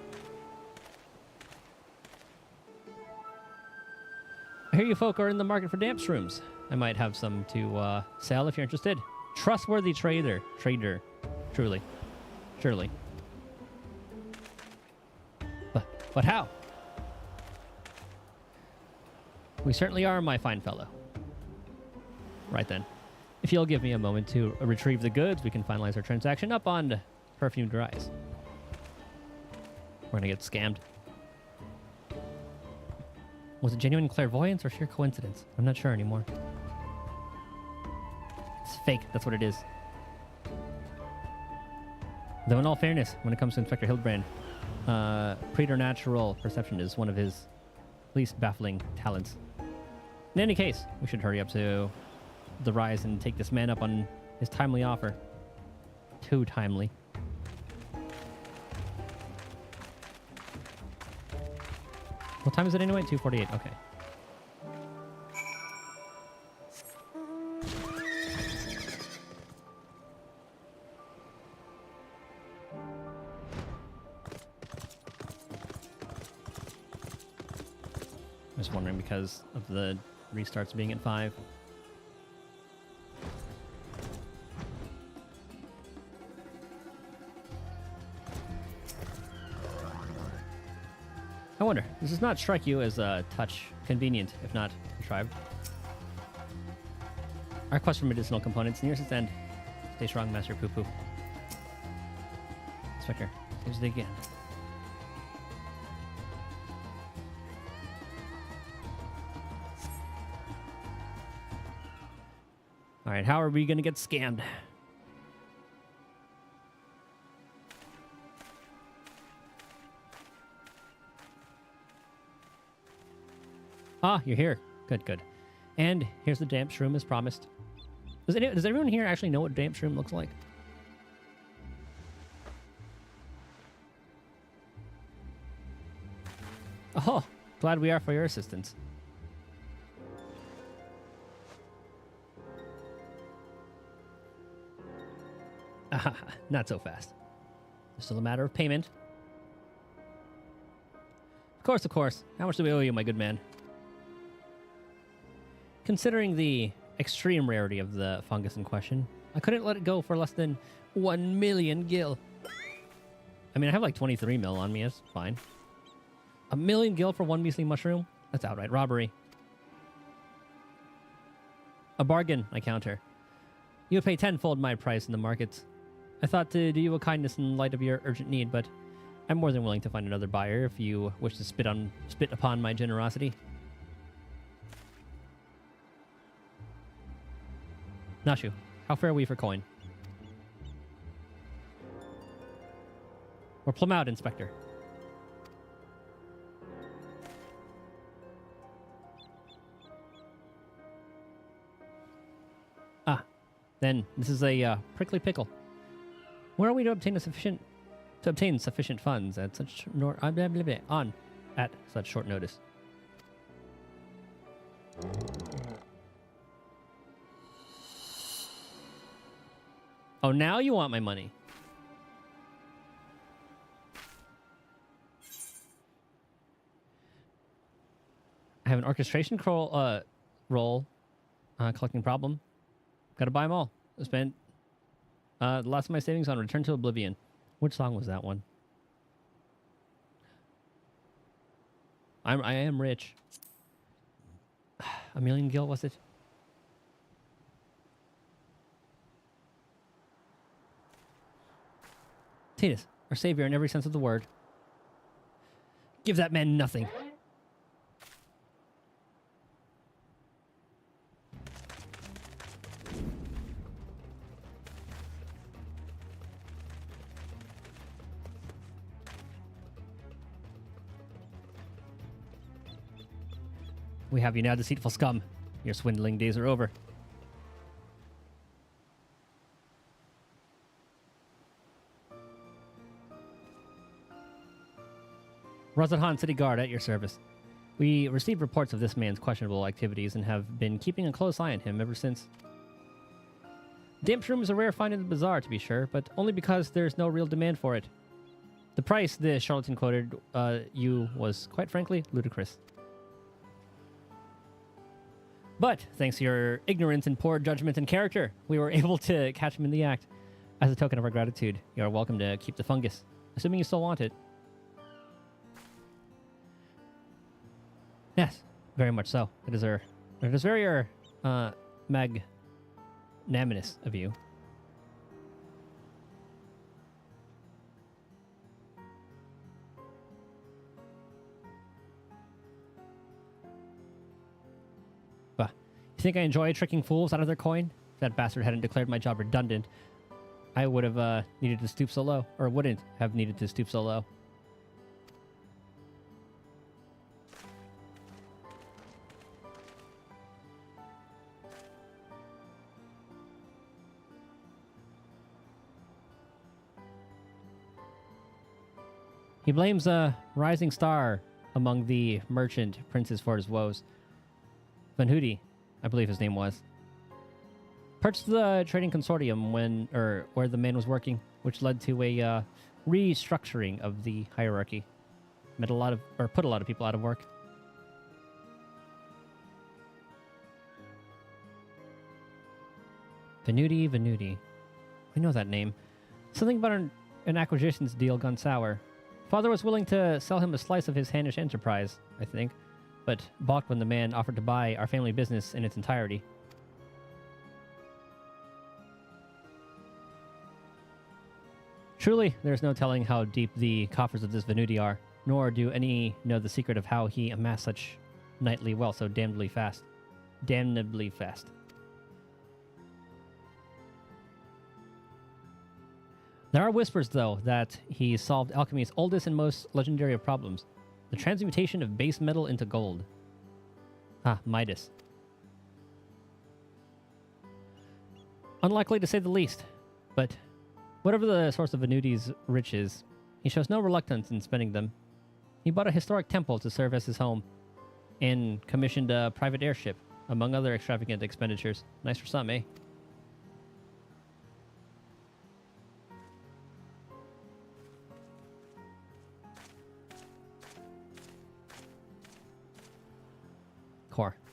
I hear you folk are in the market for damp shrooms. I might have some to sell if you're interested. Trustworthy trader. Truly. Surely. But how? We certainly are, my fine fellow. Right then. If you'll give me a moment to retrieve the goods, we can finalize our transaction up on Perfumed Rise. We're gonna get scammed. Was it genuine clairvoyance or sheer coincidence? I'm not sure anymore. It's fake, that's what it is. Though in all fairness, when it comes to Inspector Hildebrand, preternatural perception is one of his least baffling talents. In any case, we should hurry up to the Rise and take this man up on his timely offer. Too timely. What time is it anyway? 2:48. Okay. I'm just wondering because of the restarts being at 5. I wonder, does this not strike you as a touch convenient, if not contrived? Our quest for medicinal components nears its end. Stay strong, Master Poo Poo. Inspector, here's it again. Alright, how are we gonna get scammed? Ah, you're here. Good, good. And here's the damp shroom as promised. Does everyone here actually know what damp shroom looks like? Oh, glad we are for your assistance. Not so fast. It's still a matter of payment. Of course, of course. How much do we owe you, my good man? Considering the extreme rarity of the fungus in question, I couldn't let it go for less than 1 million gil. I mean, I have like 23 mil on me. That's fine. 1 million gil for one measly mushroom? That's outright robbery. A bargain, I counter. You would pay tenfold my price in the markets. I thought to do you a kindness in light of your urgent need, but I'm more than willing to find another buyer if you wish to spit upon my generosity. Nashu, how fair are we for coin? Or plumb out, Inspector. Ah, then this is a prickly pickle. Where are we to obtain sufficient funds at such at such short notice? Oh, now you want my money. I have an orchestration role collecting problem. Gotta buy them all. I spent the last of my savings on Return to Oblivion. Which song was that one? I am rich. 1 million gil, was it? Titus, our savior in every sense of the word. Give that man nothing. We have you now, deceitful scum. Your swindling days are over. Razathan City Guard at your service. We received reports of this man's questionable activities and have been keeping a close eye on him ever since. Damp shroom is a rare find in the bazaar, to be sure, but only because there's no real demand for it. The price the charlatan quoted you was, quite frankly, ludicrous. But, thanks to your ignorance and poor judgment and character, we were able to catch him in the act. As a token of our gratitude, you are welcome to keep the fungus, assuming you still want it. Yes, very much so. It is very magnanimous of you. But you think I enjoy tricking fools out of their coin? If that bastard hadn't declared my job redundant, I would have needed to stoop so low, or wouldn't have needed to stoop so low. He blames a rising star among the merchant princes for his woes. Van Hoody, I believe his name was, purchased the trading consortium where the man was working, which led to a restructuring of the hierarchy. Put a lot of people out of work. Venuti. I know that name. Something about an acquisitions deal gone sour. Father was willing to sell him a slice of his Hannish enterprise, I think, but balked when the man offered to buy our family business in its entirety. Truly, there is no telling how deep the coffers of this Venuti are, nor do any know the secret of how he amassed such knightly wealth so damnably fast. There are whispers, though, that he solved alchemy's oldest and most legendary of problems, the transmutation of base metal into gold. Ah, Midas. Unlikely to say the least, but whatever the source of Venuti's riches, he shows no reluctance in spending them. He bought a historic temple to serve as his home, and commissioned a private airship, among other extravagant expenditures. Nice for some, eh?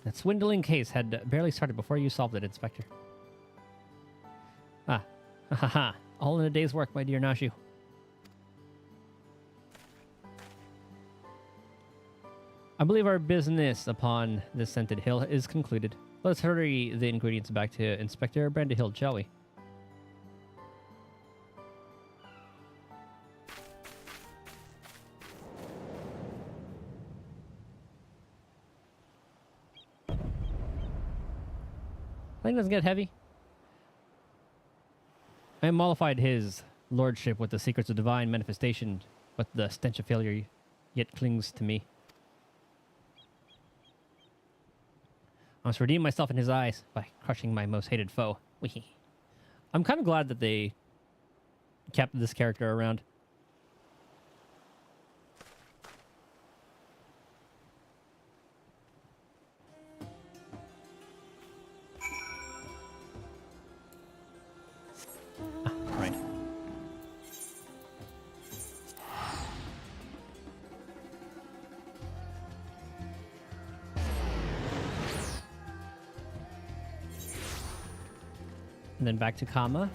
That swindling case had barely started before you solved it, Inspector. Ah. Ha ha ha. All in a day's work, my dear Nashu. I believe our business upon this scented hill is concluded. Let's hurry the ingredients back to Inspector Brandahill, shall we? Thing doesn't get heavy. I mollified his lordship with the secrets of divine manifestation, but the stench of failure yet clings to me. I must redeem myself in his eyes by crushing my most hated foe. Wee. I'm kind of glad that they kept this character around. Right. And then back to Kama.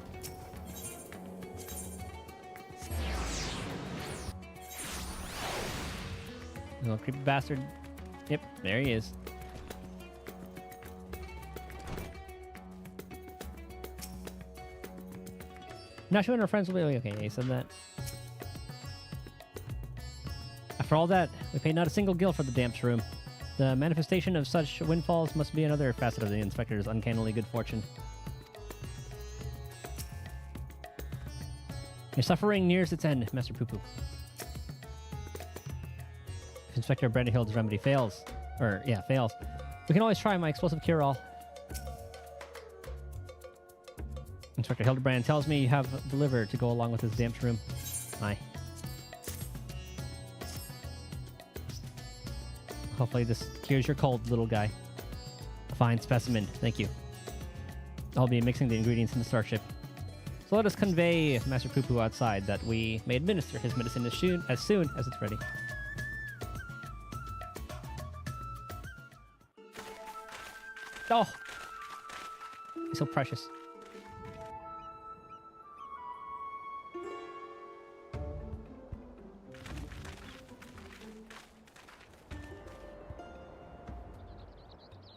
Little creepy bastard. Yep, there he is. Not sure when our friends will be okay. He said that. After all that, we paid not a single gil for the damp room. The manifestation of such windfalls must be another facet of the inspector's uncannily good fortune. Your suffering nears its end, Master Poo-Poo. If Inspector Brandahill's remedy fails, fails, we can always try my explosive cure-all. Inspector Hildebrand tells me you have the liver to go along with this damped room. Aye. Hopefully this cures your cold, little guy. A fine specimen, thank you. I'll be mixing the ingredients in the starship. So let us convey Master Poo-Poo outside that we may administer his medicine as soon as it's ready. Oh! He's so precious.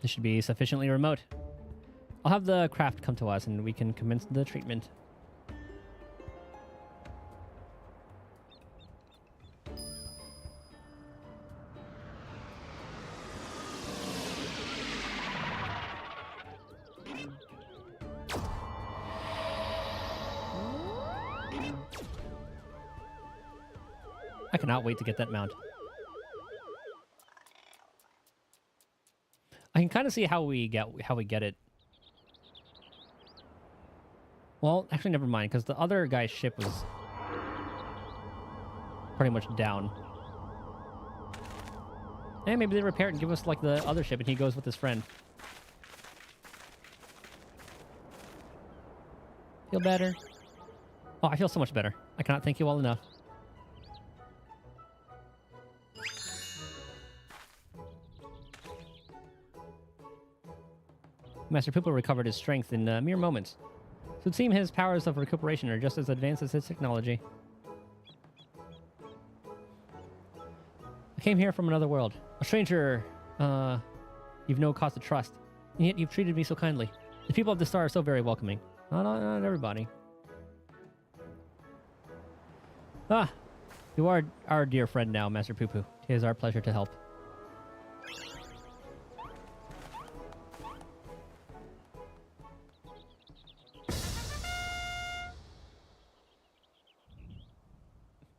This should be sufficiently remote. I'll have the craft come to us and we can commence the treatment. I cannot wait to get that mount. I can kind of see how we get it. Well, actually, never mind, because the other guy's ship was pretty much down. And maybe they repair it and give us like the other ship, and he goes with his friend. Feel better? Oh, I feel so much better. I cannot thank you all enough. Master Poopa recovered his strength in mere moments. So it would seem his powers of recuperation are just as advanced as his technology. I came here from another world. A stranger you've no cause to trust. And yet you've treated me so kindly. The people of the star are so very welcoming. Not everybody. Ah, you are our dear friend now, Master Poo-Poo. It is our pleasure to help.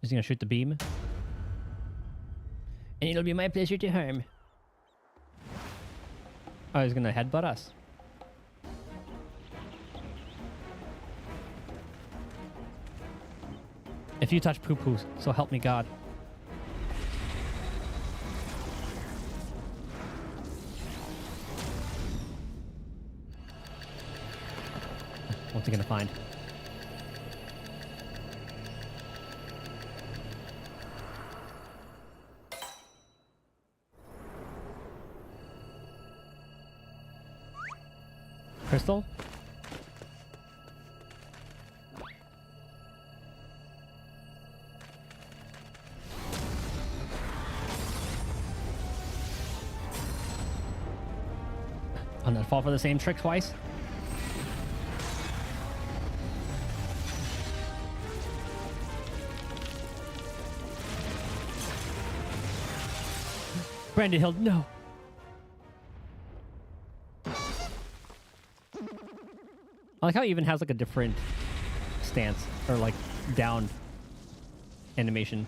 Is he gonna shoot the beam? And it'll be my pleasure to harm. Oh, he's gonna headbutt us. If you touch Poo-Poo, so help me God. What's he gonna find? Crystal? I'm gonna fall for the same trick twice. Brandon Hill, no. I like how it even has like a different stance or like down animation.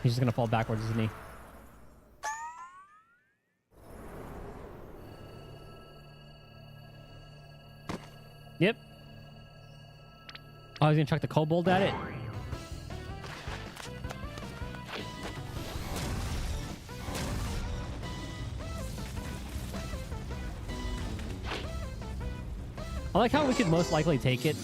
He's just gonna fall backwards, isn't he? Yep. Oh, he's gonna chuck the kobold at it. I like how we could most likely take it.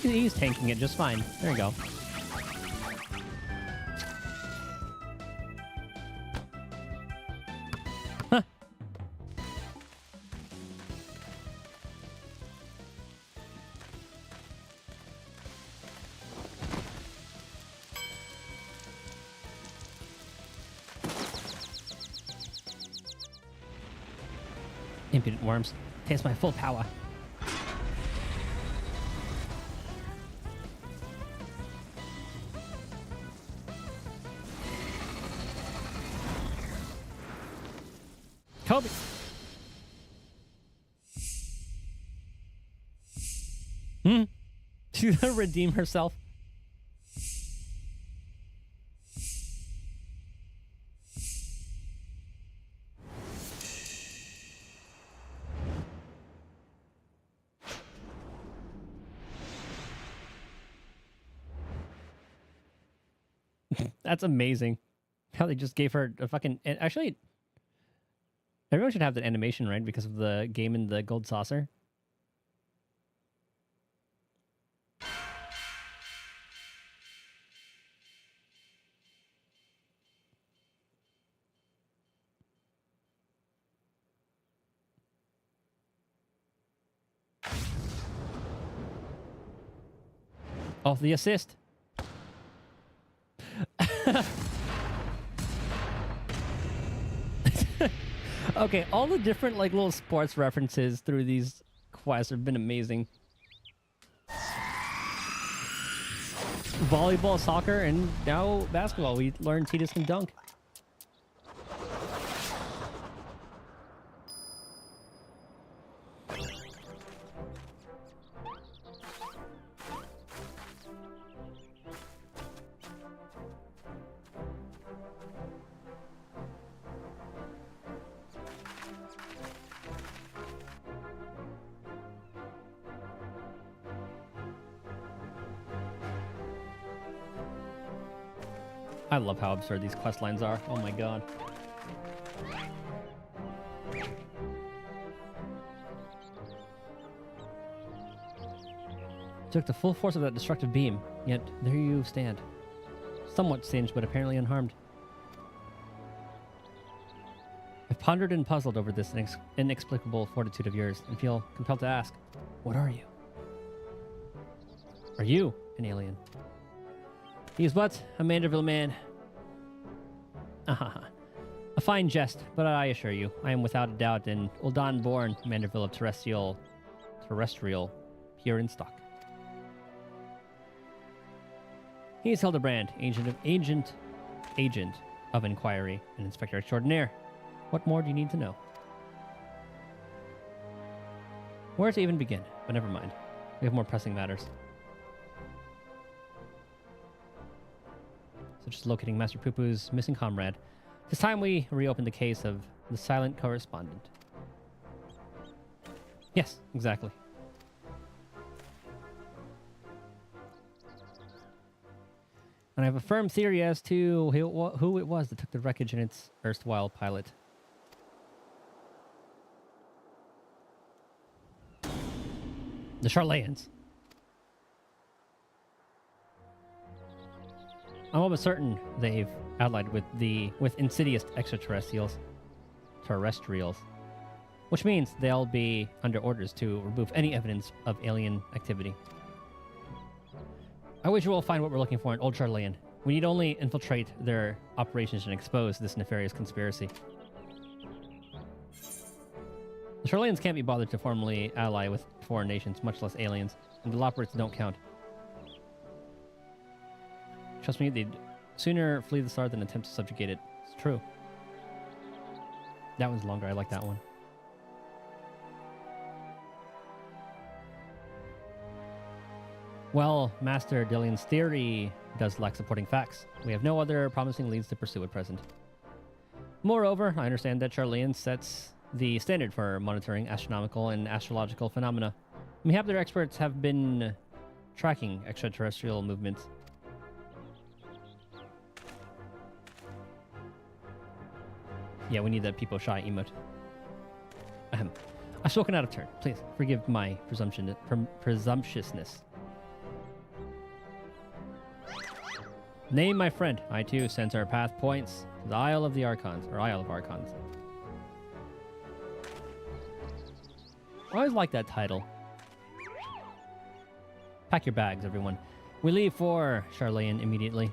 He's tanking it just fine. There you go. Huh. Impudent worms. Taste my full power. Kobe. She's gonna redeem herself. That's amazing. How they just gave her a fucking... Actually, everyone should have that animation, right? Because of the game in the gold saucer. Oh, the assist. Okay, all the different like little sports references through these quests have been amazing. Volleyball, soccer, and now basketball. We learned Titus can dunk. I love how absurd these quest lines are. Oh my god. Took the full force of that destructive beam, yet there you stand. Somewhat singed, but apparently unharmed. I've pondered and puzzled over this inexplicable fortitude of yours, and feel compelled to ask, what are you? Are you an alien? He's what? A Manderville man. A fine jest, but I assure you, I am without a doubt an Uldan-born Manderville of terrestrial, pure in stock. He is Hildebrand, agent of inquiry, and inspector extraordinaire. What more do you need to know? Where to even begin? But never mind. We have more pressing matters. Such as locating Master Poo-Poo's missing comrade. It's time we reopen the case of the silent correspondent. Yes, exactly. And I have a firm theory as to who it was that took the wreckage in its erstwhile pilot. The Charlayans. I'm almost certain they've allied with insidious extraterrestrials. Which means they'll be under orders to remove any evidence of alien activity. I wish we'll find what we're looking for in Old Charlayan. We need only infiltrate their operations and expose this nefarious conspiracy. The Charlayans can't be bothered to formally ally with foreign nations, much less aliens, and the Loporrits don't count. Trust me, they'd sooner flee the star than attempt to subjugate it. It's true. That one's longer. I like that one. Well, Master Dillion's theory does lack supporting facts. We have no other promising leads to pursue at present. Moreover, I understand that Charlayan sets the standard for monitoring astronomical and astrological phenomena. Mayhap their experts have been tracking extraterrestrial movements. Yeah, we need that people shy emote. Ahem. I've spoken out of turn. Please forgive my presumptuousness. Name my friend. I too sense our path points to the Isle of the Archons, or Isle of Archons. I always like that title. Pack your bags, everyone. We leave for Charlayan immediately.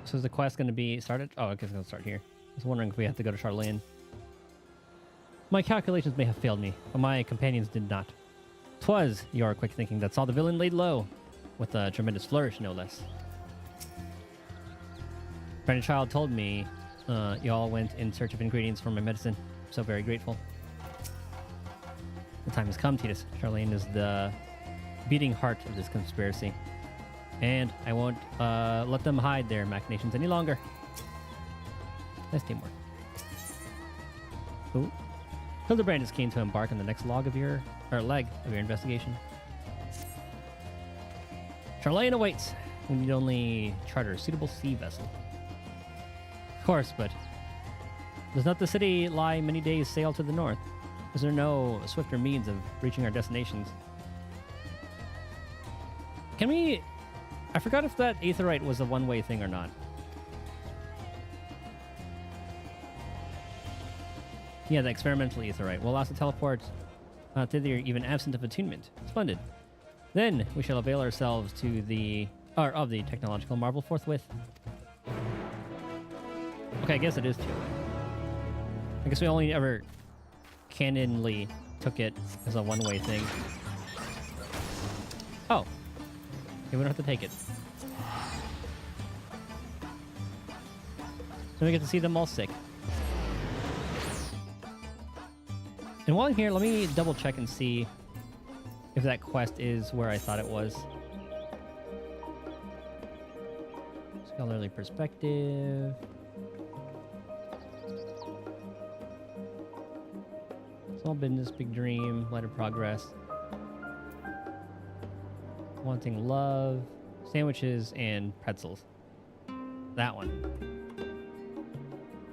So is the quest going to be started? Oh, I guess it's going to start here. I was wondering if we have to go to Charlayan. My calculations may have failed me, but my companions did not. 'Twas your quick thinking that saw the villain laid low, with a tremendous flourish, no less. Brandon Child told me y'all went in search of ingredients for my medicine. I'm so very grateful. The time has come, Titus. Charlayan is the beating heart of this conspiracy. And I won't let them hide their machinations any longer. Nice teamwork. Ooh. Hildebrand is keen to embark on the next leg of your investigation. Charlayan awaits. We need only charter a suitable sea vessel. Of course, but does not the city lie many days' sail to the north? Is there no swifter means of reaching our destinations? Can we... I forgot if that aetherite was a one-way thing or not. Yeah, the experimental aetherite will allow us to teleport thither even absent of attunement. Splendid. Then we shall avail ourselves of the technological marvel forthwith. Okay, I guess it is two-way. I guess we only ever canonly took it as a one-way thing. Oh. Okay, we don't have to take it. So we get to see them all sick. And while I'm here, let me double check and see if that quest is where I thought it was. Scholarly perspective. Small business, big dream, light of progress. Wanting love, sandwiches, and pretzels. That one.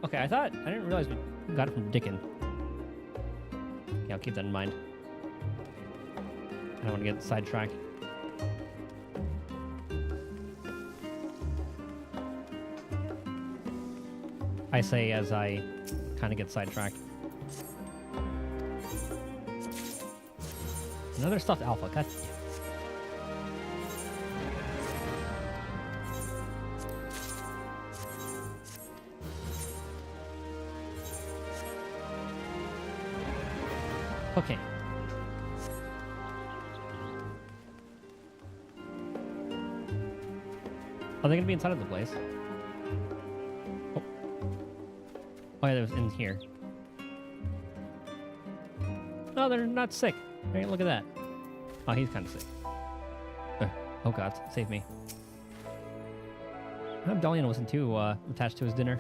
Okay, I didn't realize we got it from Dickon. Okay, I'll keep that in mind. I don't want to get sidetracked. I say as I kind of get sidetracked. Another stuffed alpha. God. Okay. Are they gonna be inside of the place? Oh, oh yeah, that was in here. No, they're not sick. Hey, look at that. Oh, he's kind of sick. Oh god, save me. I hope Dalian wasn't too attached to his dinner.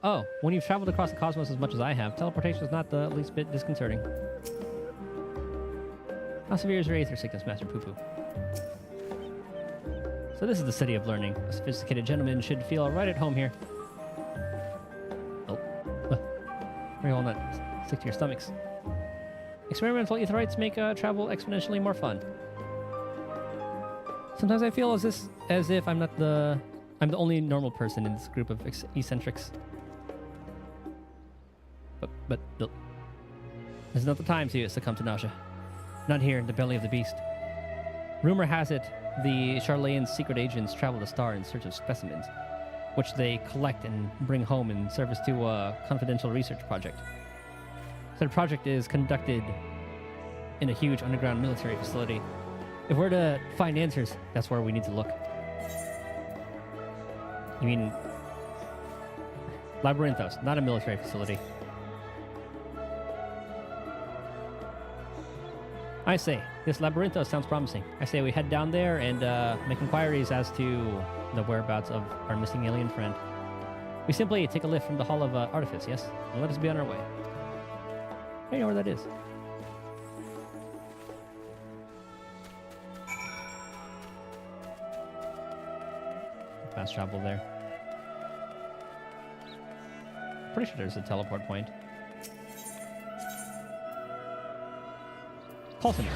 Oh, when you've traveled across the cosmos as much as I have, teleportation is not the least bit disconcerting. How severe is your aether sickness, Master Poo-Poo? So this is the city of learning. A sophisticated gentleman should feel right at home here. Oh. Very well not stick to your stomachs. Experimental aetherites make travel exponentially more fun. Sometimes I feel as if I'm the only normal person in this group of eccentrics. But this is not the time to succumb to nausea. Not here in the belly of the beast. Rumor has it the Charlayan's secret agents travel the star in search of specimens, which they collect and bring home in service to a confidential research project. Said project is conducted in a huge underground military facility. If we're to find answers, that's where we need to look. You mean Labyrinthos, not a military facility. I say, this Labyrinthos sounds promising. I say we head down there and make inquiries as to the whereabouts of our missing alien friend. We simply take a lift from the Hall of Artifice, yes? And let us be on our way. I know where that is. Fast travel there. Pretty sure there's a teleport point. Call center.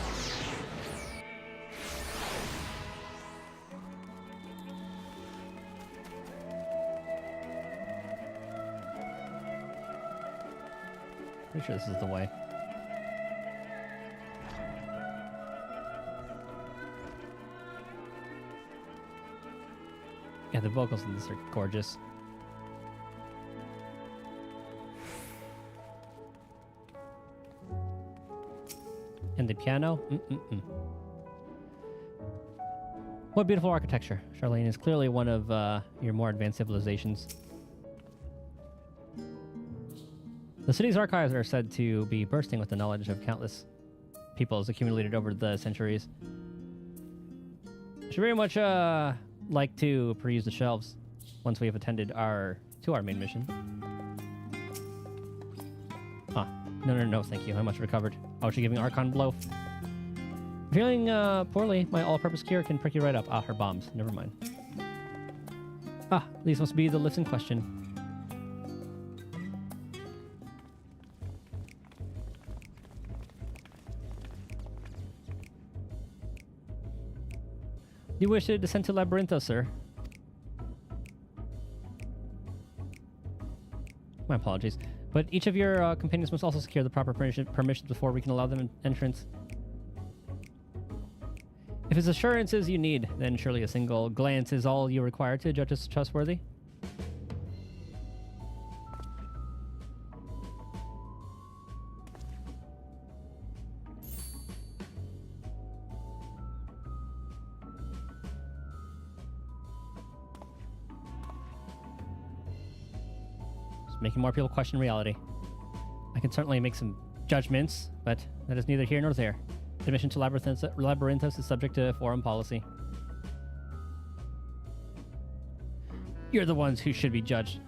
Pretty sure this is the way. Yeah, the vocals in this are gorgeous. And the piano? What beautiful architecture. Charlene is clearly one of your more advanced civilizations. The city's archives are said to be bursting with the knowledge of countless peoples accumulated over the centuries. I should very much like to peruse the shelves once we have attended to our main mission. Huh. No, thank you. I'm much recovered. Oh, she giving Archon blow. Feeling poorly, my all-purpose cure can prick you right up. Ah, her bombs. Never mind. Ah, these must be the lifts in question. You wish to descend to Labyrinthos, sir? My apologies. But each of your companions must also secure the proper permissions before we can allow them entrance. If it's assurances you need, then surely a single glance is all you require to judge us trustworthy. Making more people question reality. I can certainly make some judgments, but that is neither here nor there. Admission to Labyrinthos is subject to foreign policy. You're the ones who should be judged.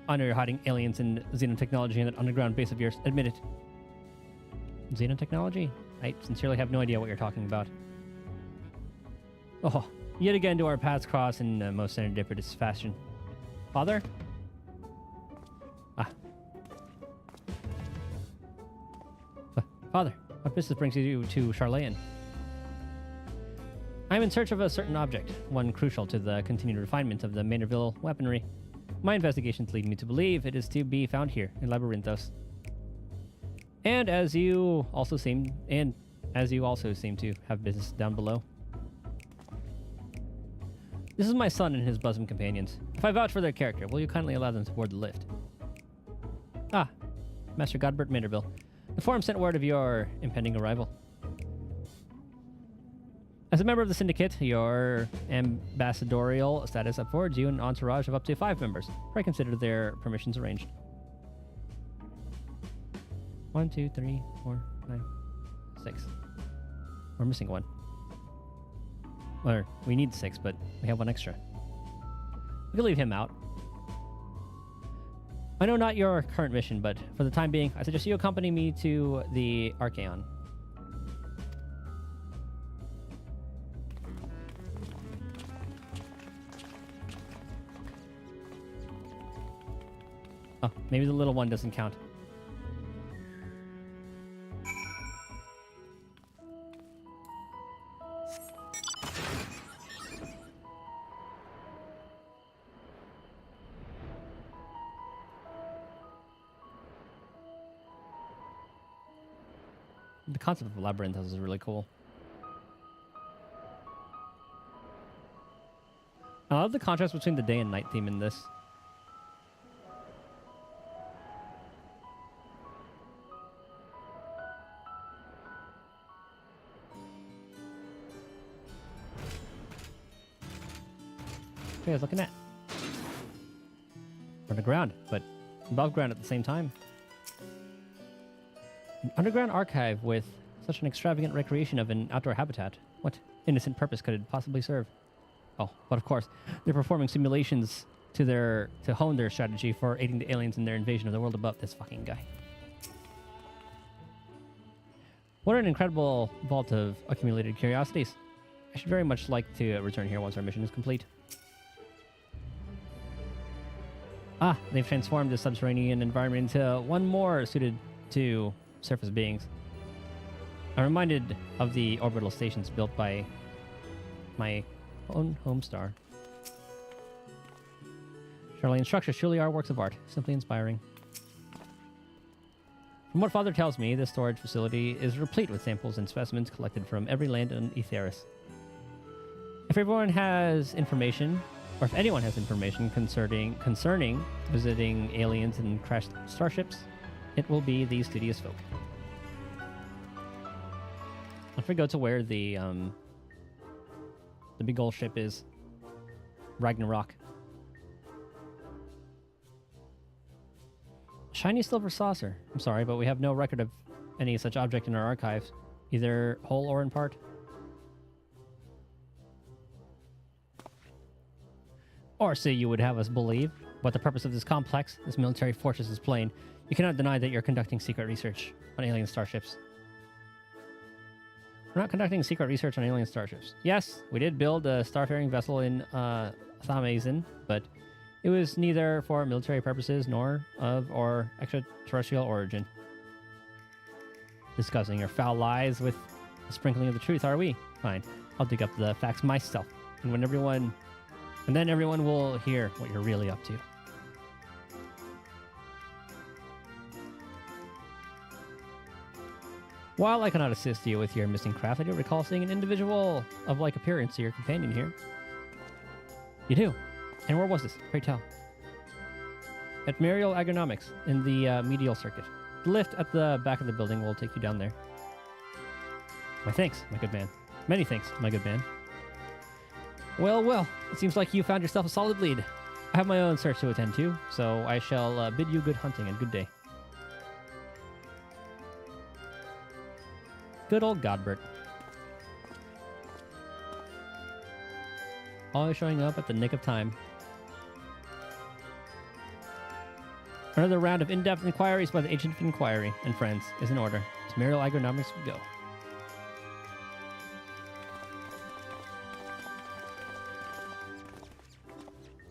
I know you're hiding aliens and xenotechnology in that underground base of yours. Admit it. Xenotechnology? I sincerely have no idea what you're talking about. Oh, yet again do our paths cross in the most serendipitous fashion. Father? Father, what business brings you to Charlayan? I'm in search of a certain object, one crucial to the continued refinement of the Maynardville weaponry. My investigations lead me to believe it is to be found here in Labyrinthos. And as you also seem to have business down below. This is my son and his bosom companions. If I vouch for their character, will you kindly allow them to board the lift? Ah, Master Godbert Maynardville. The Forum sent word of your impending arrival. As a member of the Syndicate, your ambassadorial status affords you an entourage of up to 5 members. I consider their permissions arranged. 1, 2, 3, 4, 5, 6. We're missing one. Or we need 6, but we have one extra. We can leave him out. I know not your current mission, but for the time being, I suggest you accompany me to the Archaeon. Oh, maybe the little one doesn't count. The concept of a labyrinth is really cool. I love the contrast between the day and night theme in this. What are you guys looking at? Underground, but above ground at the same time. An underground archive with such an extravagant recreation of an outdoor habitat. What innocent purpose could it possibly serve? Oh, but of course, they're performing simulations to hone their strategy for aiding the aliens in their invasion of the world above. This fucking guy. What an incredible vault of accumulated curiosities. I should very much like to return here once our mission is complete. Ah, they've transformed the subterranean environment into one more suited to surface beings. I'm reminded of the orbital stations built by my own home star. Charlene's structures truly are works of art, simply inspiring. From what Father tells me, this storage facility is replete with samples and specimens collected from every land on Aetheris. If everyone has information, or if anyone has information concerning visiting aliens and crashed starships, it will be these studious folk. If we go to where the big old ship is, Ragnarok. Shiny silver saucer. I'm sorry, but we have no record of any such object in our archives, either whole or in part. Or so you would have us believe. But the purpose of this complex, this military fortress, is plain. You cannot deny that you're conducting secret research on alien starships. We're not conducting secret research on alien starships. Yes, we did build a starfaring vessel in Thamazin, but it was neither for military purposes nor of or extraterrestrial origin. Discussing your foul lies with a sprinkling of the truth, are we? Fine. I'll dig up the facts myself. And then everyone will hear what you're really up to. While I cannot assist you with your missing craft, I do recall seeing an individual of like appearance to your companion here. You do? And where was this? Pray tell. At Mariel Agronomics in the medial circuit. The lift at the back of the building will take you down there. My thanks, my good man. Many thanks, my good man. Well, well, it seems like you found yourself a solid lead. I have my own search to attend to, so I shall bid you good hunting and good day. Good old Godbert. Always showing up at the nick of time. Another round of in-depth inquiries by the Agent of Inquiry and friends is in order. To Mariel Agronomics we go.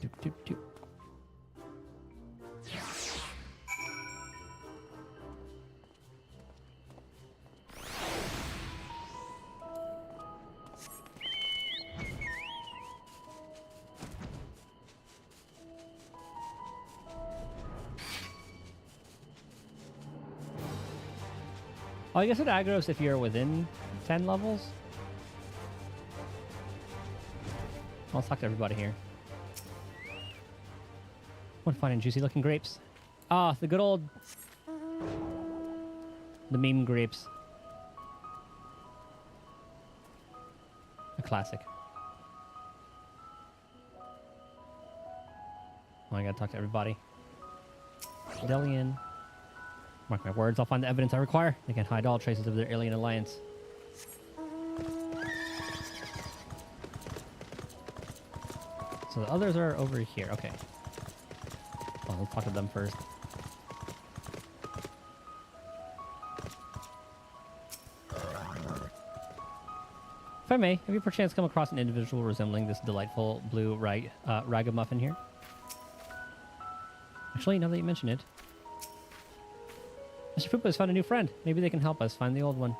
Doop, doop, doop. Oh, I guess it aggroes if you're within 10 levels. Let's talk to everybody here. What fine and juicy looking grapes. Ah, the good old... the meme grapes. A classic. Oh, I gotta talk to everybody. Delian. Mark my words, I'll find the evidence I require. They can hide all traces of their alien alliance. So the others are over here. Okay. Well, let's talk to them first. If I may, have you perchance come across an individual resembling this delightful blue ragamuffin here? Actually, now that you mention it, Mr. Poopa has found a new friend. Maybe they can help us find the old one.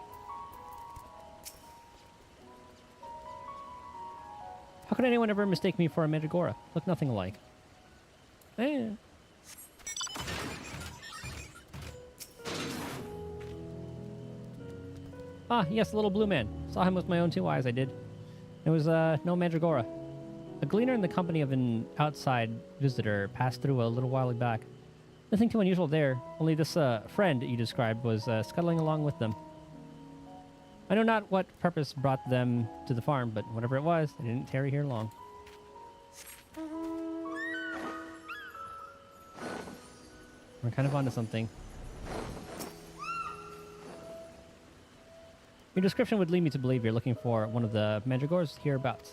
How could anyone ever mistake me for a mandragora? Look nothing alike. Eh. Ah, yes, the little blue man. Saw him with my own 2 eyes, I did. It was, no mandragora. A gleaner in the company of an outside visitor passed through a little while back. Nothing too unusual there, only this, friend you described was, scuttling along with them. I know not what purpose brought them to the farm, but whatever it was, they didn't tarry here long. We're kind of onto something. Your description would lead me to believe you're looking for one of the mandragoras hereabouts.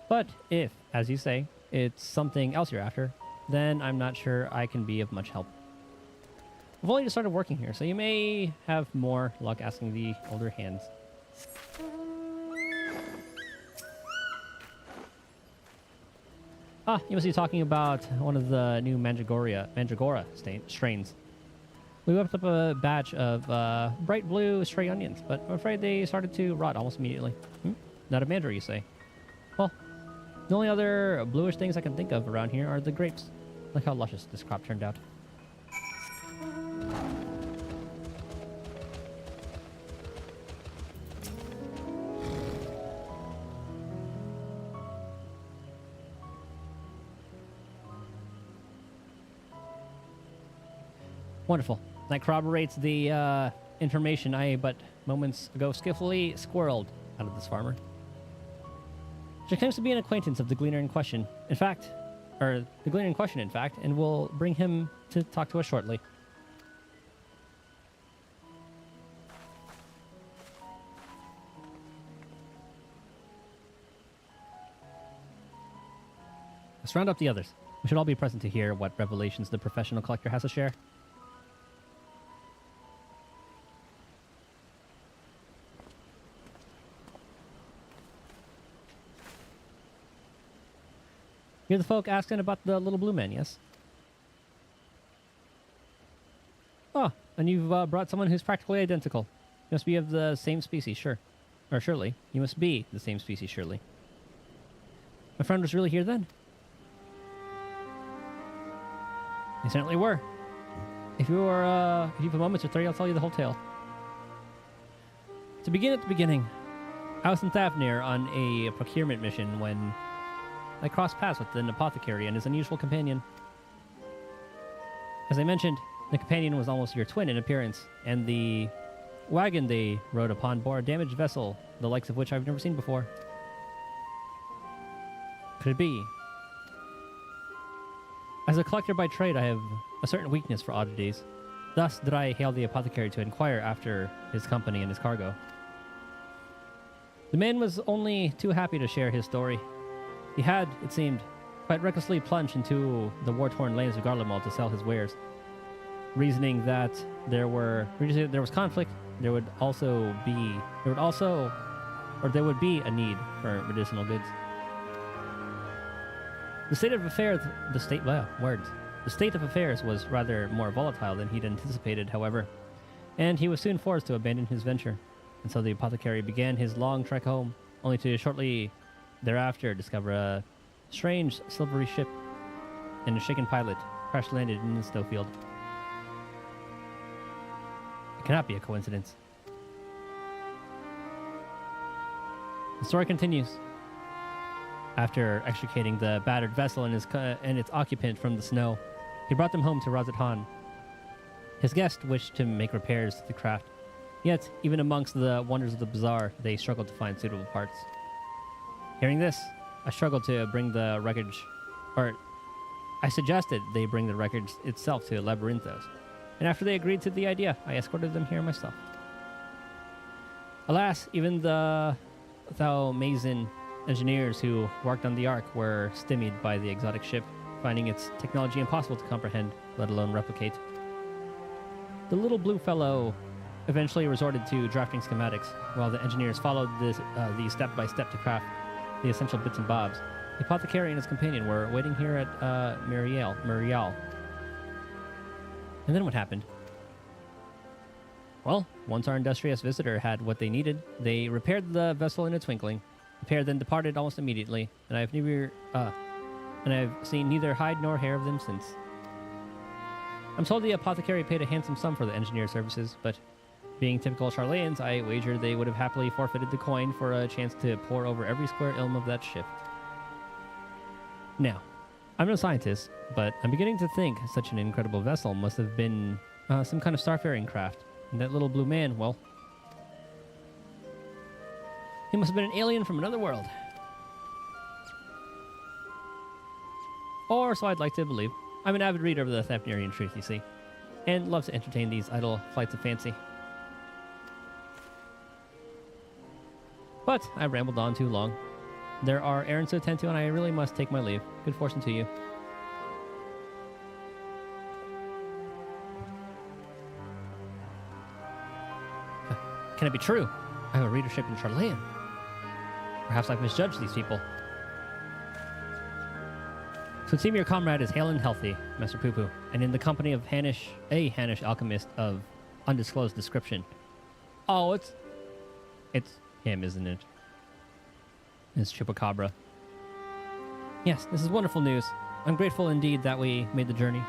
But if, as you say, it's something else you're after, then I'm not sure I can be of much help. I've only just started working here, so you may have more luck asking the older hands. Ah, you must be talking about one of the new mandragora strains. We whipped up a batch of bright blue stray onions, but I'm afraid they started to rot almost immediately. Not a mandra, you say? Well, the only other bluish things I can think of around here are the grapes. Look how luscious this crop turned out. Wonderful. That corroborates the information I but moments ago skillfully squirreled out of this farmer. She claims to be an acquaintance of the gleaner in question. In fact, and we'll bring him to talk to us shortly. Let's round up the others. We should all be present to hear what revelations the professional collector has to share. You're the folk asking about the little blue man, yes? Oh, and you've brought someone who's practically identical. You must be of the same species, sure. Or surely. You must be the same species, surely. My friend was really here then? You certainly were. If you have a moment or 3, I'll tell you the whole tale. To begin at the beginning, I was in Thavnir on a procurement mission when I crossed paths with an apothecary and his unusual companion. As I mentioned, the companion was almost your twin in appearance, and the wagon they rode upon bore a damaged vessel, the likes of which I've never seen before. Could it be? As a collector by trade, I have a certain weakness for oddities. Thus did I hail the apothecary to inquire after his company and his cargo. The man was only too happy to share his story. He had, it seemed, quite recklessly plunged into the war-torn lanes of Garlemald to sell his wares, reasoning that there was conflict. There would be a need for medicinal goods. The state of affairs was rather more volatile than he'd anticipated, however, and he was soon forced to abandon his venture. And so the apothecary began his long trek home, only to shortly thereafter discover a strange silvery ship and a shaken pilot crash-landed in the snowfield. It cannot be a coincidence. The story continues. After extricating the battered vessel and its occupant from the snow, he brought them home to Razat Han. His guest wished to make repairs to the craft, yet even amongst the wonders of the bazaar, they struggled to find suitable parts. Hearing this, I struggled to bring the wreckage, or I suggested they bring the wreckage itself to Labyrinthos, and after they agreed to the idea, I escorted them here myself. Alas, even the Thau Mazin engineers who worked on the Ark were stymied by the exotic ship, finding its technology impossible to comprehend, let alone replicate. The little blue fellow eventually resorted to drafting schematics, while the engineers followed the step-by-step to craft the essential bits and bobs. The apothecary and his companion were waiting here at Muriel. And then what happened? Well, once our industrious visitor had what they needed, they repaired the vessel in a twinkling. The pair then departed almost immediately, and I've seen neither hide nor hair of them since. I'm told the apothecary paid a handsome sum for the engineer services, but being typical Charlayans, I wagered they would have happily forfeited the coin for a chance to pore over every square ilm of that ship. Now, I'm no scientist, but I'm beginning to think such an incredible vessel must have been some kind of starfaring craft. And that little blue man, well, he must have been an alien from another world. Or so I'd like to believe. I'm an avid reader of the Thapnerian truth, you see, and love to entertain these idle flights of fancy. But I rambled on too long. There are errands to attend to, and I really must take my leave. Good fortune to you. Can it be true? I have a readership in Charlayan. Perhaps I've misjudged these people. So it seems your comrade is hale and healthy, Master Poo-Poo, and in the company of a Hanish alchemist of undisclosed description. Oh, it's him, isn't it? It's Chupacabra. Yes, this is wonderful news. I'm grateful indeed that we made the journey.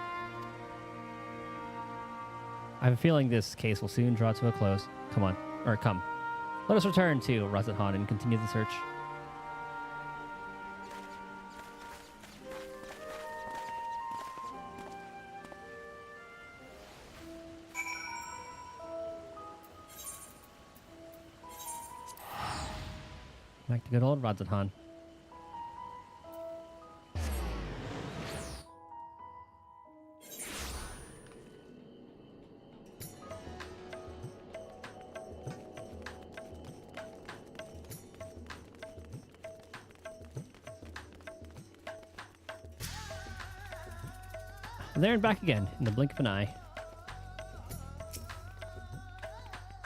I have a feeling this case will soon draw to a close. Come. Let us return to Razathan and continue the search. Back to good old Razathan. There and back again in the blink of an eye.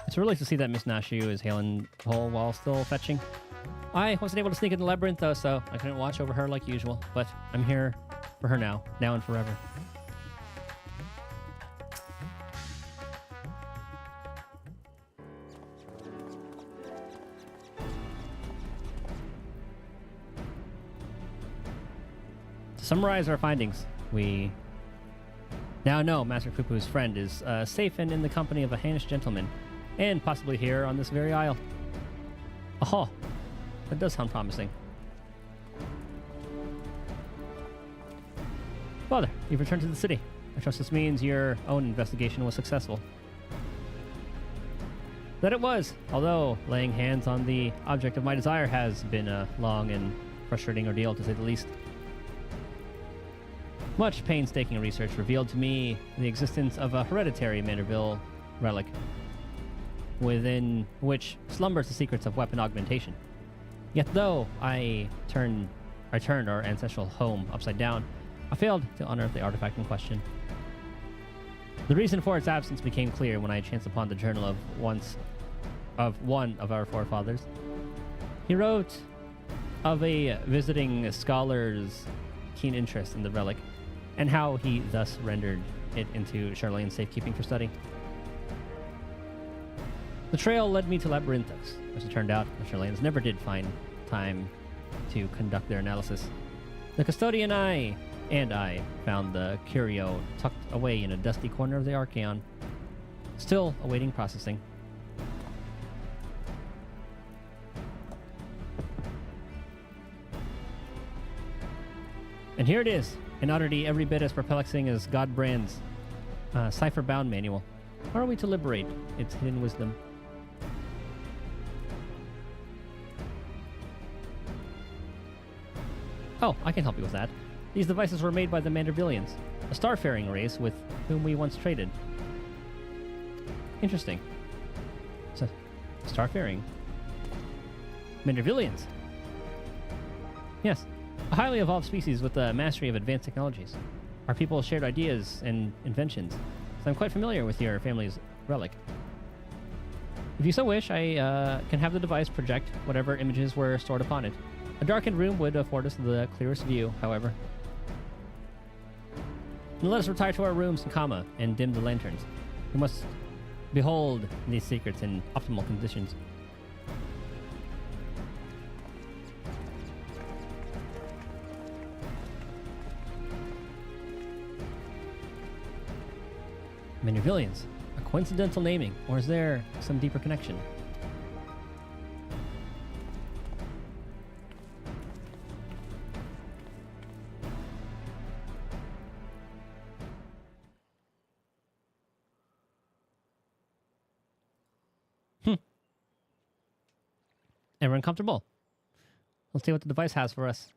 It's a relief to see that Miss Nashu is hailing whole while still fetching. I wasn't able to sneak in the labyrinth though, so I couldn't watch over her like usual, but I'm here for her now and forever. To summarize our findings, we now know Master Poo-Poo's friend is safe and in the company of a Hanish gentleman, and possibly here on this very isle. Oh, that does sound promising. Father, you've returned to the city. I trust this means your own investigation was successful. That it was, although laying hands on the object of my desire has been a long and frustrating ordeal, to say the least. Much painstaking research revealed to me the existence of a hereditary Manderville relic, within which slumbers the secrets of weapon augmentation. Yet though I turned our ancestral home upside down, I failed to unearth the artifact in question. The reason for its absence became clear when I chanced upon the journal of one of our forefathers. He wrote of a visiting scholar's keen interest in the relic, and how he thus rendered it into Charlayan safekeeping for study. The trail led me to Labyrinthos. As it turned out, the Charlayans never did find time to conduct their analysis. The custodian and I found the curio tucked away in a dusty corner of the Archaeon, still awaiting processing. And here it is, an oddity every bit as perplexing as Godbrand's cipher-bound manual. How are we to liberate its hidden wisdom? Oh, I can help you with that. These devices were made by the Mandervillians, a starfaring race with whom we once traded. Interesting. So, starfaring. Mandervillians. Yes, a highly evolved species with the mastery of advanced technologies. Our people shared ideas and inventions, so I'm quite familiar with your family's relic. If you so wish, I can have the device project whatever images were stored upon it. A darkened room would afford us the clearest view, however. And let us retire to our rooms in Kama and dim the lanterns. We must behold these secrets in optimal conditions. Manuvillians. A coincidental naming, or is there some deeper connection? Everyone comfortable? Let's see what the device has for us.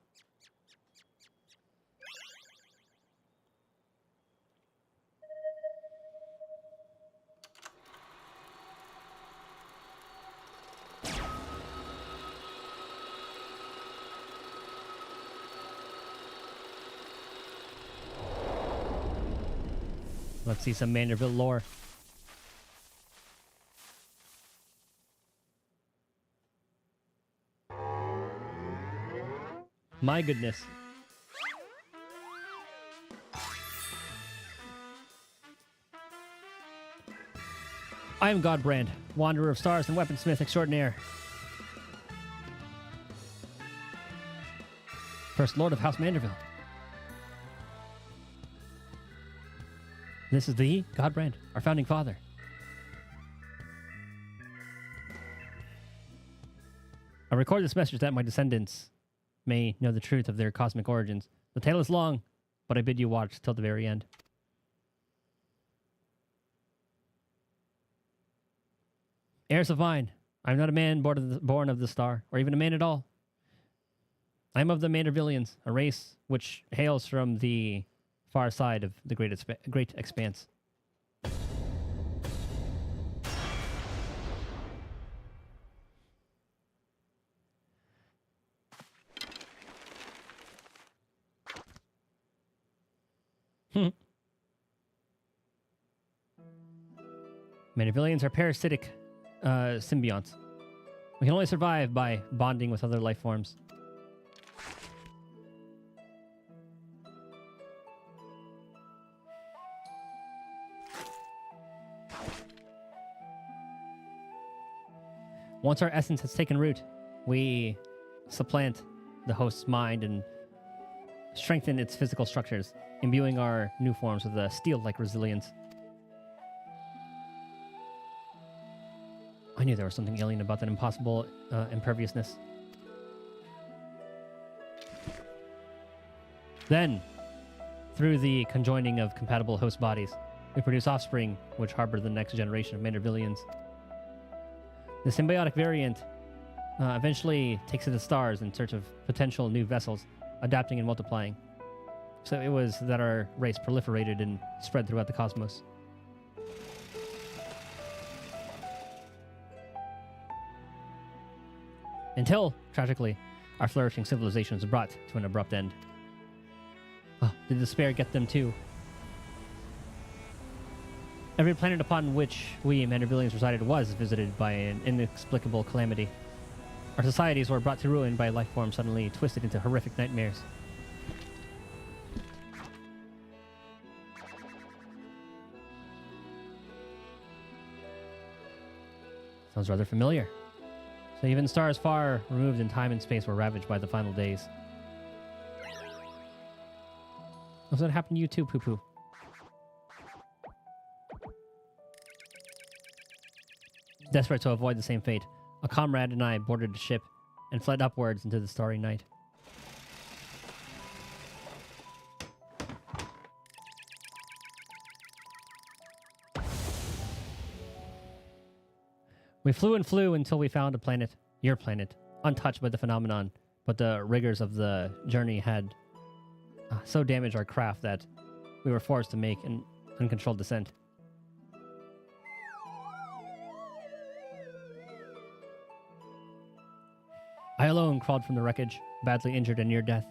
Let's see some Manderville lore. My goodness. I am Godbrand, wanderer of stars and weaponsmith extraordinaire. First Lord of House Manderville. This is the Godbrand, our founding father. I record this message that my descendants may know the truth of their cosmic origins. The tale is long, but I bid you watch till the very end. Heirs of mine, I am not a man born of the star, or even a man at all. I am of the Mandervillians, a race which hails from the far side of the great expanse. Mandervillians are parasitic symbionts. We can only survive by bonding with other life forms. Once our essence has taken root, we supplant the host's mind and strengthen its physical structures, imbuing our new forms with a steel-like resilience. I knew there was something alien about that impossible imperviousness. Then, through the conjoining of compatible host bodies, we produce offspring which harbor the next generation of Mandervillians. The symbiotic variant eventually takes to the stars in search of potential new vessels, adapting and multiplying. So it was that our race proliferated and spread throughout the cosmos. Until, tragically, our flourishing civilization was brought to an abrupt end. Oh, did despair get them too? Every planet upon which we Mandervillians resided was visited by an inexplicable calamity. Our societies were brought to ruin by life forms suddenly twisted into horrific nightmares. Sounds rather familiar. So even stars far removed in time and space were ravaged by the final days. Does that happen to you too, Poo-Poo? Desperate to avoid the same fate, a comrade and I boarded a ship and fled upwards into the starry night. We flew and flew until we found a planet, your planet, untouched by the phenomenon, but the rigors of the journey had so damaged our craft that we were forced to make an uncontrolled descent. I alone crawled from the wreckage, badly injured and near death.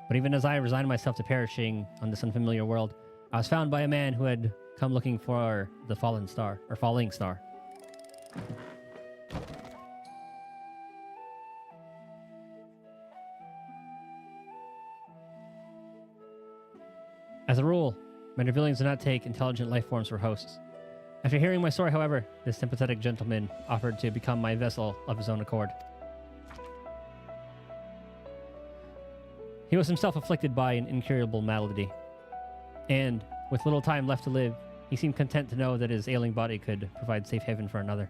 But even as I resigned myself to perishing on this unfamiliar world, I was found by a man who had come looking for the falling star. As a rule, Mandervillians do not take intelligent life forms for hosts. After hearing my story, however, this sympathetic gentleman offered to become my vessel of his own accord. He was himself afflicted by an incurable malady, and with little time left to live, he seemed content to know that his ailing body could provide safe haven for another.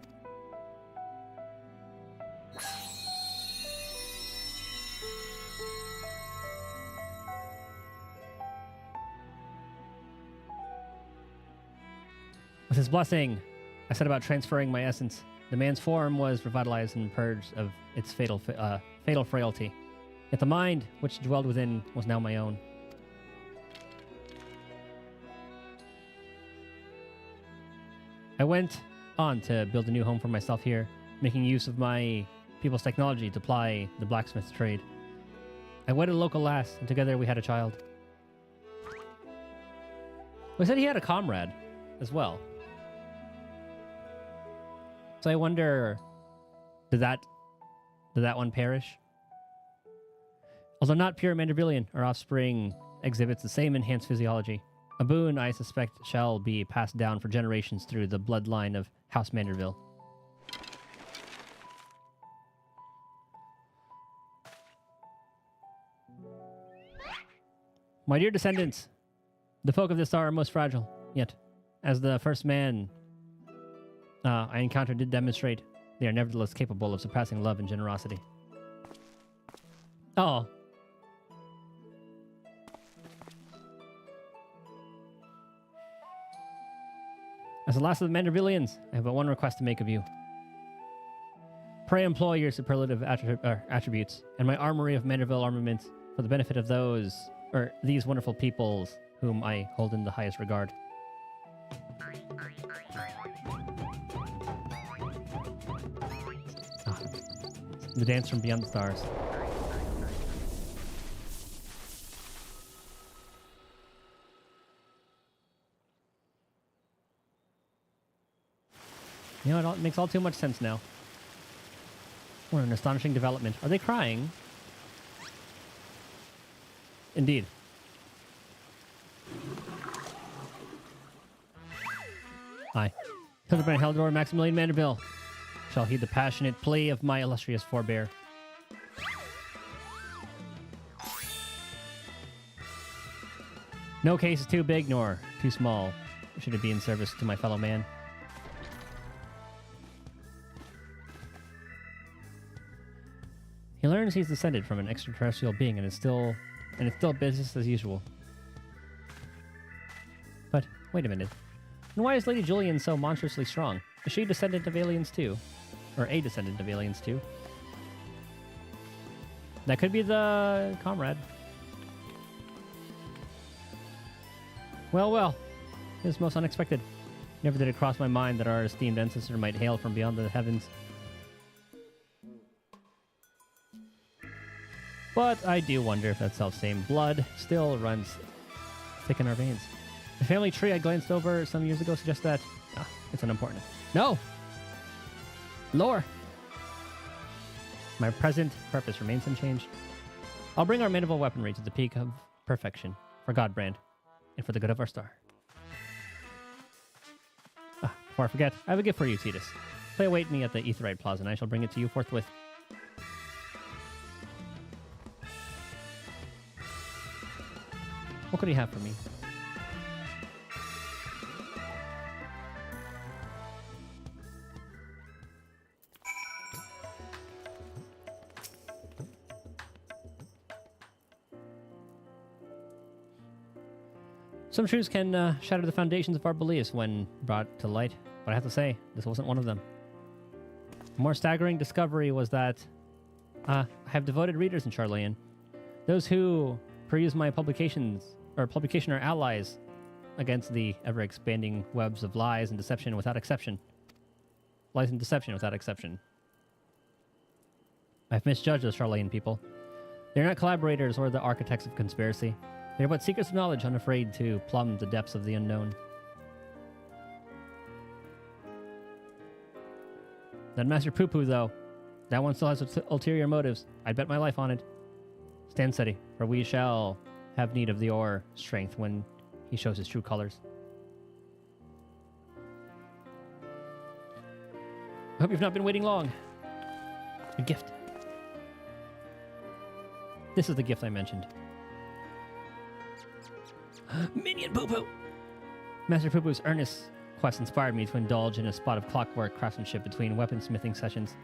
With his blessing, I set about transferring my essence. The man's form was revitalized and purged of its fatal frailty. Yet the mind which dwelled within was now my own. I went on to build a new home for myself here, making use of my people's technology to ply the blacksmith's trade. I wedded a local lass, and together we had a child. We said he had a comrade as well. So I wonder, did that one perish? Although not pure Mandervillian, our offspring exhibits the same enhanced physiology. A boon, I suspect, shall be passed down for generations through the bloodline of House Manderville. My dear descendants, the folk of this star are most fragile, yet, as the first man I encountered did demonstrate, they are nevertheless capable of surpassing love and generosity. Oh. As the last of the Mandervillians, I have but one request to make of you. Pray employ your superlative attributes and my armory of Manderville armaments for the benefit of these wonderful peoples whom I hold in the highest regard. The dance from beyond the stars. You know, it makes all too much sense now. What an astonishing development. Are they crying? Indeed. I, Hildebrand Heldor Maximilian Manderville, shall heed the passionate plea of my illustrious forebear. No case is too big nor too small should it be in service to my fellow man. He learns he's descended from an extraterrestrial being and it's still business as usual. But wait a minute. And why is Lady Julian so monstrously strong? Is she a descendant of aliens too? Or a descendant of aliens too? That could be the comrade. Well. It was most unexpected. Never did it cross my mind that our esteemed ancestor might hail from beyond the heavens. But I do wonder if that self-same blood still runs thick in our veins. The family tree I glanced over some years ago suggests that... it's unimportant. No! Lore! My present purpose remains unchanged. I'll bring our Manderville weaponry to the peak of perfection for Godbrand and for the good of our star. Before I forget, I have a gift for you, Cetus. Play await me at the Aetheryte Plaza and I shall bring it to you forthwith. What could he have for me? Some truths can shatter the foundations of our beliefs when brought to light, but I have to say, this wasn't one of them. A more staggering discovery was that I have devoted readers in Charlayan. Those who peruse my publication are allies against the ever-expanding webs of lies and deception without exception. Lies and deception without exception. I've misjudged those Charlayan people. They're not collaborators or the architects of conspiracy. They're but seekers of knowledge, unafraid to plumb the depths of the unknown. That Master Poo Poo, though, that one still has ulterior motives. I'd bet my life on it. Stand steady, for we shall have need of your strength when he shows his true colors. I hope you've not been waiting long. A gift. This is the gift I mentioned. Minion Poo Poo! Master Poo Poo's earnest quest inspired me to indulge in a spot of clockwork craftsmanship between weaponsmithing sessions.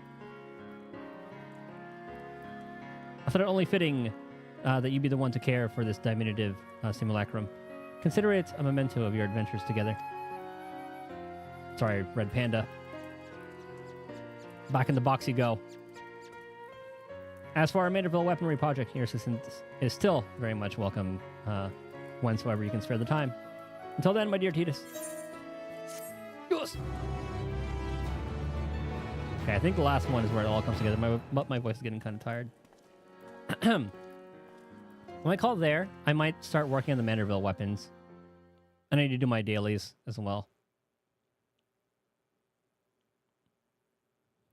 I thought it only fitting that you be the one to care for this diminutive simulacrum. Consider it a memento of your adventures together. Sorry, Red Panda. Back in the box you go. As for our Manderville weaponry project, your assistance is still very much welcome whensoever you can spare the time. Until then, my dear Titus. Yes. Okay, I think the last one is where it all comes together. My voice is getting kind of tired. When I call there, I might start working on the Manderville weapons. I need to do my dailies as well.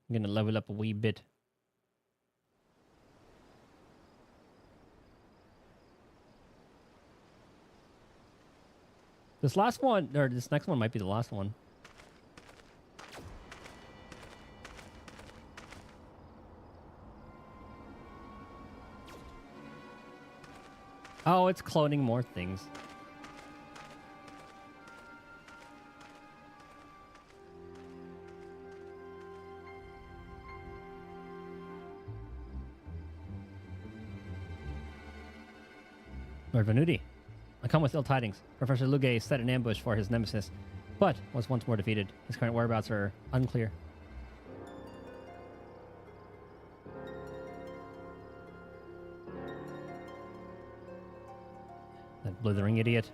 I'm going to level up a wee bit. This last one, or this next one might be the last one. Oh, it's cloning more things. Lord Venuti, I come with ill tidings. Professor Luge set an ambush for his nemesis, but was once more defeated. His current whereabouts are unclear. That blithering idiot.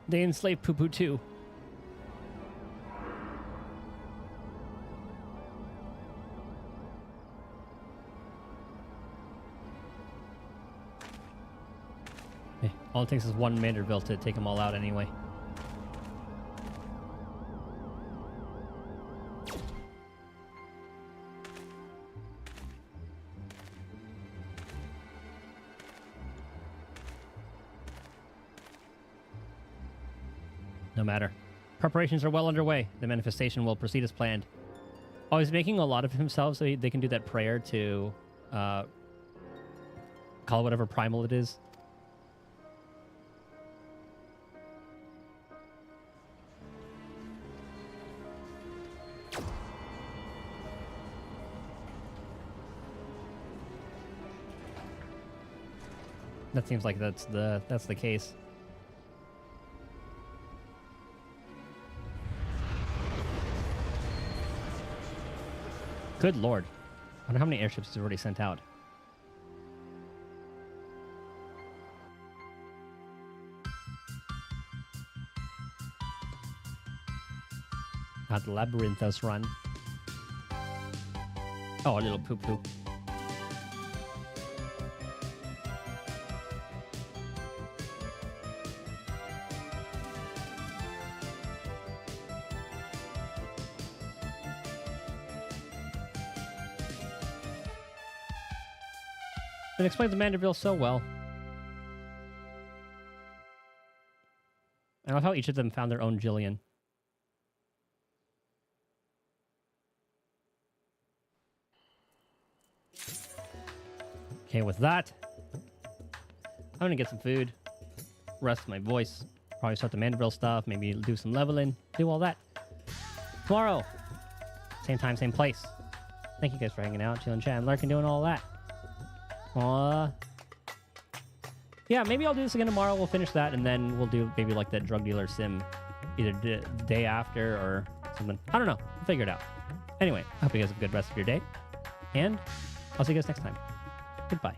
They enslaved Poo Poo too. Hey, all it takes is one Manderville to take them all out anyway. No matter. Preparations are well underway. The manifestation will proceed as planned. Oh, he's making a lot of himself so they can do that prayer to call whatever primal it is. That seems like that's the case. Good lord. I wonder how many airships he's already sent out. At Labyrinthos run. Oh, a little Poo Poo. It explains the Manderville so well. I love how each of them found their own Jillian. Okay, with that, I'm gonna get some food, rest my voice, probably start the Manderville stuff, maybe do some leveling, do all that. Tomorrow, same time, same place. Thank you guys for hanging out, chilling, chatting, lurking, doing all that. Yeah, maybe I'll do this again tomorrow. We'll finish that, and then we'll do maybe like that drug dealer sim either the day after or something. I don't know. We'll figure it out. Anyway, I hope you guys have a good rest of your day, and I'll see you guys next time. Goodbye.